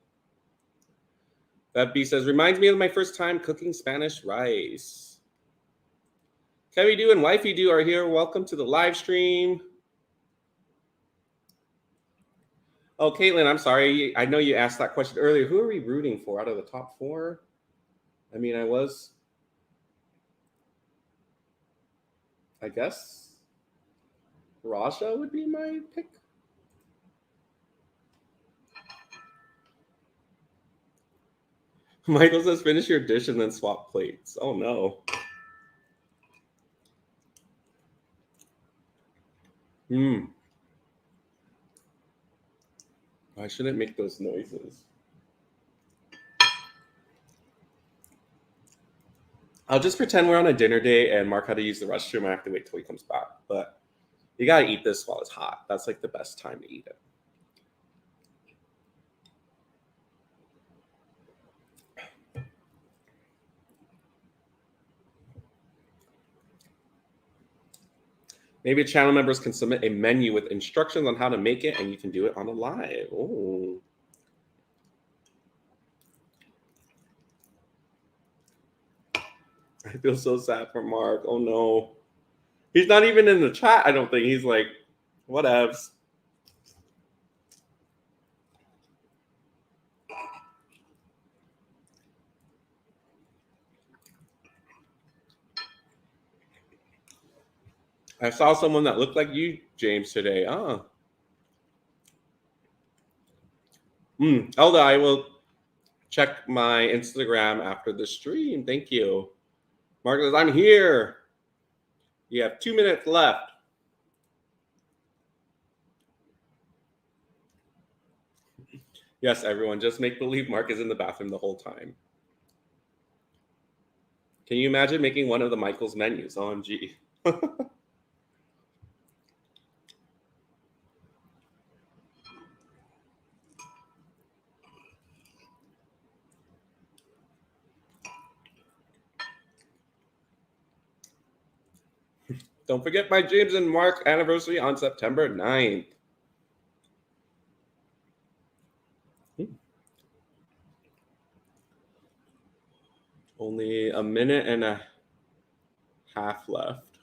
That B says, reminds me of my first time cooking Spanish rice. Kevy Do and Wifey Do are here. Welcome to the live stream. Oh, Caitlin, I'm sorry. I know you asked that question earlier. Who are we rooting for out of the top 4? I mean, I guess Raja would be my pick. Michael says, finish your dish and then swap plates. Oh, no. I shouldn't make those noises. I'll just pretend we're on a dinner date and Mark had to use the restroom. I have to wait till he comes back. But you got to eat this while it's hot. That's like the best time to eat it. Maybe channel members can submit a menu with instructions on how to make it, and you can do it on a live. Oh. I feel so sad for Mark. Oh, no. He's not even in the chat, I don't think. He's like, whatevs. I saw someone that looked like you, James, today. Elda, I will check my Instagram after the stream. Thank you. Mark says, I'm here. You have 2 minutes left. Yes, everyone, just make believe Mark is in the bathroom the whole time. Can you imagine making one of the Michael's menus? OMG. Don't forget my James and Mark anniversary on September 9th. Only a minute and a half left.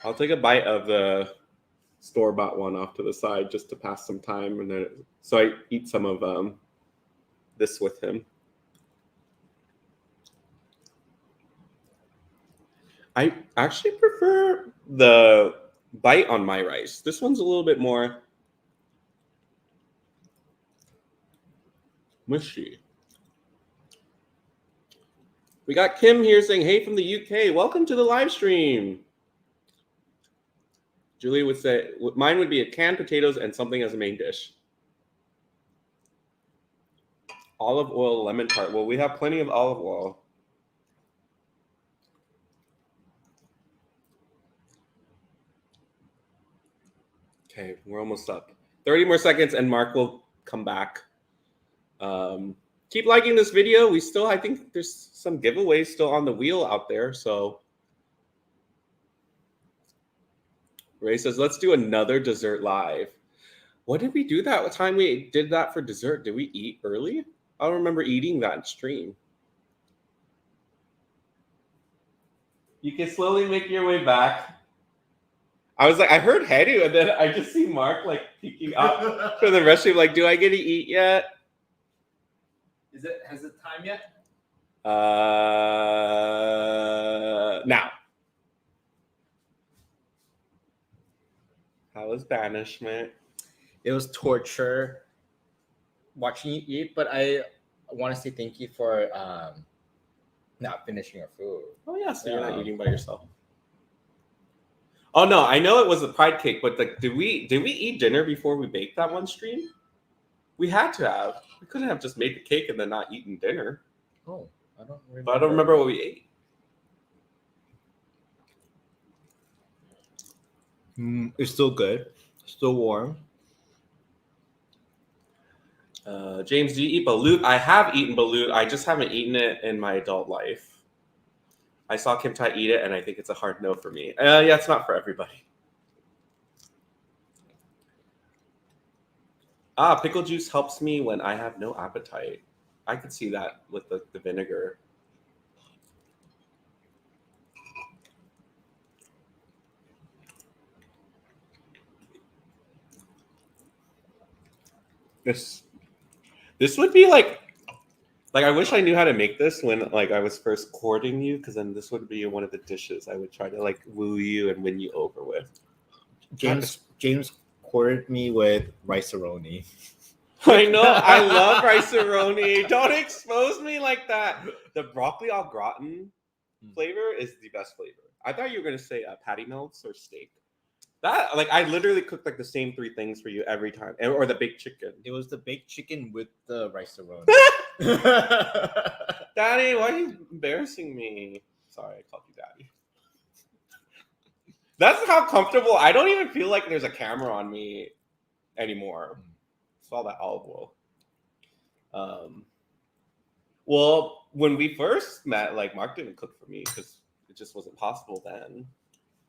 I'll take a bite of the store-bought one off to the side just to pass some time, and then so I eat some of this with him. I actually prefer the bite on my rice. This one's a little bit more mushy. We got Kim here saying, hey, from the UK. Welcome to the live stream. Julie would say, mine would be a canned potatoes and something as a main dish. Olive oil, lemon tart. Well, we have plenty of olive oil. Okay, we're almost up. 30 more seconds and Mark will come back. Keep liking this video. I think there's some giveaways still on the wheel out there. So Ray says, let's do another dessert live. What did we do that time we did that for dessert? Did we eat early? I don't remember eating that stream. You can slowly make your way back. I was like, I heard Hedu, and then I just see Mark like peeking up for the restroom. Like, do I get to eat yet? Has it time yet? Now. How was banishment? It was torture watching you eat, but I want to say thank you for not finishing your food. Oh yeah, so you're not eating by yourself. Oh no, I know it was a pride cake, but did we eat dinner before we baked that one stream? We had to have. We couldn't have just made the cake and then not eaten dinner. Oh, I don't remember. But I don't remember what we ate. It's still good. Still warm. James, do you eat balut? I have eaten balut. I just haven't eaten it in my adult life. I saw Kim Tai eat it, and I think it's a hard no for me. Yeah, it's not for everybody. Pickle juice helps me when I have no appetite. I could see that with the vinegar. This would be like I wish I knew how to make this when like I was first courting you, because then this would be one of the dishes I would try to like woo you and win you over with. James courted me with rice-a-roni. I know. I love rice-a-roni. Don't expose me like that. The broccoli au gratin flavor is the best flavor. I thought you were going to say patty melts or steak. That like I literally cooked like the same 3 things for you every time, or the baked chicken. It was the baked chicken with the rice-a-roni. Daddy, why are you embarrassing me? Sorry, I called you daddy. That's how comfortable. I don't even feel like there's a camera on me anymore. It's all that olive oil. Well, when we first met, like Mark didn't cook for me because it just wasn't possible then.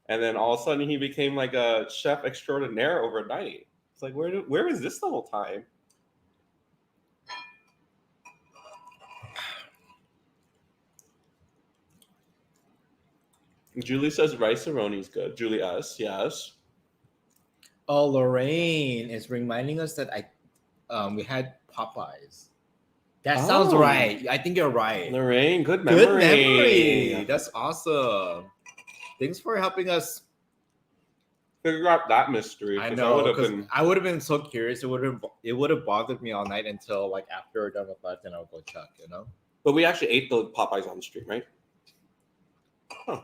And then all of a sudden he became like a chef extraordinaire overnight. It's like, where was this the whole time? Julie says rice-a-roni is good. Julie S, yes. Oh, Lorraine is reminding us that we had Popeyes. That sounds right. I think you're right. Lorraine, good memory. Good memory. That's awesome. Thanks for helping us figure out that mystery. I know, because I would have been so curious. It would have bothered me all night until like after we're done with life, then I'll go check. You know. But we actually ate the Popeyes on the street, right? Huh.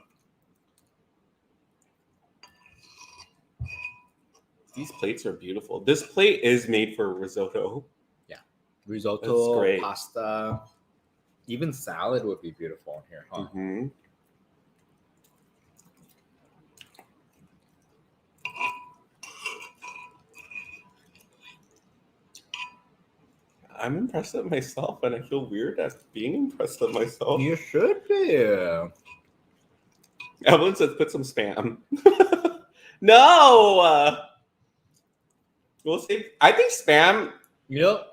These plates are beautiful. This plate is made for risotto. Yeah, risotto, pasta, even salad would be beautiful in here, huh? Mm-hmm. I'm impressed at myself, and I feel weird at being impressed at myself. You should be. Evelyn says, "Put some Spam." No. We'll see. I think Spam,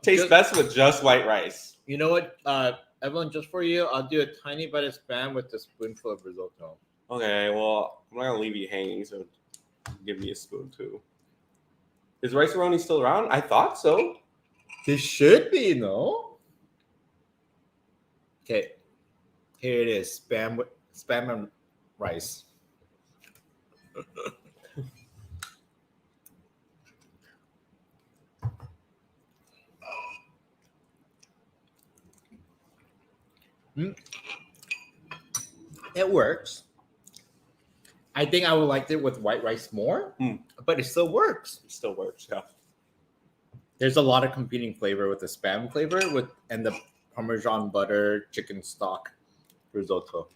tastes best with just white rice. You know what, Evelyn? Just for you, I'll do a tiny bite of Spam with a spoonful of risotto. Okay. Well, I'm not gonna leave you hanging, so give me a spoon too. Is rice-a-roni still around? I thought so. It should be, no? Okay, here it is. Spam and rice. It works. I think I would like it with white rice more, but it still works. It still works, yeah. There's a lot of competing flavor with the Spam flavor and the Parmesan butter chicken stock risotto.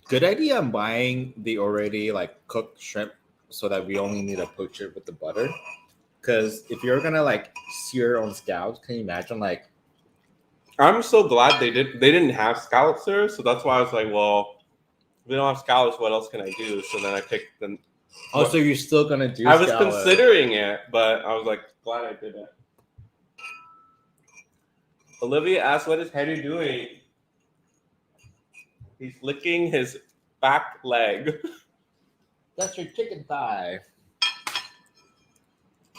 Good idea. I'm buying the already like cooked shrimp so that we only need to poach it with the butter. Because if you're gonna like sear your own scallops, can you imagine like? I'm so glad they didn't have scallops there, so that's why I was like, well, if we don't have scallops, what else can I do? So then I picked them. Oh, so you're still gonna do? I was considering it, but I was like, glad I did it. Olivia asked, "What is Henry doing?" He's licking his back leg. That's your chicken thigh.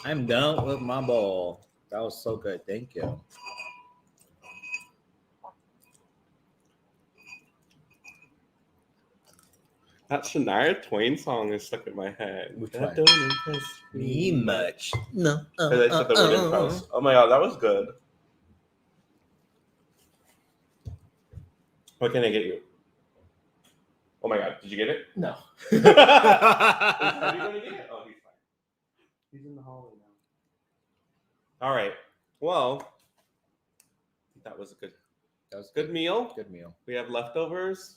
I'm done with my bowl. That was so good. Thank you. That Shania Twain song is stuck in my head. That don't impress me much. No. I said the word impress. Oh my god, that was good. What can I get you? Oh my god, did you get it? No. How are you going to get it? Oh, he's fine. He's in the hallway now. All right. Well, that was a good meal. Good meal. We have leftovers.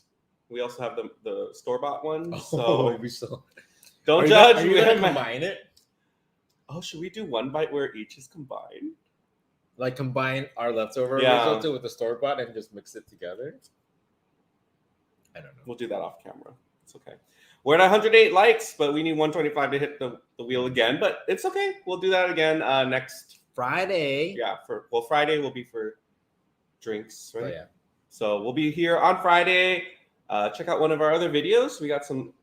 We also have the store-bought one. So don't judge. Are you gonna combine it? Oh, should we do one bite where each is combined? Like combine our leftover risotto with the store-bought and just mix it together? I don't know. We'll do that off camera. It's okay. We're at 108 likes, but we need 125 to hit the wheel again. But it's okay. We'll do that again next. Friday. Yeah, Friday will be for drinks, right? Oh, yeah. So we'll be here on Friday. Check out one of our other videos. We got some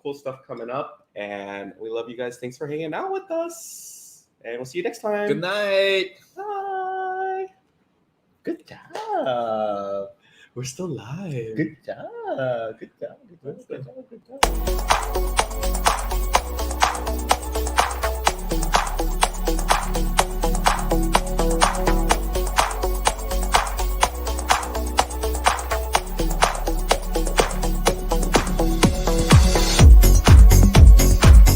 cool stuff coming up, and we love you guys. Thanks for hanging out with us, and we'll see you next time. Good night. Bye. Good job. We're still live. Good job. Good job. Good job. Good job. Good job.